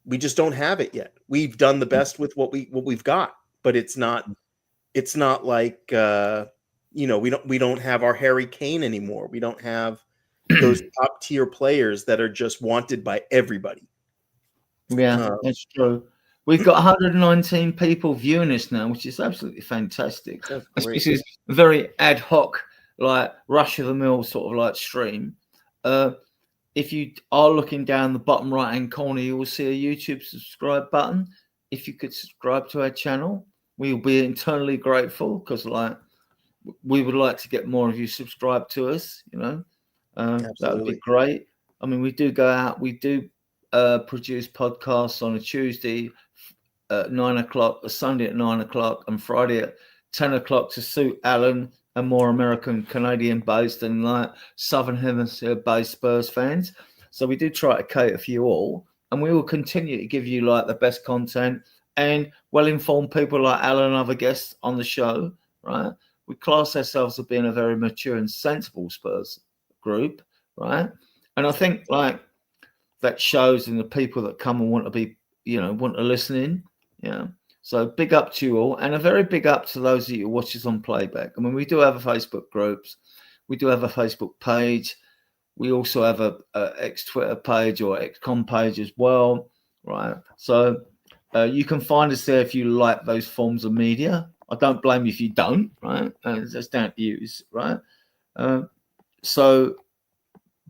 We just don't have it yet. We've done the best with what we've got, but it's not like you know, we don't have our Harry Kane anymore. We don't have those top tier players that are just wanted by everybody. Yeah, that's true. We've got 119 people viewing us now, which is absolutely fantastic. This is a very ad hoc, like rush of the mill sort of like stream. If you are looking down the bottom right hand corner, you will see a YouTube subscribe button. If you could subscribe to our channel, we will be eternally grateful, because like we would like to get more of you subscribed to us. You know, that would be great. I mean, we do go out. We do produce podcasts on a Tuesday at 9 o'clock, a Sunday at 9 o'clock, and Friday at 10 o'clock to suit Alan and more American, Canadian based and like Southern Hemisphere based Spurs fans. So we do try to cater for you all, and we will continue to give you like the best content and well-informed people like Alan and other guests on the show, right? we class ourselves as being a very mature and sensible Spurs group, right? And I think like that shows in the people that come and want to be, want to listen in. Yeah. So big up to you all, and a very big up to those of you who watch us on playback. I mean, we do have a Facebook groups, we do have a Facebook page. We also have a ex-Twitter page or ex-com page as well, right? So you can find us there if you like those forms of media. I don't blame you if you don't, right? That's down to you, right? So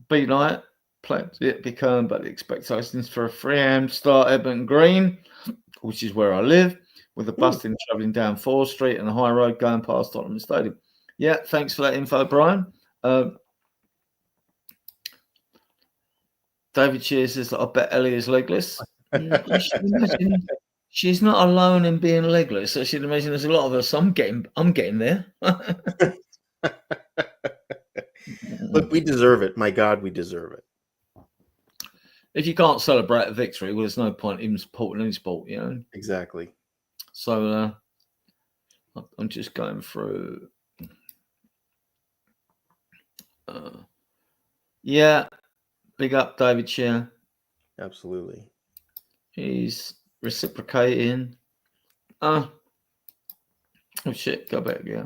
be like, play it, become, but the expectations for a 3 a.m. start Edmonton Green, which is where I live, with the bus travelling down 4th Street and the high road going past Tottenham Stadium. Yeah, thanks for that info, Brian. David Cheers says that I bet Ellie is legless. I should imagine she's not alone in being legless. I should imagine there's a lot of us. I'm getting there. Look, we deserve it. My God, we deserve it. If you can't celebrate a victory, well, there's no point in supporting any sport, Exactly. So I'm just going through. Yeah. Big up David Shear. Absolutely. He's reciprocating. Oh shit, go back, yeah.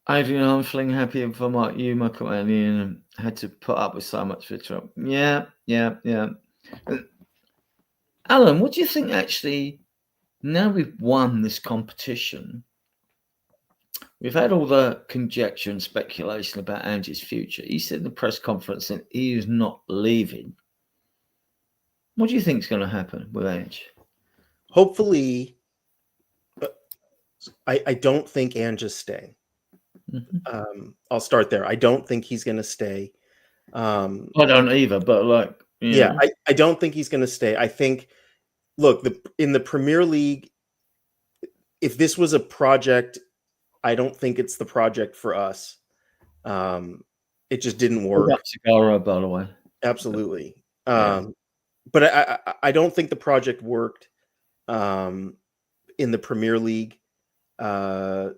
Adrian, I'm feeling happy for my companion had to put up with so much for Trump. Yeah. Alan, what do you think actually, now we've won this competition, we've had all the conjecture and speculation about Ange's future. He said in the press conference that he is not leaving. What do you think is going to happen with Ange? Hopefully, I don't think Ange is staying. Mm-hmm. I'll start there. I don't think he's going to stay. I don't either, but I don't think he's going to stay. I think, look, in the Premier League, if this was a project, I don't think it's the project for us. It just didn't work. Cigar, by the way. Absolutely. But I don't think the project worked in the Premier League. I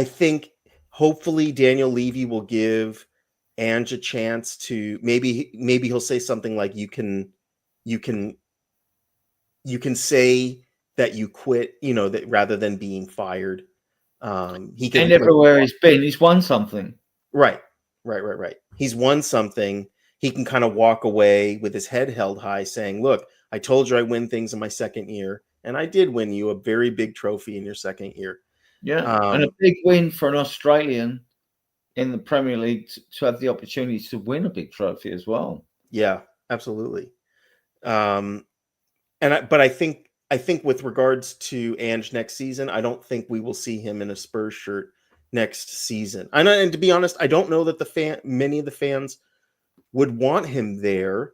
think hopefully Daniel Levy will give Ange a chance to maybe he'll say something like you can say that you quit, that rather than being fired. He can, and everywhere he's been, he's won something. Right. He's won something. He can kind of walk away with his head held high saying, look, I told you I win things in my second year, and I did win you a very big trophy in your second year. Yeah, and a big win for an Australian in the Premier League to have the opportunity to win a big trophy as well. Yeah, absolutely. But I think with regards to Ange next season, I don't think we will see him in a Spurs shirt next season. And to be honest, I don't know that many of the fans would want him there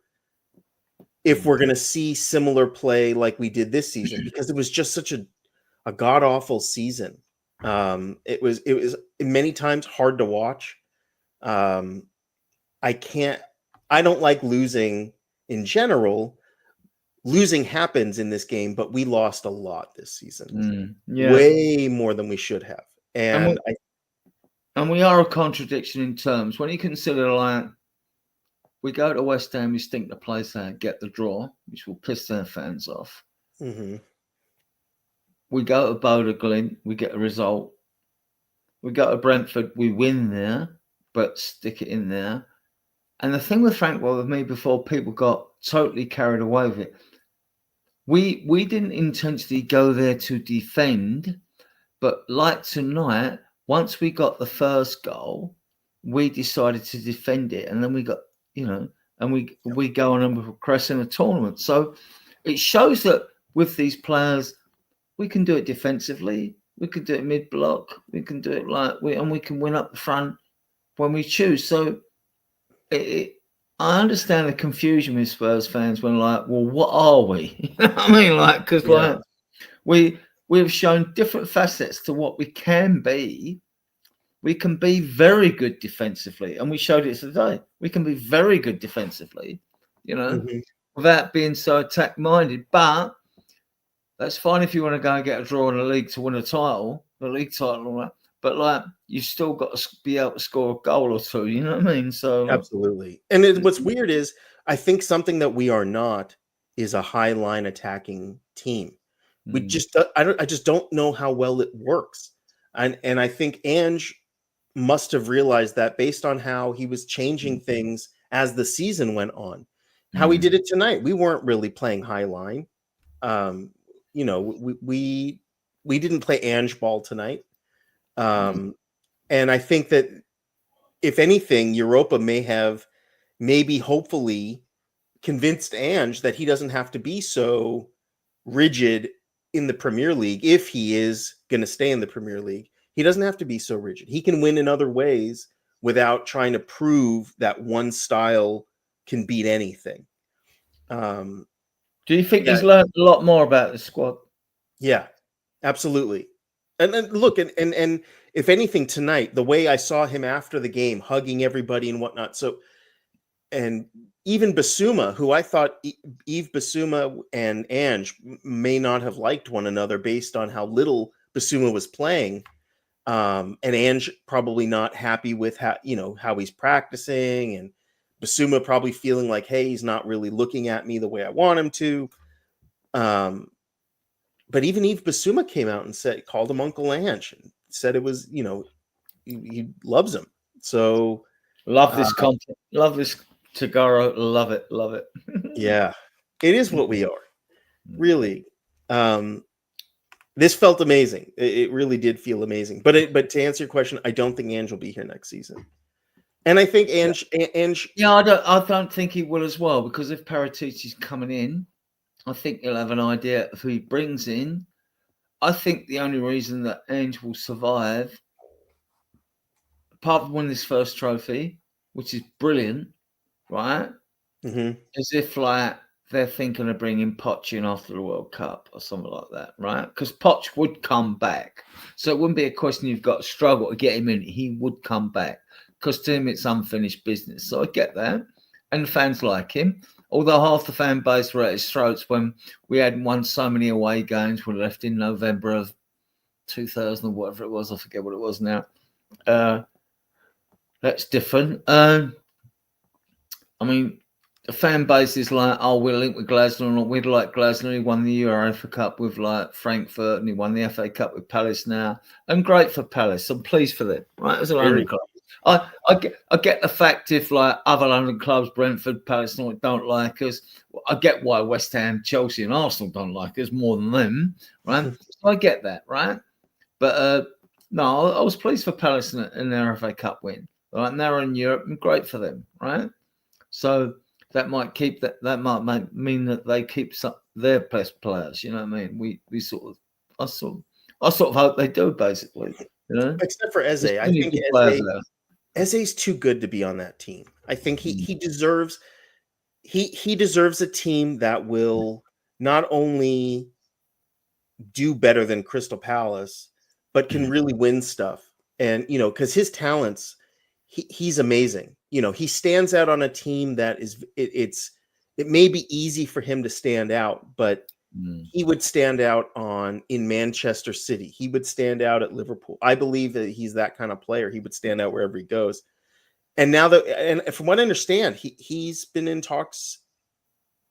if we're going to see similar play like we did this season, because it was just such a god awful season. It was many times hard to watch. I don't like losing in general. Losing happens in this game, but we lost a lot this season. Way more than we should have. And we are a contradiction in terms. When you consider, like, we go to West Ham, we stink the place out, get the draw, which will piss their fans off. Mm-hmm. We go to Bodo Glimt, we get a result. We go to Brentford, we win there, but stick it in there. And the thing with Frank, with me before, people got totally carried away with it. We didn't intentionally go there to defend, but like tonight, once we got the first goal, we decided to defend it, and then we got, and we go on and progress in the tournament. So it shows that with these players, we can do it defensively, we can do it mid-block, we can do it we can win up the front when we choose. So I understand the confusion with Spurs fans when well, what are we? I mean, because we've shown different facets to what we can be. We can be very good defensively, and we showed it today. We can be very good defensively, without being so attack-minded. But that's fine if you want to go and get a draw in the league to win a title. the league title and all that. But like, you still got to be able to score a goal or two. You know what I mean? So Absolutely. And what's weird is I think something that we are not is a high line attacking team. We just I just don't know how well it works. And I think Ange must have realized that based on how he was changing things as the season went on. How he did it tonight. We weren't really playing high line. You know, we didn't play Ange ball tonight. And I think that if anything, Europa may have maybe hopefully convinced Ange that he doesn't have to be so rigid in the Premier League if he is going to stay in the Premier League. He doesn't have to be so rigid. He can win in other ways without trying to prove that one style can beat anything. do you think he's learned a lot more about the squad? Yeah, absolutely. And then look, and if anything tonight, the way I saw him after the game, hugging everybody and whatnot. So, and even Basuma, who I thought Yves Basuma and Ange may not have liked one another based on how little Basuma was playing. And Ange probably not happy with how he's practicing, and Basuma probably feeling like, hey, he's not really looking at me the way I want him to. But even Yves Basuma came out and called him Uncle Ange, and said it was, he loves him. So love this content, love this Tagaro, love it. Yeah, it is what we are, really. This felt amazing. It really did feel amazing. But to answer your question, I don't think Ange will be here next season. And I think Ange. Yeah, I don't think he will as well, because if Paratici's coming in, I think he'll have an idea of who he brings in. I think the only reason that Ange will survive, apart from winning this first trophy, which is brilliant, right? As if like they're thinking of bringing Poch in after the World Cup or something like that, right? Because Poch would come back. So it wouldn't be a question you've got to struggle to get him in. He would come back, because to him it's unfinished business. So I get that. And the fans like him. Although half the fan base were at his throats when we hadn't won so many away games. We left in November of 2000 or whatever it was. I forget what it was now. That's different. I mean, the fan base is like, oh, we're linked with Glasner, or we'd like Glasner. He won the Europa Cup with like Frankfurt, and he won the FA Cup with Palace now. And great for Palace. I'm pleased for them, right? As a London club. I get the fact if like other London clubs, Brentford, Palace, don't like us. I get why West Ham, Chelsea, and Arsenal don't like us more than them, right? So I get that, right? But no, I was pleased for Palace in their FA Cup win. Right, and they're in Europe, and great for them, right? So that might keep that might mean that they keep their best players. You know what I mean? I sort of hope they do, basically. Except for Eze, I think Eze's too good to be on that team. I think he deserves he deserves a team that will not only do better than Crystal Palace, but can really win stuff. And because his talents, he's amazing. He stands out on a team that is it may be easy for him to stand out, but he would stand out in Manchester City. He would stand out at Liverpool. I believe that he's that kind of player. He would stand out wherever he goes. And now and from what I understand, he's been in talks.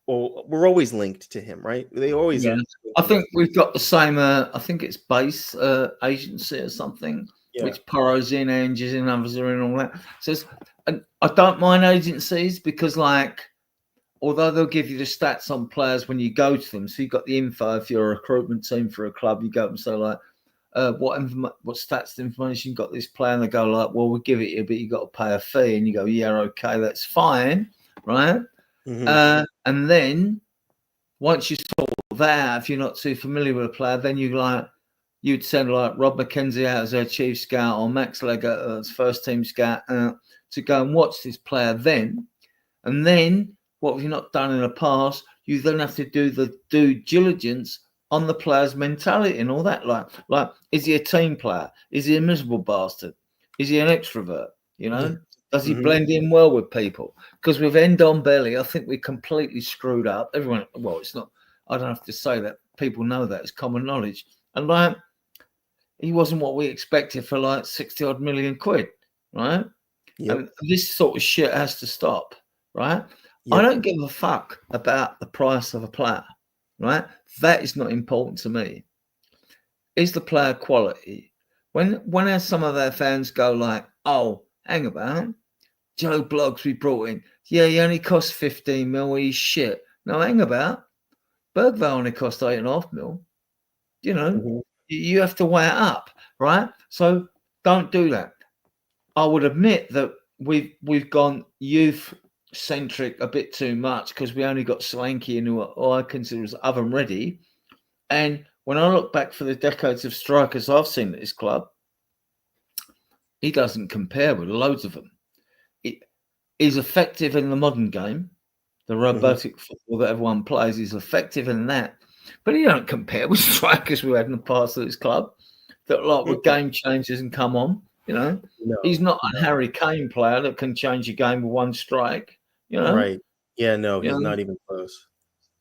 Well, we're always linked to him, right? They always. Yeah. I think we've got the same. I think it's base agency or something, which Porro's in, Ange's in, others are in, all that. So I don't mind agencies, because like, although they'll give you the stats on players when you go to them, so you've got the info. If you're a recruitment team for a club, you go up and say like, what stats information you got this player, and they go like, well, we'll give it you, but you got to pay a fee, and you go, yeah, okay, that's fine, right? And then once you sort that out, if you're not too familiar with a player, then you'd send like Rob McKenzie out as their chief scout, or Max Legger as first team scout to go and watch this player then. And then what have you not done in the past? You then have to do the due diligence on the player's mentality and all that. Like, is he a team player? Is he a miserable bastard? Is he an extrovert? Does he blend in well with people? Because with Ndombele, I think we completely screwed up. Everyone, well, it's not. I don't have to say that. People know that. It's common knowledge. And like, he wasn't what we expected for like 60 odd million quid, right? Yep. And this sort of shit has to stop, right? Yep. I don't give a fuck about the price of a player, right? That is not important to me. Is the player quality? When some of their fans go like, oh, hang about, Joe Bloggs we brought in, yeah, he only cost 15 mil, he's shit. No, hang about, Bergvall only cost 8.5 mil. You know, Mhm. you have to weigh it up, right? So don't do that. I would admit that we've gone youth centric a bit too much because we only got Solanke in who I consider as oven ready. And when I look back for the decades of strikers I've seen at this club, he doesn't compare with loads of them. He's effective in the modern game, the robotic football that everyone plays. He's effective in that, but he don't compare with strikers we had in the past at this club that like were game changers and come on. You know, No, he's not a Harry Kane player that can change a game with one strike. You know, right. Yeah, no, You he's know? not even close.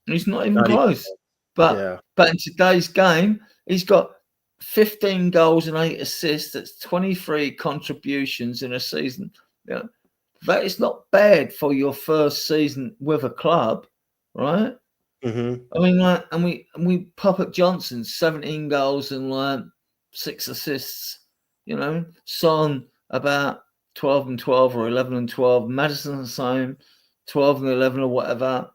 He's not even Not even close. close. But Yeah. but in today's game, he's got 15 goals and 8 assists. That's 23 contributions in a season. You know, that is not bad for your first season with a club, right? Mhm. I mean, like, and we Puppet Johnson, 17 goals and like 6 assists. You know, Son about 12 and 12 or 11 and 12. Madison the same, 12 and 11 or whatever.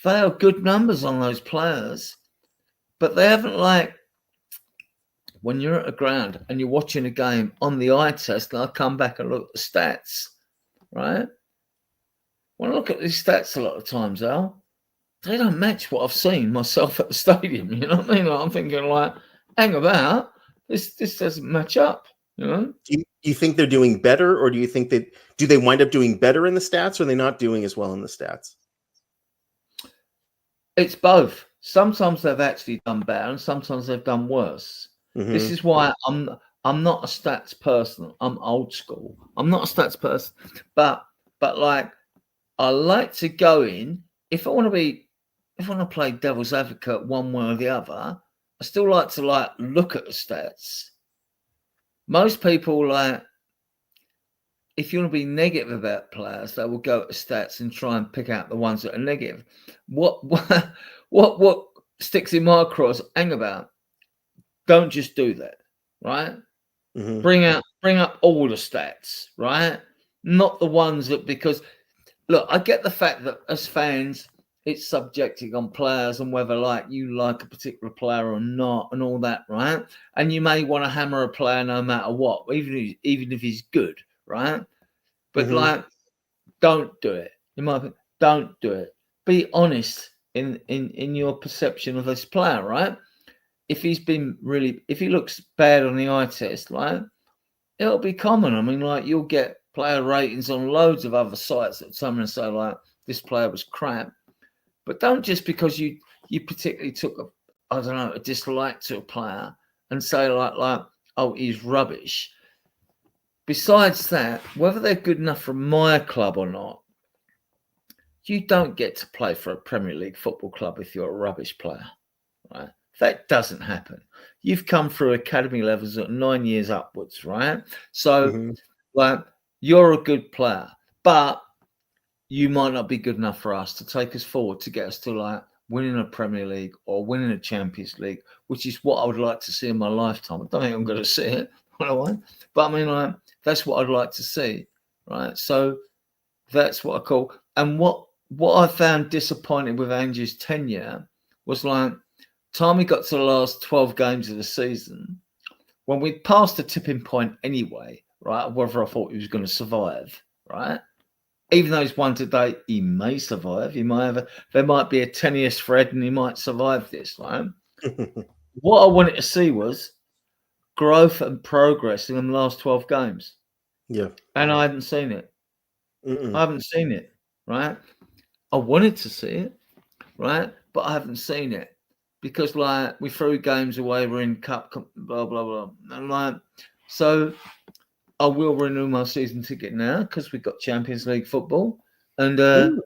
They are good numbers on those players, but they haven't like when you're at a ground and you're watching a game on the eye test. And I come back and look at the stats, right? When I look at these stats a lot of times, Al, they don't match what I've seen myself at the stadium. You know what I mean? Like, I'm thinking like, hang about, this doesn't match up. You know? Do you think they're doing better, or do you think that do they wind up doing better in the stats, or are they not doing as well in the stats? It's both. Sometimes they've actually done better, and sometimes they've done worse. This Mhm. is why I'm not a stats person. I'm old school. I'm not a stats person, but like I like to go in if I want to play devil's advocate one way or the other. I still like to like look at the stats. Most people like if you want to be negative about players, they will go at the stats and try and pick out the ones that are negative. What sticks in my cross? Hang about. Don't just do that, right? Mhm. Bring up all the stats, right? Not the ones that because look, I get the fact that as fans, it's subjective on players and whether like you like a particular player or not and all that, right? And you may want to hammer a player no matter what, even if he's good, right? But Mhm. like, don't do it. In my opinion, don't do it. Be honest in your perception of this player, right? If he looks bad on the eye test, right? It'll be common. I mean, like you'll get player ratings on loads of other sites that someone say like this player was crap, but don't just because you particularly took a dislike to a player and say like oh he's rubbish. Besides that, whether they're good enough for my club or not, you don't get to play for a Premier League football club if you're a rubbish player, right? That doesn't happen. You've come through academy levels at 9 years upwards, right? So, Mhm. like, you're a good player, but you might not be good enough for us to take us forward to get us to like winning a Premier League or winning a Champions League, which is what I would like to see in my lifetime. I don't think I'm going to see it, but I mean, like, that's what I'd like to see, right? So that's what I call. And what I found disappointing with Andrew's tenure was like, time we got to the last 12 games of the season, when we'd passed the tipping point anyway, right? Whether I thought he was going to survive, right? Even though he's won today, he may survive. There might be a tenuous thread and he might survive this, right? What I wanted to see was growth and progress in the last 12 games. Yeah. And I hadn't seen it. Mm-mm. I haven't seen it, right? I wanted to see it, right? But I haven't seen it because, like, we threw games away. We're in cup, blah blah blah, and like, so I will renew my season ticket now because we've got Champions League football, and Ooh.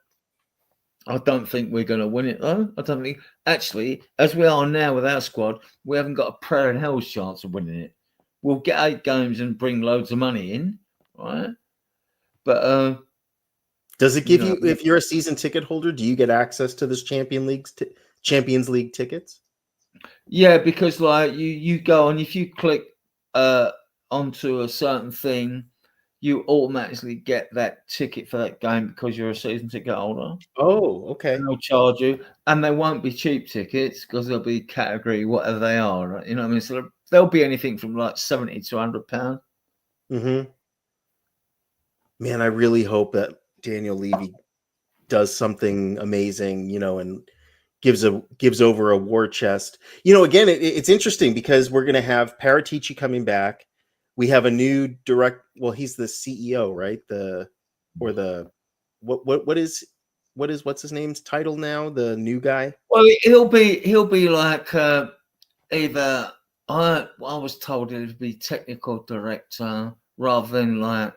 I don't think we're going to win it though. I don't think actually, as we are now with our squad, we haven't got a prayer in hell's chance of winning it. We'll get 8 games and bring loads of money in, right? But Does it you give know, you, if you're a season ticket holder, do you get access to this Champions League tickets? yeah, because like you go on, if you click onto a certain thing, you automatically get that ticket for that game because you're a season ticket holder. Oh, okay. And they'll charge you, and they won't be cheap tickets because they'll be category whatever they are. Right? You know what I mean? So they'll be anything from like £70 to £100. Mm-hmm. Man, I really hope that Daniel Levy does something amazing, you know, and gives over a war chest. You know, again, it's interesting because we're going to have Paratici coming back. We have a new well, he's the CEO, right? What's his name's title now? The new guy? Well, he'll be like either I was told it would be technical director rather than like,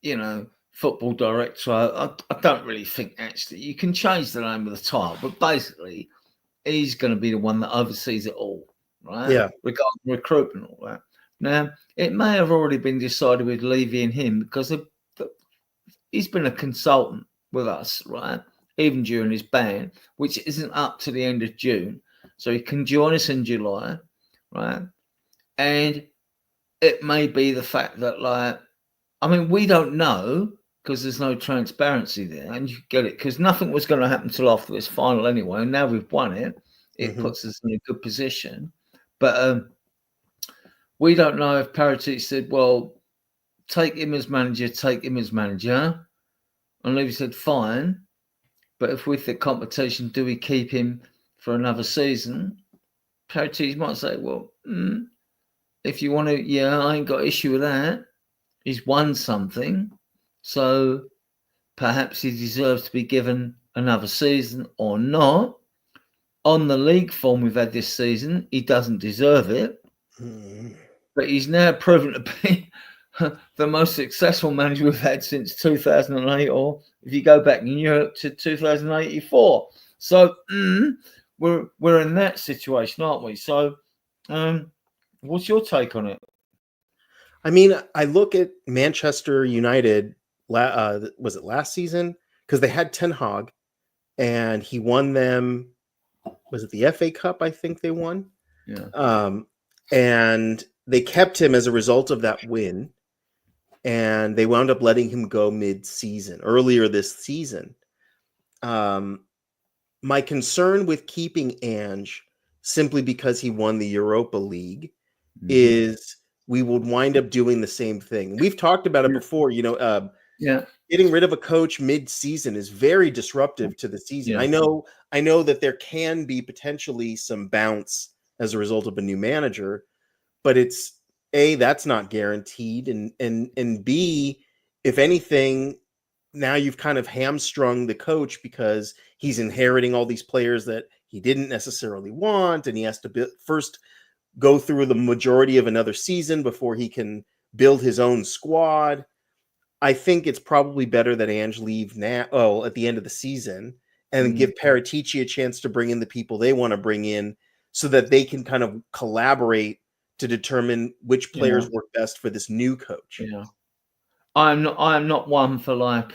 you know, football director. I don't really think actually you can change the name of the title, but basically he's going to be the one that oversees it all, right? Yeah. Regarding recruitment and all that. Now, it may have already been decided with Levy and him because he's been a consultant with us, right? Even during his ban, which isn't up to the end of June. So he can join us in July, right? And it may be the fact that, like, I mean, we don't know because there's no transparency there. And you get it because nothing was going to happen till after this final anyway. And now we've won it. It puts us in a good position. But we don't know if Paratici said, well, take him as manager, take him as manager. And Levy said, fine. But if with the competition, do we keep him for another season? Paratici might say, well, if you want to, yeah, I ain't got issue with that. He's won something. So perhaps he deserves to be given another season or not. On the league form we've had this season, he doesn't deserve it. But he's now proven to be the most successful manager we've had since 2008, or if you go back in Europe to 2084. So we're in that situation, aren't we? So what's your take on it? I mean, I look at Manchester United. Was it last season? Because they had Ten Hag, and he won them. Was it the FA Cup? I think they won. Yeah. And they kept him as a result of that win, and they wound up letting him go mid-season, earlier this season. My concern with keeping Ange, simply because he won the Europa League, is we would wind up doing the same thing. We've talked about it before, you know, getting rid of a coach mid-season is very disruptive to the season. I know that there can be potentially some bounce as a result of a new manager, but it's A, that's not guaranteed, and B, if anything, now you've kind of hamstrung the coach because he's inheriting all these players that he didn't necessarily want, and he has to first go through the majority of another season before he can build his own squad. I think it's probably better that Ange leave now, at the end of the season, and give Paratici a chance to bring in the people they want to bring in so that they can kind of collaborate to determine which players work best for this new coach. Yeah. I'm not one for like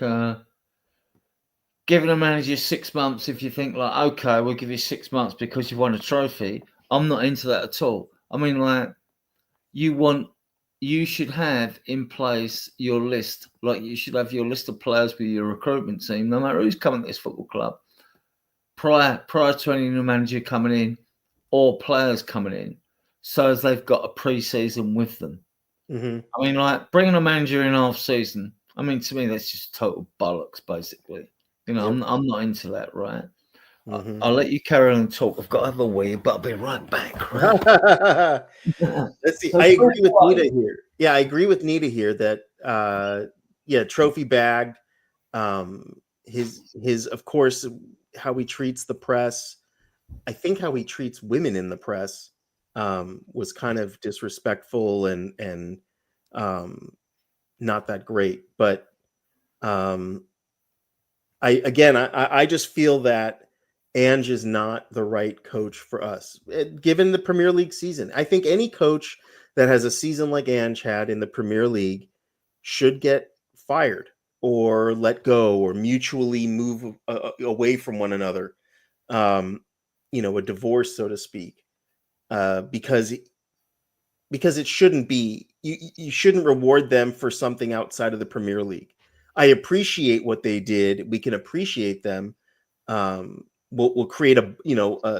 giving a manager 6 months if you think like, okay, we'll give you 6 months because you won a trophy. I'm not into that at all. I mean, like, you should have in place your list, like you should have your list of players with your recruitment team, no matter who's coming to this football club, prior to any new manager coming in or players coming in, so as they've got a pre-season with them. I mean, like, bringing a manager in half season, I mean, to me, that's just total bollocks, basically. You know, I'm not into that, right? I'll let you carry on and talk. I've got to have a wee, but I'll be right back. Right? Let's see. I agree with Nita here. Yeah, I agree with Nita here that, trophy bagged. His of course, how he treats the press. I think how he treats women in the press was kind of disrespectful and not that great. But I just feel that Ange is not the right coach for us, given the Premier League season. I think any coach that has a season like Ange had in the Premier League should get fired or let go or mutually move away from one another. A divorce, so to speak, because it shouldn't be. You shouldn't reward them for something outside of the Premier League. I appreciate what they did. We can appreciate them. We'll create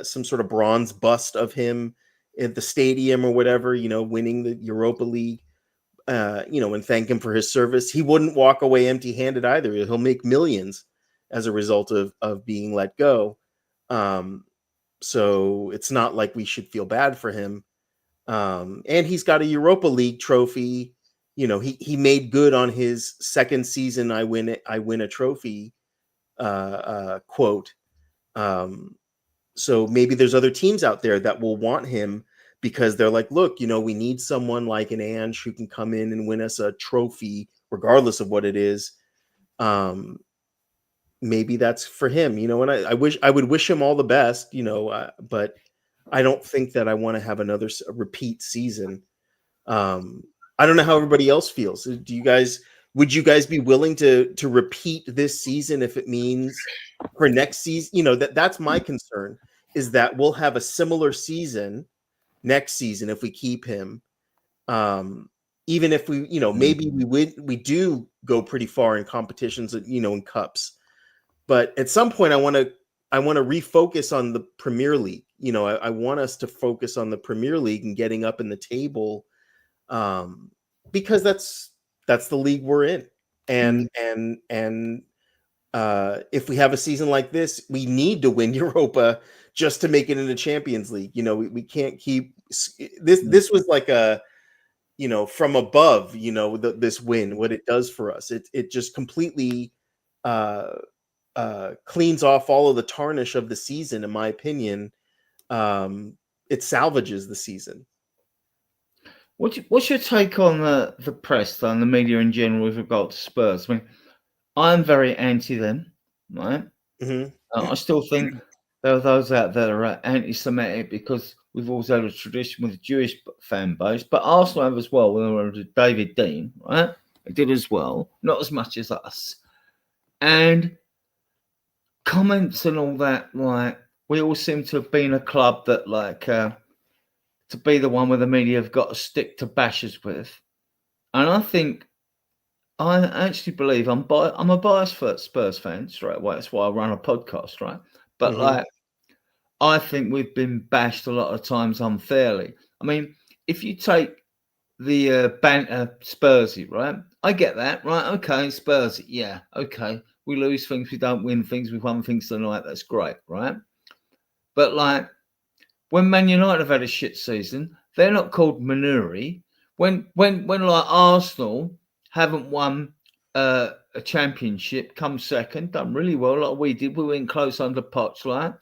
some sort of bronze bust of him at the stadium or whatever, winning the Europa League, and thank him for his service. He wouldn't walk away empty-handed either. He'll make millions as a result of being let go. So it's not like we should feel bad for him. And he's got a Europa League trophy. He made good on his second season. I win a trophy quote. So maybe there's other teams out there that will want him because they're like, look, we need someone like an Ange who can come in and win us a trophy, regardless of what it is. Maybe that's for him, and I would wish him all the best, but I don't think that I want to have another repeat season. I don't know how everybody else feels. Would you guys be willing to repeat this season if it means for next season? That's my concern, is that we'll have a similar season next season if we keep him. Even if we, maybe we do go pretty far in competitions, in cups. But at some point I want to refocus on the Premier League. I want us to focus on the Premier League and getting up in the table, because that's the league we're in. And if we have a season like this, we need to win Europa just to make it in the Champions League. We can't keep this. This was like a, from above, this win, what it does for us. It just completely cleans off all of the tarnish of the season, in my opinion. It salvages the season. What's your take on the press and the media in general with regard to Spurs? I mean, I'm very anti them, right? Mm-hmm. I still think there are those out there that are anti-Semitic because we've always had a tradition with the Jewish fan base, but Arsenal have as well. When they were with David Dean, right? They did as well, not as much as us. And comments and all that, like, we all seem to have been a club that, like, to be the one where the media have got to stick to bashers with. And I actually believe I'm a biased for Spurs fan straight away. That's why I run a podcast, right? But Mm-hmm. I think we've been bashed a lot of times unfairly. I mean, if you take the banter Spursy, right? I get that, right? Okay, Spursy, yeah, okay. We lose things, we don't win things, we've won things tonight. That's great, right? But like, when Man United have had a shit season, they're not called Manuri. When like Arsenal haven't won a championship, come second, done really well like we did. We went close under Poch, like,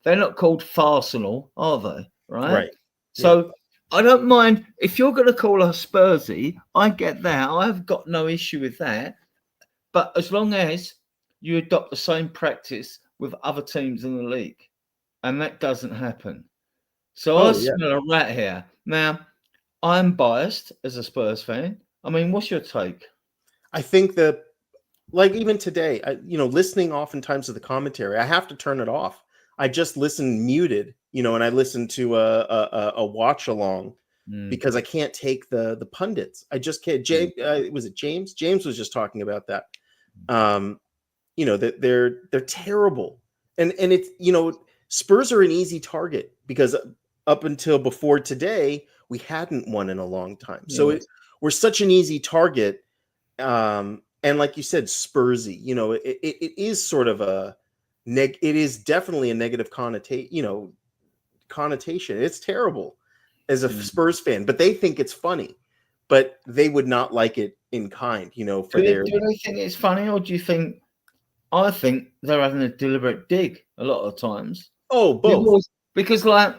they're not called Farsenal, are they? Right. So I don't mind if you're going to call us Spursy. I get that. I've got no issue with that. But as long as you adopt the same practice with other teams in the league, and that doesn't happen. So I smell a rat here. Now, I'm biased as a Spurs fan. I mean, what's your take? I think that, like, even today, listening oftentimes to the commentary, I have to turn it off. I just listen muted, and I listen to a watch along because I can't take the pundits. I just can't. Was it James? James was just talking about that. That they're terrible, and it's, Spurs are an easy target because up until before today, we hadn't won in a long time. So we're such an easy target. And like you said, Spursy, it is sort of it is definitely a negative connotation. It's terrible as a Spurs fan, but they think it's funny, but they would not like it in kind, do they think it's funny, or do you think? I think they're having a deliberate dig a lot of times. Oh, both. Because, like,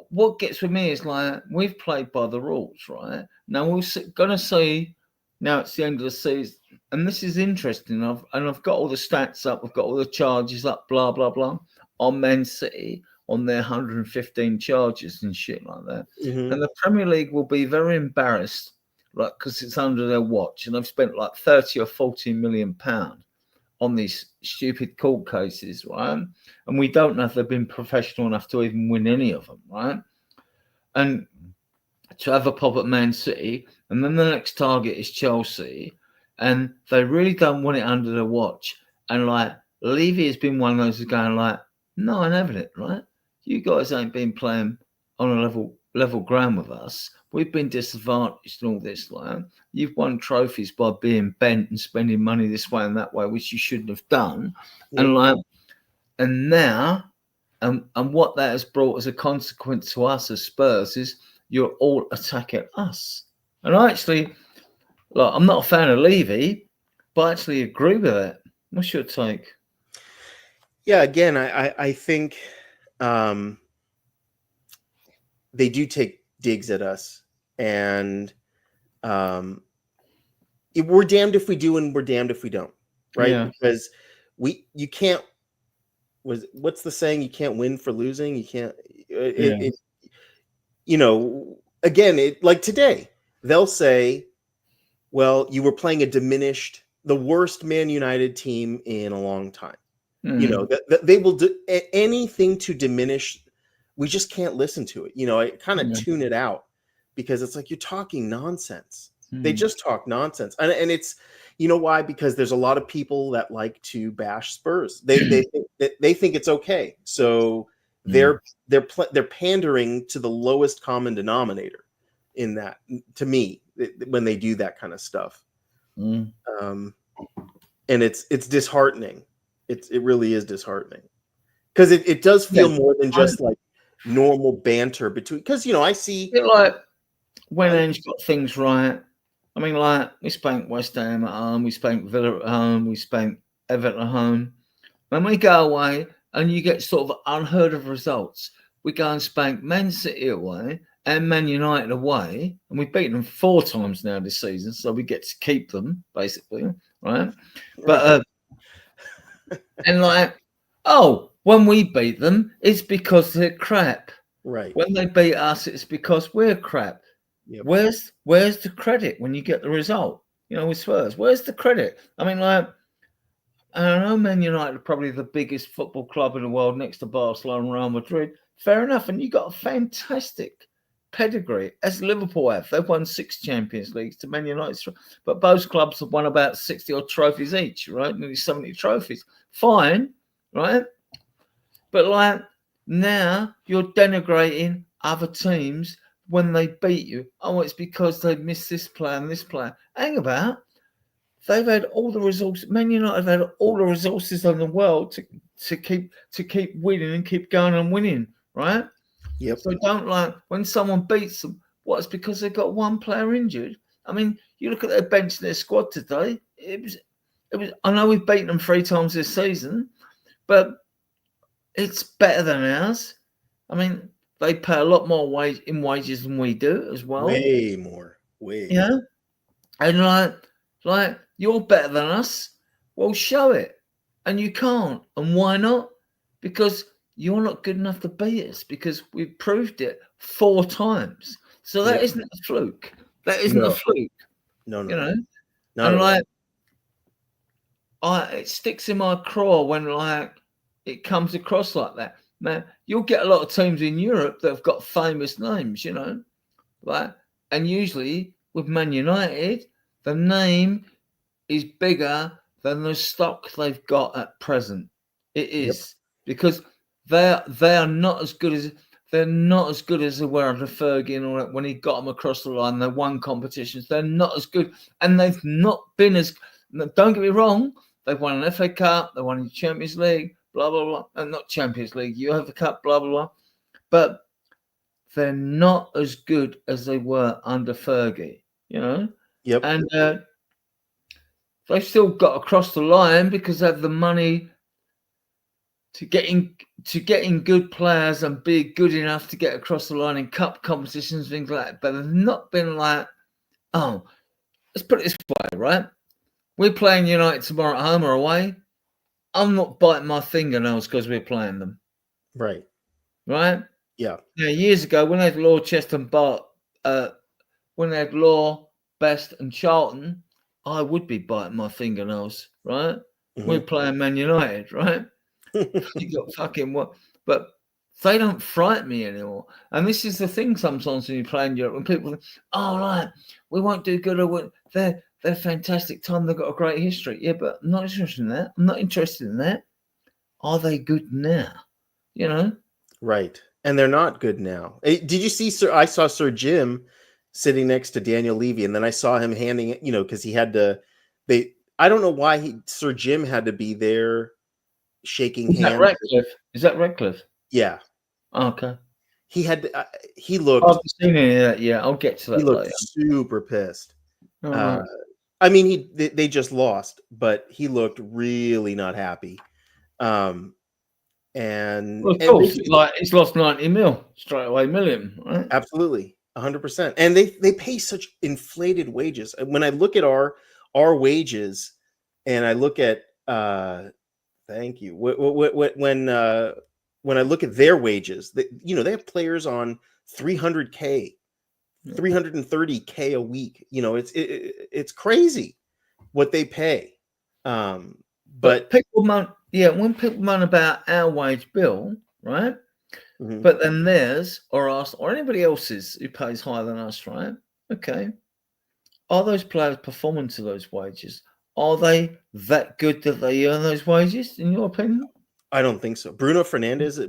what gets with me is, like, we've played by the rules, right? Now we're going to see. Now it's the end of the season. and this is interesting. I've got all the stats up. I've got all the charges up. Blah blah blah on Man City on their 115 charges and shit like that. Mhm. And the Premier League will be very embarrassed, like because it's under their watch, and they've spent like 30 or 40 million pound on these stupid court cases, right? And we don't know if they've been professional enough to even win any of them, right? And to have a pop at Man City, and then the next target is Chelsea, and they really don't want it under their watch. And like Levy has been one of those who's going like, no, I'm having it, right? You guys ain't been playing on a level ground with us. We've been disadvantaged and all this, like you've won trophies by being bent and spending money this way and that way, which you shouldn't have done. Yep. And like, and now, and what that has brought as a consequence to us as Spurs is you're all attacking us. And I actually, like, I'm not a fan of Levy, but I actually agree with it. What's your take? Yeah, again, I think they do take digs at us, and we're damned if we do and we're damned if we don't, right? Yeah. Because you can't. What's the saying? You can't win for losing. You can't. Again, like today, they'll say, "Well, you were playing the worst Man United team in a long time." That they will do anything to diminish. We just can't listen to it. I kind of tune it out because it's like you're talking nonsense. They just talk nonsense, and it's why? Because there's a lot of people that like to bash Spurs. They think it's okay, so they're pandering to the lowest common denominator in that. To me, when they do that kind of stuff, and it's disheartening. It really is disheartening because it does feel more than just like normal banter between. Because I see like when Ange got things right. I mean, like we spanked West Ham at home, we spanked Villa at home, we spanked Everton at home. When we go away and you get sort of unheard of results, we go and spank Man City away and Man United away, and we've beaten them 4 times now this season, so we get to keep them basically, right? But and like, when we beat them, it's because they're crap. Right. When they beat us, it's because we're crap. Yep. Where's the credit when you get the result? With Spurs, where's the credit? I mean, like, I know Man United are probably the biggest football club in the world next to Barcelona and Real Madrid. Fair enough, and you got a fantastic pedigree as Liverpool have. They've won 6 Champions Leagues to Man United, but both clubs have won about 60 odd trophies each, right? Nearly 70 trophies. Fine, right? But like now you're denigrating other teams when they beat you. Oh, it's because they missed this player and this player. Hang about. They've had all the resources. Man United have had all the resources in the world to keep winning and keep going and winning, right? Yep. So don't like when someone beats them. What? It's because they got one player injured. I mean, you look at their bench and their squad today. It was. I know we've beaten them 3 times this season, but it's better than ours. I mean, they pay a lot more wages than we do as well. Way more. Way. Yeah. And like you're better than us. Well, show it. And you can't. And why not? Because you're not good enough to beat us, because we've proved it 4 times. So that isn't a fluke. That isn't a fluke. No. And like it sticks in my craw when like it comes across like that. Man, you'll get a lot of teams in Europe that have got famous names, like, and usually with Man United, the name is bigger than the stock they've got at present. It is because they are not as good as they were under Fergie or when he got them across the line. They won competitions. They're not as good, and they've not been as. Don't get me wrong. They've won an FA Cup. They won the Champions League. Blah blah blah. And not Champions League. UEFA Cup. Blah blah blah. But they're not as good as they were under Fergie. Yep. And they've still got across the line because they have the money to getting good players and be good enough to get across the line in cup competitions, things like that. But they've not been like, let's put it this way, right? we're playing United tomorrow at home or away. I'm not biting my fingernails because we're playing them. Right. Right? Yeah. Yeah. Years ago, when they had Law, Chest, and Bart, when they had Law, Best, and Charlton, I would be biting my fingernails. Right? We're playing Man United. Right? You got fucking what? But they don't frighten me anymore. And this is the thing sometimes when you play in Europe, when people think, oh, right, we won't do good. Or they're a fantastic time. They've got a great history. Yeah, but I'm not interested in that. I'm not interested in that. Are they good now? You know? Right. And they're not good now. Did you see I saw Sir Jim sitting next to Daniel Levy, and then I saw him handing it, because he had to, I don't know why Sir Jim had to be there shaking hands. Is that Redcliffe? Yeah. Okay. He had, he looked. I haven't seen any of that yet. I'll get to that He looked later. super pissed. Right. I mean, they just lost, but he looked really not happy. And well, of course, he's lost 90 mil straight away, million, right? Absolutely, 100%. And they pay such inflated wages. When I look at our wages, and I look at thank you. When I look at their wages, they have players on 300K, 330K a week. It's crazy what they pay. But people when people moan about our wage bill, right? But then theirs or us or anybody else's who pays higher than us, right? Okay. Are those players performing to those wages? Are they that good that they earn those wages, in your opinion? I don't think so. Bruno Fernandes,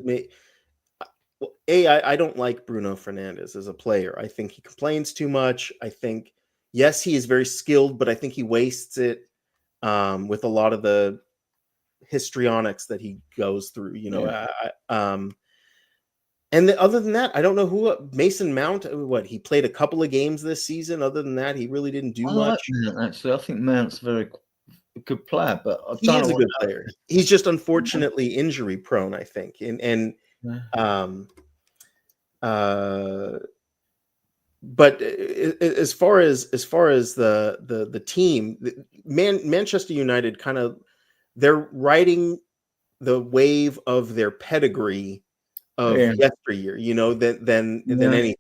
I don't like Bruno Fernandes as a player. I think he complains too much. I think, yes, he is very skilled, but I think he wastes it with a lot of the histrionics that he goes through. And other than that, I don't know who Mason Mount. He played a couple of games this season. Other than that, he really didn't do much. Actually, I think Mount's a very good player, but he is a good player. He's just unfortunately injury prone, I think. But as far as the team, Manchester United they're riding the wave of their pedigree of yesteryear, than anything,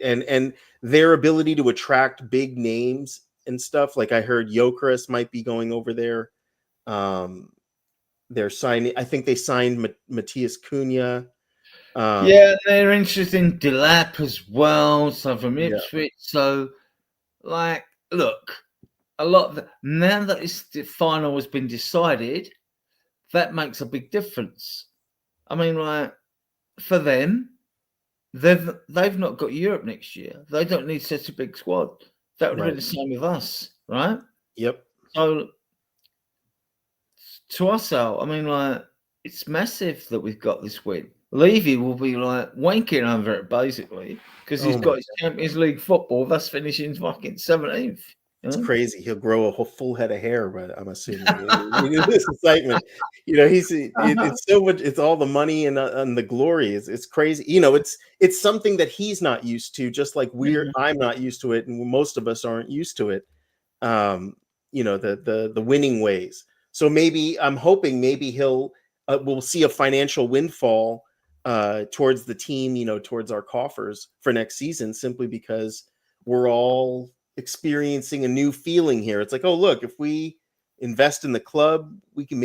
and their ability to attract big names and stuff. Like I heard Gyökeres might be going over there. They're signing. I think they signed Matthias Cunha. They're interested in Delap as well. So from Ipswich. So, look, a lot now that the final has been decided, that makes a big difference. I mean, for them, they've not got Europe next year. They don't need such a big squad. That would have been the same with us, right? Yep. So to us, I mean, it's massive that we've got this win. Levy will be wanking over it basically because he's got his Champions League football. That's finishing fucking 17th. It's crazy. He'll grow a full head of hair, but I'm assuming this excitement. It's so much. It's all the money and the glory. It's crazy. It's something that he's not used to. Just like I'm not used to it, and most of us aren't used to it. The winning ways. So maybe I'm hoping we'll see a financial windfall towards the team. Towards our coffers for next season, simply because we're all experiencing a new feeling here. It's like, oh, look, if we invest in the club, we can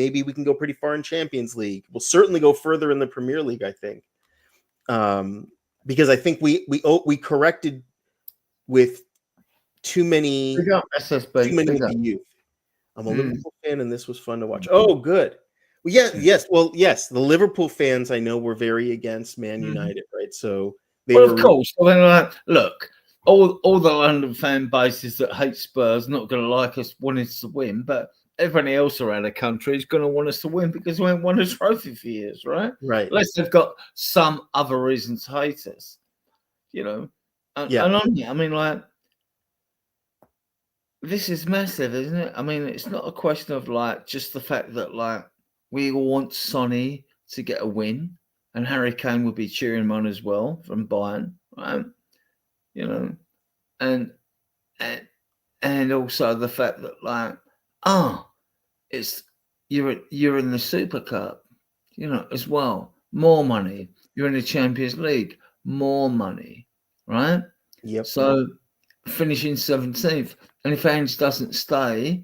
go pretty far in Champions League. We'll certainly go further in the Premier League, I think. Because I think we corrected with too many youth. I'm a Liverpool fan, and this was fun to watch. Oh, good. Well, yes. The Liverpool fans I know were very against Man United, right? So of course. Well, look. All the London fan bases that hate Spurs not going to like us wanting us to win, but everybody else around the country is going to want us to win because we haven't won a trophy for years, right? Right. Unless they've got some other reason to hate us, And I mean, this is massive, isn't it? I mean, it's not a question of just the fact that we all want Sonny to get a win, and Harry Kane would be cheering him on as well from Bayern, right? And also the fact that it's you're in the Super Cup, as well. More money. You're in the Champions League, more money, right? Yep. So finishing 17th, and if Ange doesn't stay,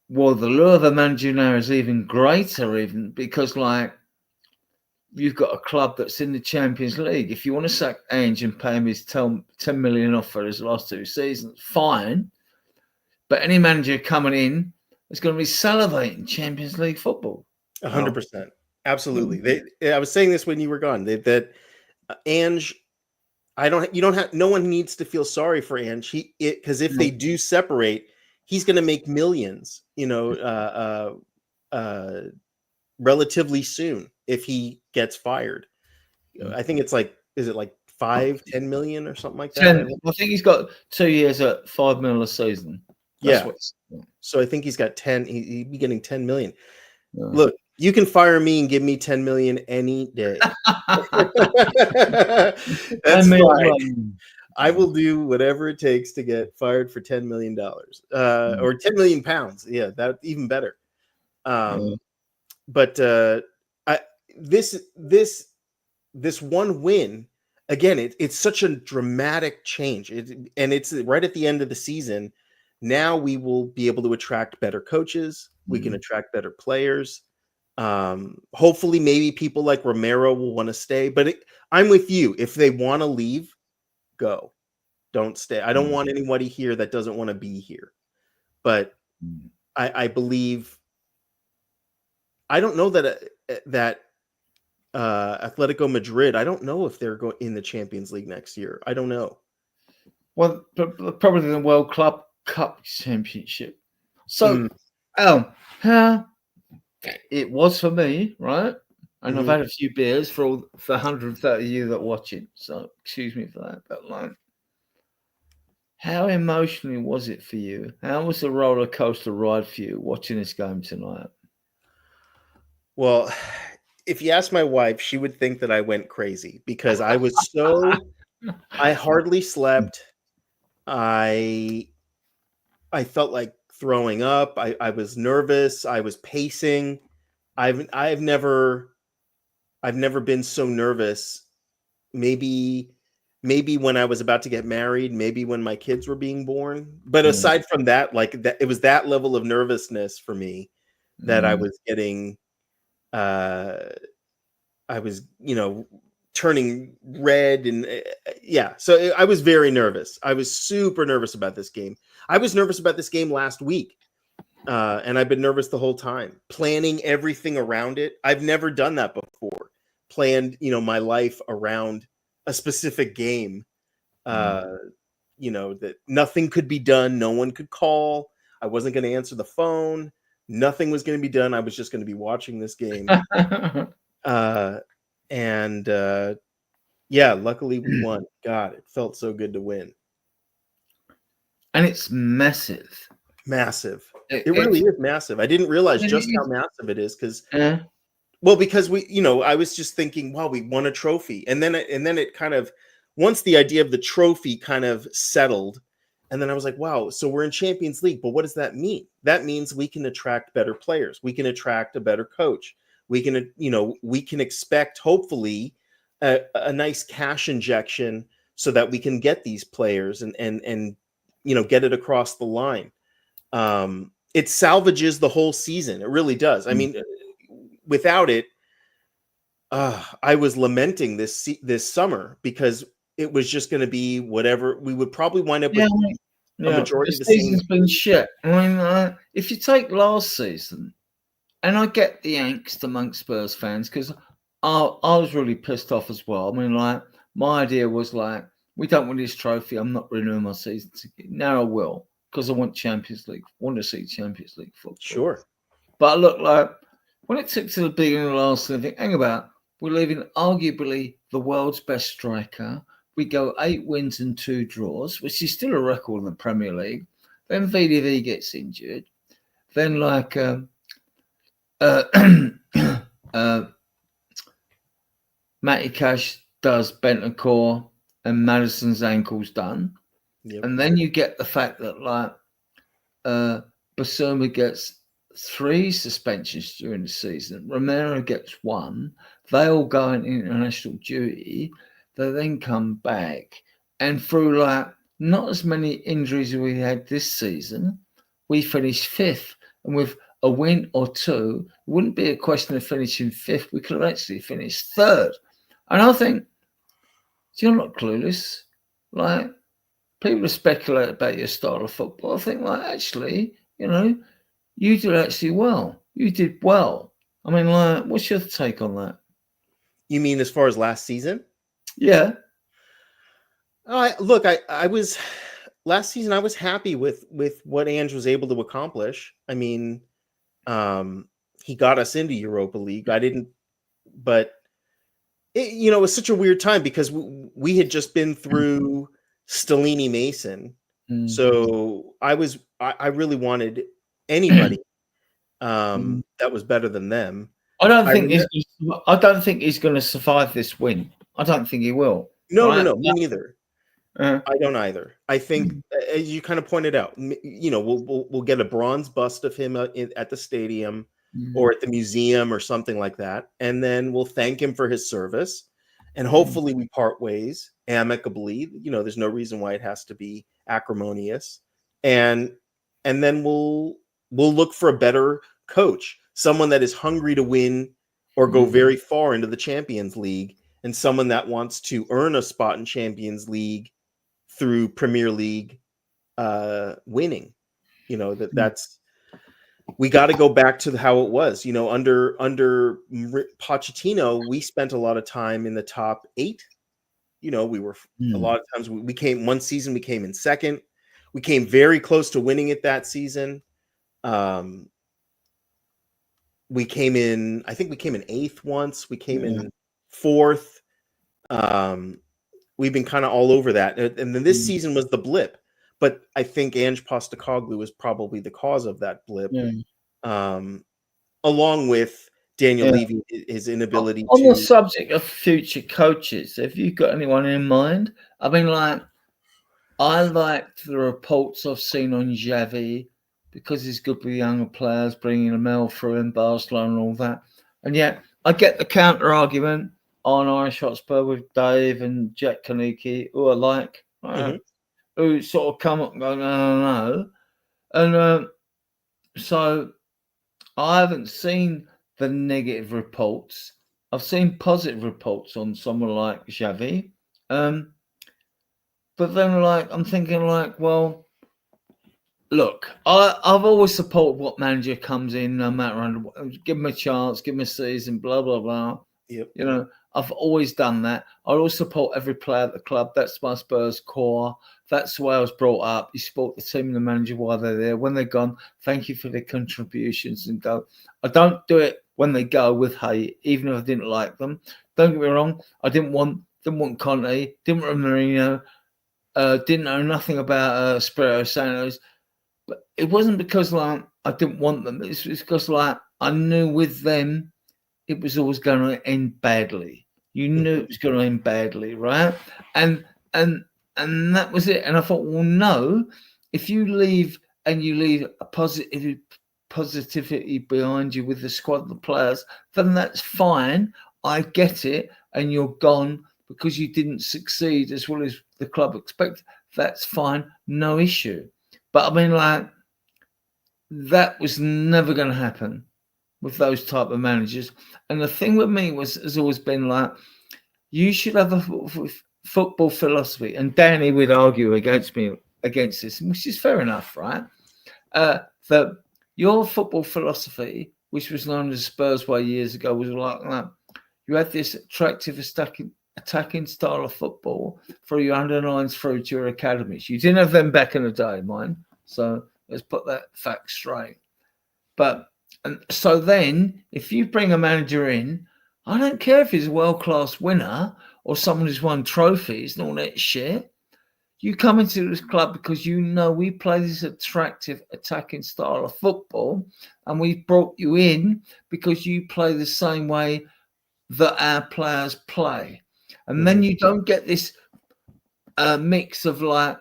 well, the lure of the manager now is even greater, even because you've got a club that's in the Champions League. If you want to sack Ange and pay him his 10 million off for his last 2 seasons, fine. But any manager coming in is going to be salivating Champions League football. 100%. Absolutely. I was saying this when you were gone. That Ange, no one needs to feel sorry for Ange. Because if they do separate, he's going to make millions, relatively soon if he gets fired. I think it's is it 5-10 million or something like that? 10. I think he's got 2 years at 5 million a season. That's So I think he's got 10. He'd be getting 10 million. Yeah. Look, you can fire me and give me 10 million any day. That's fine. I will do whatever it takes to get fired for $10 million or 10 million pounds. Yeah, that even better. But this one win, again, it's such a dramatic change. And it's right at the end of the season. Now we will be able to attract better coaches. We can attract better players. Hopefully, maybe people like Romero will want to stay. But I'm with you. If they want to leave, go. Don't stay. I don't want anybody here that doesn't want to be here. But I believe. I don't know that Atletico Madrid. I don't know if they're going in the Champions League next year. I don't know. Well, probably the World Club Cup Championship. So, how it was for me, right? And I've had a few beers for 130 of you that watch it. So excuse me for that. But how emotionally was it for you? How was the roller coaster ride for you watching this game tonight? Well, if you ask my wife, she would think that I went crazy because I was I hardly slept. I felt like throwing up. I was nervous. I was pacing. I've never been so nervous. Maybe when I was about to get married, maybe when my kids were being born. But aside from that, it was that level of nervousness for me that I was getting. I was, turning red and so I was very nervous. I was super nervous about this game. I was nervous about this game last week. And I've been nervous the whole time, planning everything around it. I've never done that before. Planned, my life around a specific game. That nothing could be done. No one could call. I wasn't going to answer the phone. Nothing was going to be done. I was just going to be watching this game. Luckily we won. God, it felt so good to win. And it's massive. Massive. It really is massive. I didn't realize just how massive it is because we, I was just thinking, wow, we won a trophy. And then it kind of, once the idea of the trophy kind of settled, and then I was like, wow, so we're in Champions League, but what does that mean? That means we can attract better players. We can attract a better coach. We can expect hopefully a nice cash injection so that we can get these players and get it across the line. It salvages the whole season. It really does. I mean, without it, I was lamenting this summer because it was just going to be whatever. We would probably wind up with a majority of the season's been shit. I mean, if you take last season, and I get the angst amongst Spurs fans because I was really pissed off as well. I mean, my idea was we don't win this trophy. I'm not renewing my season ticket. Now I will because I want Champions League. Want to see Champions League football. Sure. But look, when it took to the beginning of last season, I think, hang about, we're leaving arguably the world's best striker. We go 8 wins and 2 draws, which is still a record in the Premier League. Then VDV gets injured. Then Matty Cash does Bentancur and Madison's ankle's done. Yep. And then you get the fact that Basuma gets 3 suspensions during the season. Romero gets 1. They all go on international duty. They then come back, and through like not as many injuries as we had this season, we finished 5th, and with a win or 2, it wouldn't be a question of finishing 5th. We could actually finish 3rd. And I think you're not clueless. Like, people speculate about your style of football. I think, like, actually, you know, you did actually well. You did well. I mean, like, what's your take on that? You mean as far as last season? Yeah. Look, I was last season. I was happy with what Ange was able to accomplish. I mean, he got us into Europa League. I didn't, but it was such a weird time because we had just been through Stellini Mason. So I really wanted anybody that was better than them. I don't think he's going to survive this win. I don't think he will. No, right? me neither. I don't either. I think, as you kind of pointed out, we'll get a bronze bust of him at the stadium or at the museum or something like that, and then we'll thank him for his service, and hopefully we part ways amicably. There's no reason why it has to be acrimonious, and then we'll look for a better coach, someone that is hungry to win or go very far into the Champions League, and someone that wants to earn a spot in Champions League through Premier League winning. That's we got to go back to how it was. Under Pochettino, we spent a lot of time in the top 8. We were a lot of times we came one season, we came in second. We came very close to winning it that season. We came in, I think we came in 8th once. We came in 4th. We've been kind of all over that. And then this season was the blip. But I think Ange Postecoglou was probably the cause of that blip, along with Daniel Levy, his inability on to... the subject of future coaches, have you got anyone in mind? I mean, like, I liked the reports I've seen on Xavi because he's good with younger players, bringing Mel through in Barcelona and all that. And yet, I get the counter argument on Irish Hotspur with Dave and Jack Kaneki, who I like, who sort of come up and go, no. And so I haven't seen the negative reports. I've seen positive reports on someone like Xavi. But then, like, I'm thinking, like, well, look, I've always supported what manager comes in, no matter what. Give him a chance, give him a season, blah, blah, blah. Yep. I've always done that. I always support every player at the club. That's my Spurs core. That's the way I was brought up. You support the team and the manager while they're there. When they're gone, thank you for their contributions and go. I don't do it when they go with hate, even if I didn't like them. Don't get me wrong. I didn't want Conte, didn't want Mourinho, didn't know nothing about Spirito Santos. But it wasn't because, like, I didn't want them. It's because, like, I knew with them it was always going to end badly. You knew it was going to end badly, right? And that was it. And I thought, well, no, if you leave and you leave a positivity behind you with the squad, the players, then that's fine. I get it. And you're gone because you didn't succeed as well as the club expected. That's fine. No issue. But I mean, like, that was never going to happen with those type of managers. And the thing with me has always been, like, you should have a football philosophy. And Danny would argue against this, which is fair enough, right? That your football philosophy, which was known as Spurs way years ago, was like that. You had this attractive attacking style of football through your under-9s through to your academies. You didn't have them back in the day, mind. So let's put that fact straight. And so then, if you bring a manager in, I don't care if he's a world-class winner or someone who's won trophies and all that shit. You come into this club because you know we play this attractive attacking style of football, and we brought you in because you play the same way that our players play. And then you don't get this mix of, like,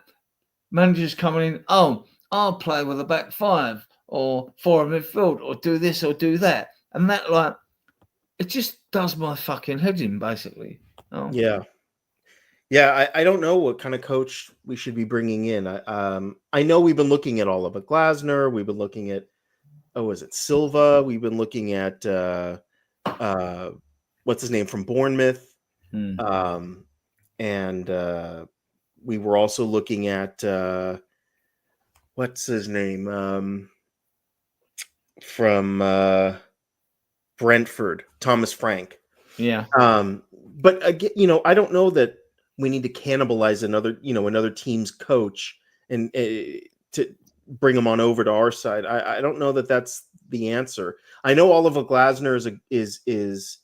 managers coming in, oh, I'll play with a back 5. or forward midfield, or do this or do that, and that like it just does my fucking head in, basically. Oh. Yeah. Yeah, I don't know what kind of coach we should be bringing in. I know we've been looking at Oliver Glasner. We've been looking at, is it Silva? We've been looking at what's his name from Bournemouth, and we were also looking at what's his name from Brentford, Thomas Frank. Yeah. But again, I don't know that we need to cannibalize another team's coach and to bring them on over to our side. I don't know that that's the answer. I know Oliver Glasner is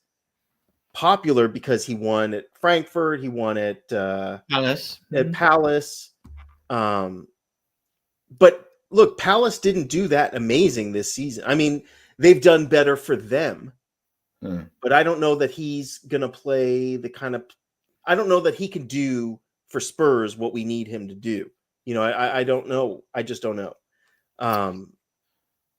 popular because he won at Frankfurt, he won at Palace. Palace. But look, Palace didn't do that amazing this season. I mean, they've done better for them. But I don't know that he's going to play the kind of – I don't know that he can do for Spurs what we need him to do. I don't know. I just don't know. I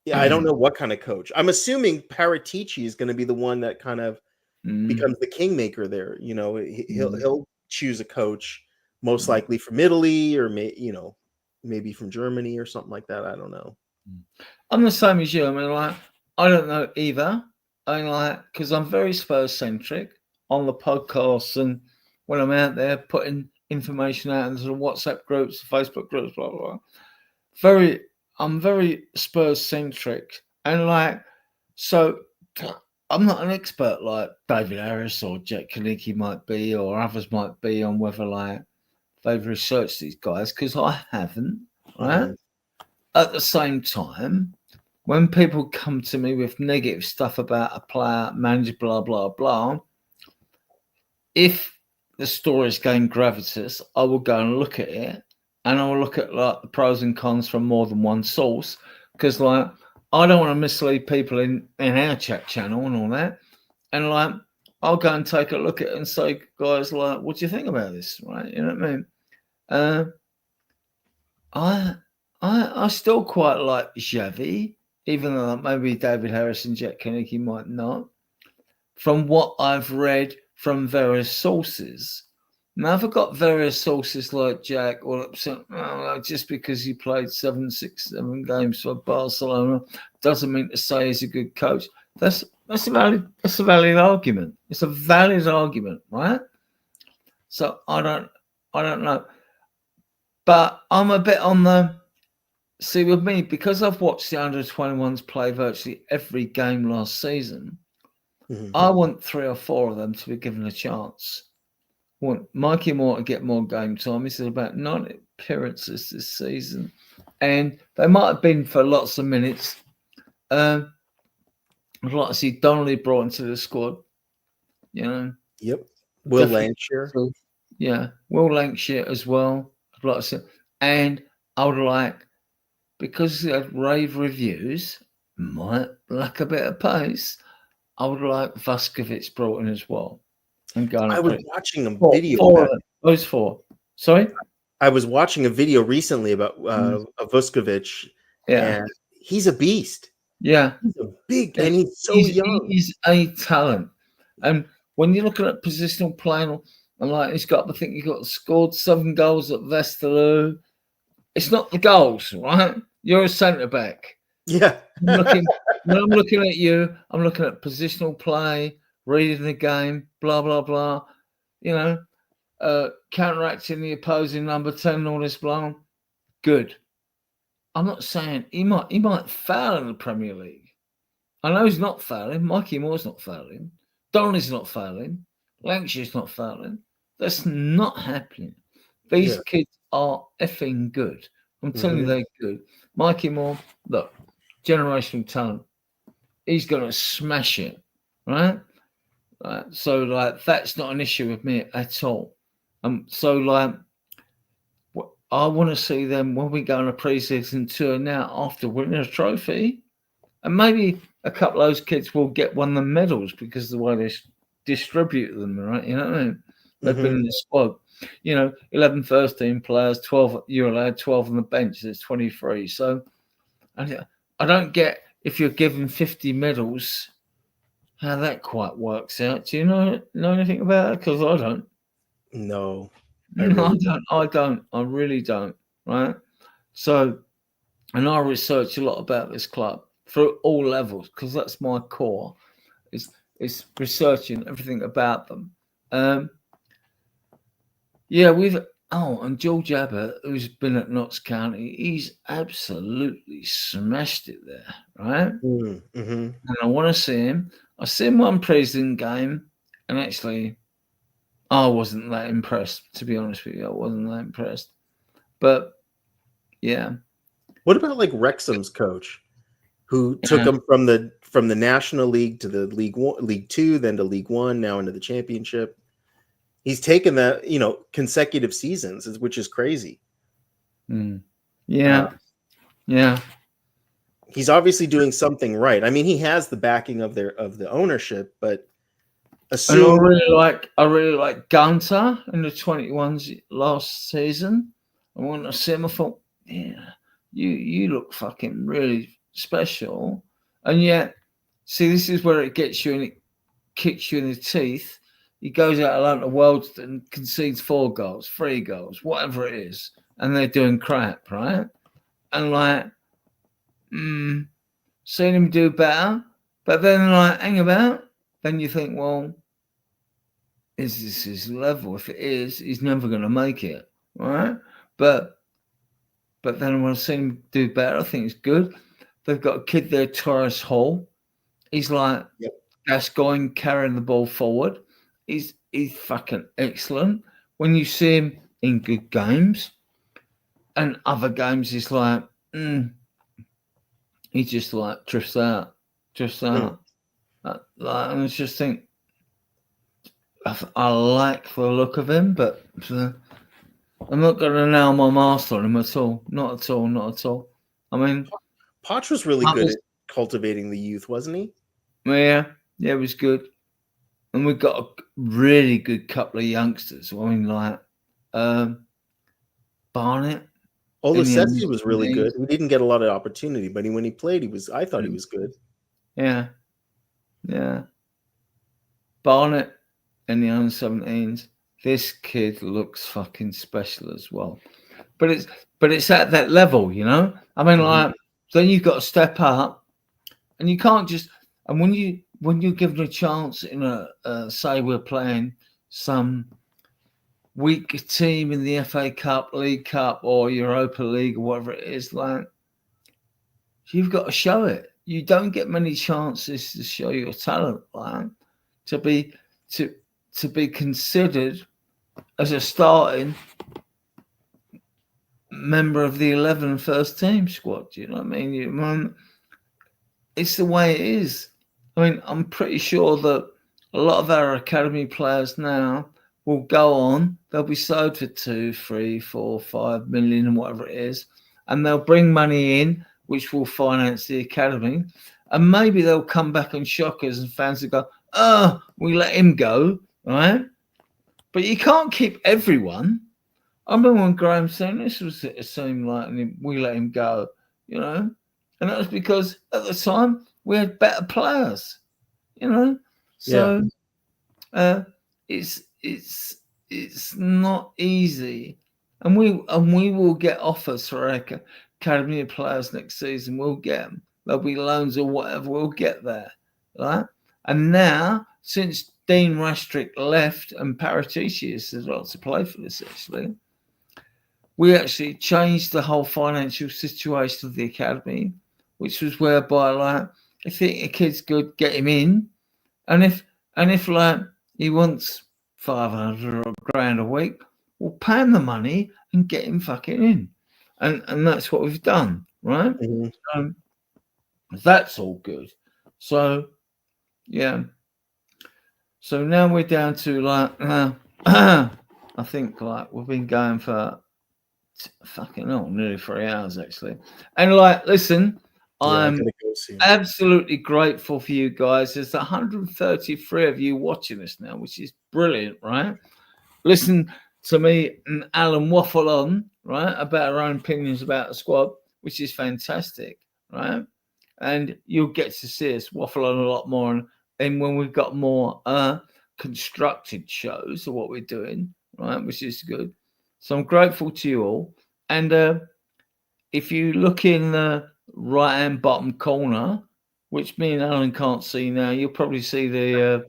don't know what kind of coach. I'm assuming Paratici is going to be the one that kind of becomes the kingmaker there. He'll choose a coach, most likely from Italy or maybe from Germany or something like that. I don't know. I'm the same as you. I mean, like, I don't know either. I mean, like, because I'm very Spurs centric on the podcasts and when I'm out there putting information out into the WhatsApp groups, Facebook groups, blah blah blah. I'm very Spurs centric, and like, so I'm not an expert like David Harris or Jack Kanicki might be, or others might be, on whether like they've researched these guys, because I haven't. Right. At the same time, when people come to me with negative stuff about a player, manager, blah, blah, blah, if the story is going gravitas, I will go and look at it, and I will look at like the pros and cons from more than one source, because like I don't want to mislead people in our chat channel and all that. And like I'll go and take a look at it and say, guys, like, what do you think about this? Right? You know what I mean? I still quite like Xavi, even though maybe David Harris and Jack Kanicki might not, from what I've read from various sources. Now, if I've got various sources like Jack, or just because he played 7 games for Barcelona doesn't mean to say he's a good coach. That's a valid argument. It's a valid argument, right? So I don't know. But I'm a bit on the... See, with me, because I've watched the under-21s play virtually every game last season, I want 3 or 4 of them to be given a chance. I want Mikey Moore to get more game time. He's had about 9 appearances this season, and they might have been for lots of minutes. I'd like to see Donnelly brought into the squad. Yep. Will Lancashire. Yeah, Will Lancashire as well. I'd like to see, and I would like, because he had rave reviews, might lack a bit of pace, I would like Vuskovic brought in as well. I was watching a video. Those 4. Sorry? I was watching a video recently about Vuskovic. Yeah. And he's a beast. Yeah. He's a big, and he's so young. He's a talent. And when you're looking at positional playing, and like he's got, I think he got scored 7 goals at Westerlo. It's not the goals, right? You're a centre back. Yeah. When I'm looking at you, I'm looking at positional play, reading the game, blah, blah, blah. Counteracting the opposing number 10, all this blah. Good. I'm not saying he might foul in the Premier League. I know he's not fouling. Mikey Moore's not fouling. Donnelly's not fouling. Lancashire's not fouling. That's not happening. These kids are effing good. I'm telling you, they're good. Mikey Moore, look, generational talent. He's going to smash it, right? So, like, that's not an issue with me at all. So, like, I want to see them when we go on a pre-season tour now after winning a trophy. And maybe a couple of those kids will get one of the medals because of the way they distribute them, right? You know what I mean? They've been in the squad. 11 first team players, 12, you're allowed 12 on the bench, there's 23. So I I don't get if you're given 50 medals, how that quite works out. Do you know anything about it? Because I don't. No, I don't. I really don't. Right. So, and I research a lot about this club through all levels because that's my core. It's researching everything about them. Yeah, and George Abbott, who's been at Notts County, he's absolutely smashed it there, right? Mm-hmm. And I want to see him. I seen one preseason game, and actually, I wasn't that impressed. To be honest with you, I wasn't that impressed. But yeah. What about like Wrexham's coach, who took him from the National League to the League Two, then to League One, now into the Championship? He's taken that, consecutive seasons, which is crazy. Yeah. Yeah. He's obviously doing something right. I mean, he has the backing of the ownership, but And I really like Gunter in the 21s last season. I want to see him. I thought, yeah, you look fucking really special. And yet, see, this is where it gets you and it kicks you in the teeth. He goes out alone to Worlds and concedes 4 goals, 3 goals, whatever it is, and they're doing crap, right? And like, seeing him do better, but then like, hang about, then you think, well, is this his level? If it is, he's never going to make it, right? But then when I see him do better, I think it's good. They've got a kid there, Torres Hall. He's like Gascoigne carrying the ball forward. He's fucking excellent. When you see him in good games and other games, he's like, he just like drifts out. And I just think, I like the look of him, but I'm not going to nail my master on him at all. Not at all. I mean, Poch was really good at cultivating the youth, wasn't he? Yeah, it was good. And we've got a really good couple of youngsters. I mean, like Barnett. Olosesi was really good. He didn't get a lot of opportunity, but when he played, I thought he was good. Yeah. Barnett in the under 17s. This kid looks fucking special as well. But it's at that level, I mean, like, then you've got to step up, and you can't just. And when you're given a chance in say we're playing some weak team in the FA Cup, League Cup, or Europa League, or whatever it is, like, you've got to show it. You don't get many chances to show your talent, like, to be considered as a starting member of the 11 first team squad. Do you know what I mean? It's the way it is. I mean, I'm pretty sure that a lot of our academy players now will go on. They'll be sold for 2, 3, 4, 5 million and whatever it is. And they'll bring money in, which will finance the academy. And maybe they'll come back and shock us, and fans will go, oh, we let him go, right? But you can't keep everyone. I remember when Graham Souness was at a team like, and we let him go, and that was because at the time we had better players, So it's not easy, and we will get offers for our academy players next season. We'll get them. There'll be loans or whatever. We'll get there, right? And now, since Dean Rastrick left and Paraticius has got to play for this, actually, we actually changed the whole financial situation of the academy, which was whereby, like, if you think a kid's good, get him in, and if like he wants 500 or $1,000 a week, we'll pay him the money and get him fucking in, and that's what we've done, right? That's all good. So yeah. So now we're down to like, I think like we've been going for nearly 3 hours actually. And like, listen, I'm absolutely grateful for you guys. There's 133 of you watching this now, which is brilliant, right? Listen to me and Alan waffle on, right, about our own opinions about the squad, which is fantastic, right? and you'll get to see us waffle on a lot more. And when we've got more constructed shows of what we're doing, right, which is good. So I'm grateful to you all. And if you look in the right-hand bottom corner, which me and Alan can't see now, you'll probably see the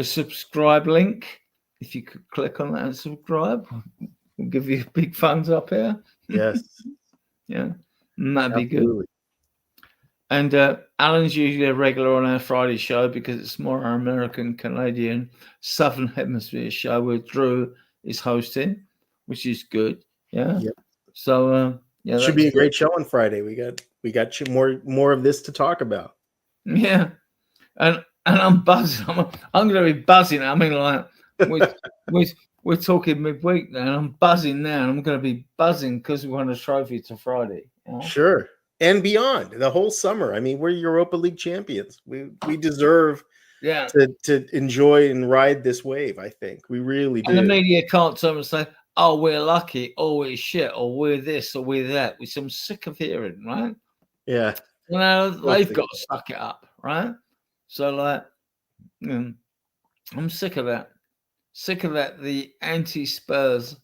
subscribe link. If you could click on that and subscribe, we'll give you a big thumbs up here. Yes. Yeah, and that'd be Absolutely. good. And Alan's usually a regular on our Friday show because it's more our American, Canadian, Southern Hemisphere show where Drew is hosting, which is good. Yeah. Yep. So yeah, Should be a great show on Friday. We got you more of this to talk about. Yeah, and I'm buzzing. I'm going to be buzzing. I mean, like we're talking midweek now, and I'm buzzing now. And I'm going to be buzzing because we won a trophy to Friday. You know? Sure. And beyond the whole summer. I mean, we're Europa League champions. We deserve to enjoy and ride this wave. I think we really do. And the media can't turn and say, "Oh, we're lucky," or "We're shit," or "We're this," or "We're that," which I'm sick of hearing. Right? Yeah. You know, they've got to suck it up, right? So, like, I'm sick of that. Sick of that. The anti-Spurs,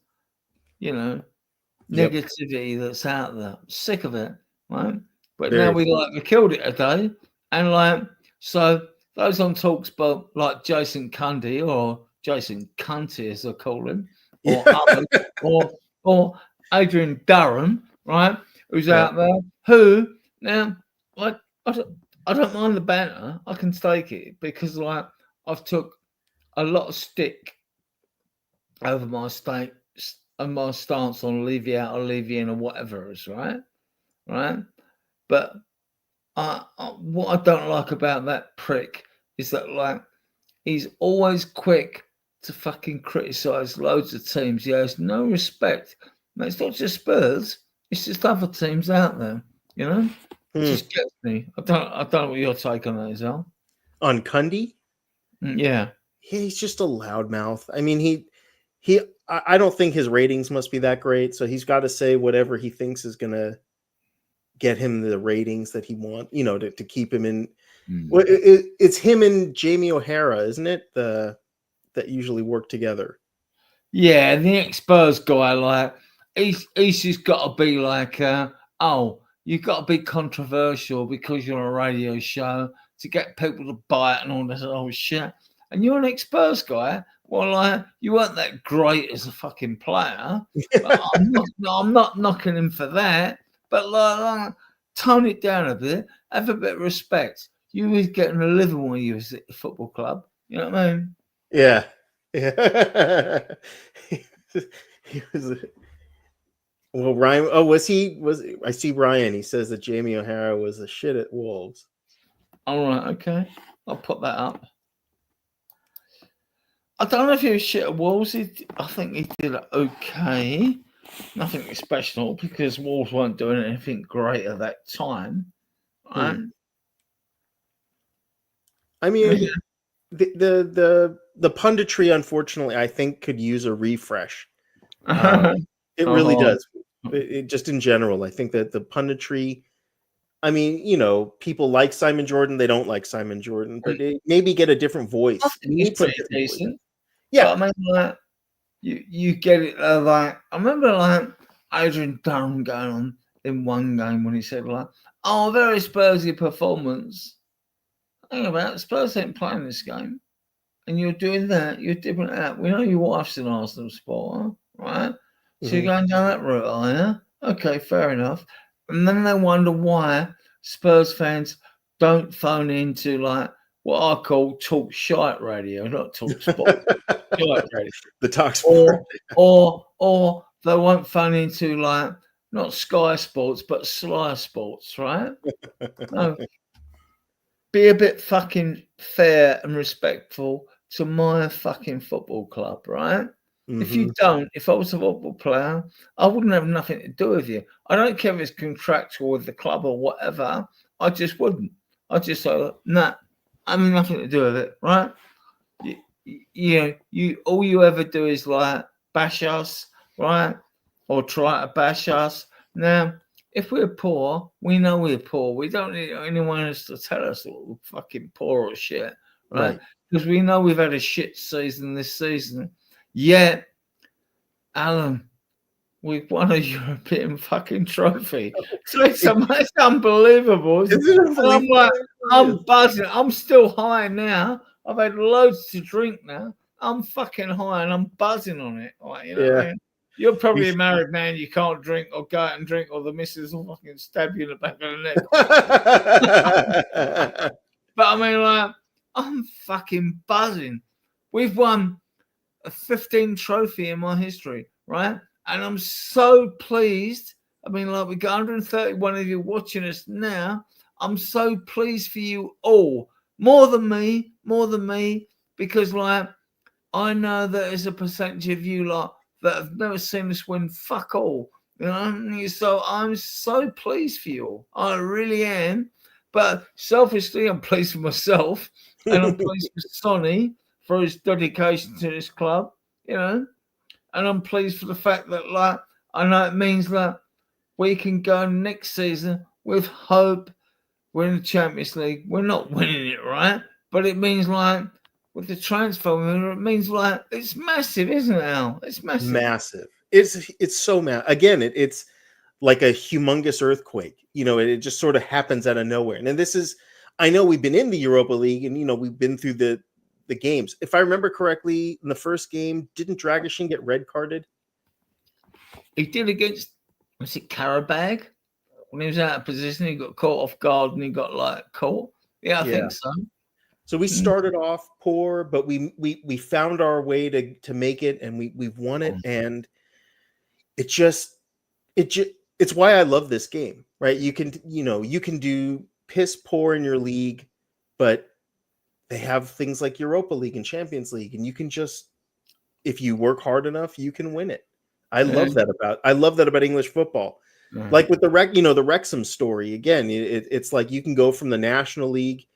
negativity that's out there. I'm sick of it. Right, but now we killed it a day, and so those on Talksport like Jason Cundy or Jason Cunty as I call him, or others, or Adrian Durham, right, who's out there, who now I don't mind the banter, I can take it because I've took a lot of stick over my state and my stance on leave you out or leave you in or whatever is right. But what I don't like about that prick is that he's always quick to fucking criticize loads of teams. He has no respect. No, it's not just Spurs; it's just other teams out there. It just gets me. I don't know what your take on that is, Al. On Cundy? Yeah, he's just a loudmouth. I mean, I don't think his ratings must be that great, so he's got to say whatever he thinks is gonna get him the ratings that he wants, to keep him in. Well, it's him and Jamie O'Hara, isn't it? That usually work together. Yeah, the ex-Spurs guy, he's just got to be you've got to be controversial because you're on a radio show to get people to buy it and all this old shit. And you're an ex-Spurs guy. Well, you weren't that great as a fucking player. I'm not knocking him for that. But tone it down a bit. Have a bit of respect. You was getting a living when you was at the football club. You know what I mean? Yeah. He was. Well, Ryan. Oh, was he? I see Ryan. He says that Jamie O'Hara was a shit at Wolves. All right. Okay. I'll put that up. I don't know if he was shit at Wolves. I think he did okay. Nothing special because Wolves weren't doing anything great at that time. Right? I mean, the punditry, unfortunately, I think could use a refresh. It really does. It just in general, I think that the punditry. I mean, people like Simon Jordan. They don't like Simon Jordan, but they maybe get a different voice. He's pretty decent. Yeah, but I mean, you get it. I remember Adrian Durham going on in one game when he said "Oh, very Spursy performance." Hang about, Spurs ain't playing this game, and you're doing that. You're dipping it out. We know your wife's an Arsenal supporter, right? So you're going down that route, are you? Okay, fair enough. And then they wonder why Spurs fans don't phone into what I call talk shite radio, not talk sport. Shite radio. The talk sport. Or they won't phone into not Sky Sports but Sly Sports, right? No. Be a bit fucking fair and respectful to my fucking football club, right? If you don't, if I was a football player, I wouldn't have nothing to do with you. I don't care if it's contractual with the club or whatever. I just wouldn't. I just say, nah, I mean nothing to do with it, right? You all you ever do is bash us, right? Or try to bash us. Now, if we're poor, we know we're poor. We don't need anyone else to tell us that we're fucking poor or shit, right? Right. Because we know we've had a shit season this season. Yet, Alan, we've won a European fucking trophy. So it's unbelievable. Isn't Isn't it it? And I'm unbelievable? like, It really I'm is. buzzing. I'm still high now. I've had loads to drink now. I'm fucking high and I'm buzzing on it. Like, you know what I Yeah. mean? You're probably a We- married man. You can't drink or go out and drink, or the missus will fucking stab you in the back of the neck. But I mean, like, I'm fucking buzzing. We've won a 15 trophy in my history, right? And I'm so pleased. I mean, like, we got 131 of you watching us now. I'm so pleased for you all. More than me, because, like, I know that there's a percentage of you lot that have never seen us win fuck all. You know, so I'm so pleased for you all. I really am. But selfishly, I'm pleased for myself, and I'm pleased for Sonny for his dedication to this club. You know, and I'm pleased for the fact that, like, I know it means that we can go next season with hope. We're in the Champions League. We're not winning it, right? But it means, like, with the transfer window, it means, like, it's massive, isn't it, Al? It's massive. Massive. It's so mad. Again, it's like a humongous earthquake. You know, it just sort of happens out of nowhere. And then this is, I know we've been in the Europa League, and we've been through the games. If I remember correctly, in the first game, didn't Dragishin get red carded? He did against, was it Karabag? When he was out of position, he got caught off guard and he got, like, caught. Yeah, I think so. So we started off poor, but we found our way to make it, and we've won it. And it's why I love this game, right? You can do piss poor in your league, but they have things like Europa League and Champions League, and you can just, if you work hard enough, you can win it. I love that about English football. Like with the Wrexham story, again, it's like you can go from the National League.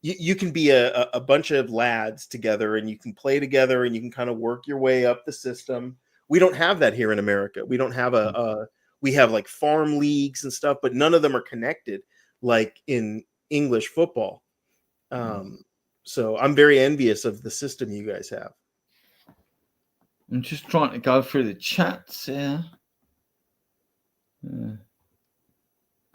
You can be a bunch of lads together, and you can play together, and you can kind of work your way up the system. We don't have that here in America. We don't have we have like farm leagues and stuff, but none of them are connected like in English football. So I'm very envious of the system you guys have. I'm just trying to go through the chats here.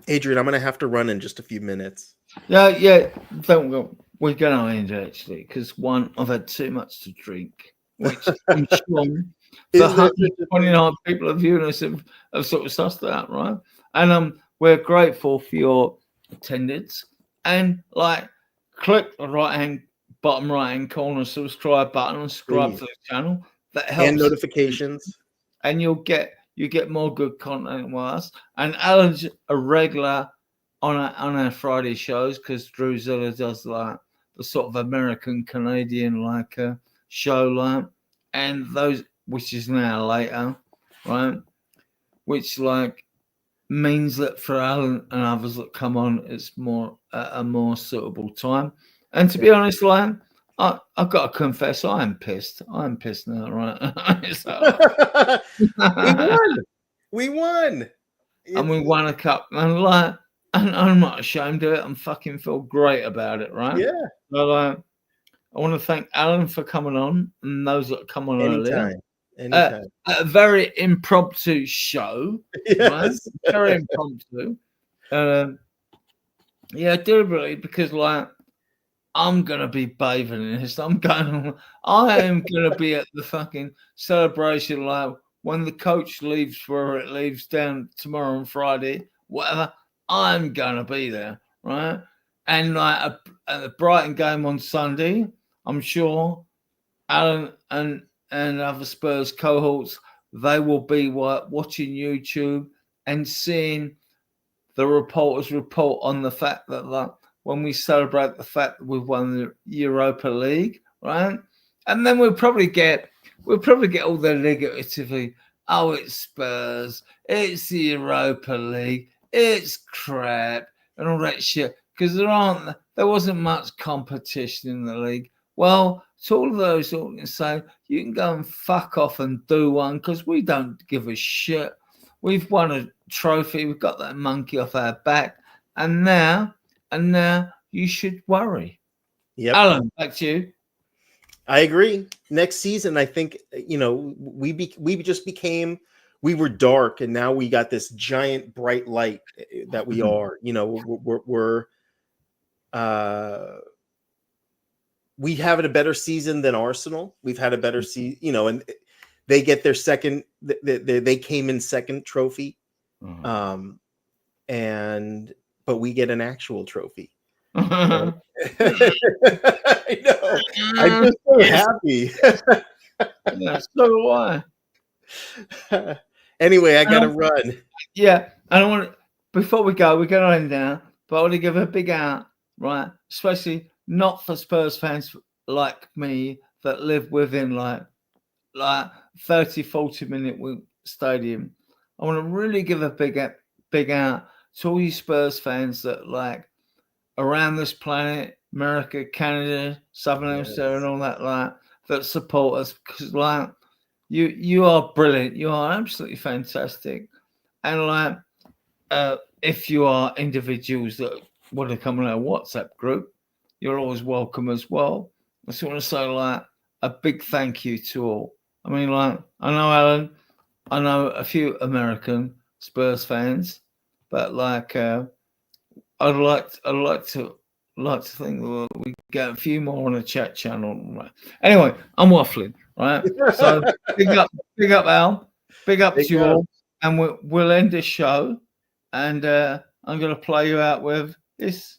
Adrian, I'm going to have to run in just a few minutes. Yeah. Don't go. We're going to end actually, because one, I've had too much to drink, which I'm sure the 129 people of viewing us have sort of sussed that out, right? And we're grateful for your attendance. And, like, click the bottom right hand corner subscribe button and subscribe to the channel. That helps. And notifications. And you get more good content with us. And Alan's a regular on our Friday shows, because Drew Zilla does, like, the sort of American Canadian, like, show, like, and those, which is now later, right? Which, like, means that for Alan and others that come on, it's more a more suitable time. And to be honest, like, I've got to confess, I am pissed. I'm pissed now, right? So, we won. And we won a cup. And, like, and I'm not ashamed of it. I'm fucking feel great about it, right? Yeah. So, I want to thank Alan for coming on, and those that come on earlier. Anytime. A very impromptu show. Yes. Right? Very impromptu. Yeah, deliberately, because, like, I'm gonna be bathing in this. I am gonna be at the fucking celebration, like, when the coach leaves, wherever it leaves down tomorrow and Friday, whatever. I'm gonna be there, right? And, like, at the Brighton game on Sunday, I'm sure Alan and other Spurs cohorts, they will be watching YouTube and seeing the reporters report on the fact that, like, when we celebrate the fact that we've won the Europa League, right? And then we'll probably get all the negativity. Oh, it's Spurs, it's the Europa League, it's crap, and all that shit. Because there wasn't much competition in the league. Well, to all of those who can say, you can go and fuck off and do one, because we don't give a shit. we've won a trophy. We've got that monkey off our back, and now you should worry. Yep. Alan, back to you. I agree. Next season, I think, you know, we just became, we were dark, and now we got this giant bright light that we are. You know, we have a better season than Arsenal. We've had a better season, you know, and they get their second. They came in second trophy, but we get an actual trophy. I know. I'm just so happy. Yeah, so do I. Anyway, I gotta run. Yeah, and I want to, before we go, we're going to end now, but I want to give a big out, right? Especially not for Spurs fans like me that live within like 30, 40 minute stadium. I want to really give a big out to all you Spurs fans that like around this planet, America, Canada, Southern Hemisphere, and all that that support us, because like you are brilliant, you are absolutely fantastic, and like if you are individuals that want to come on our WhatsApp group, you're always welcome as well. I just want to say like a big thank you to all. I mean, like I know Alan, I know a few American Spurs fans, but like I'd like to think that we get a few more on a chat channel. Anyway, I'm waffling, right? So big up Al, big up to you all, and we'll end this show, and I'm going to play you out with this.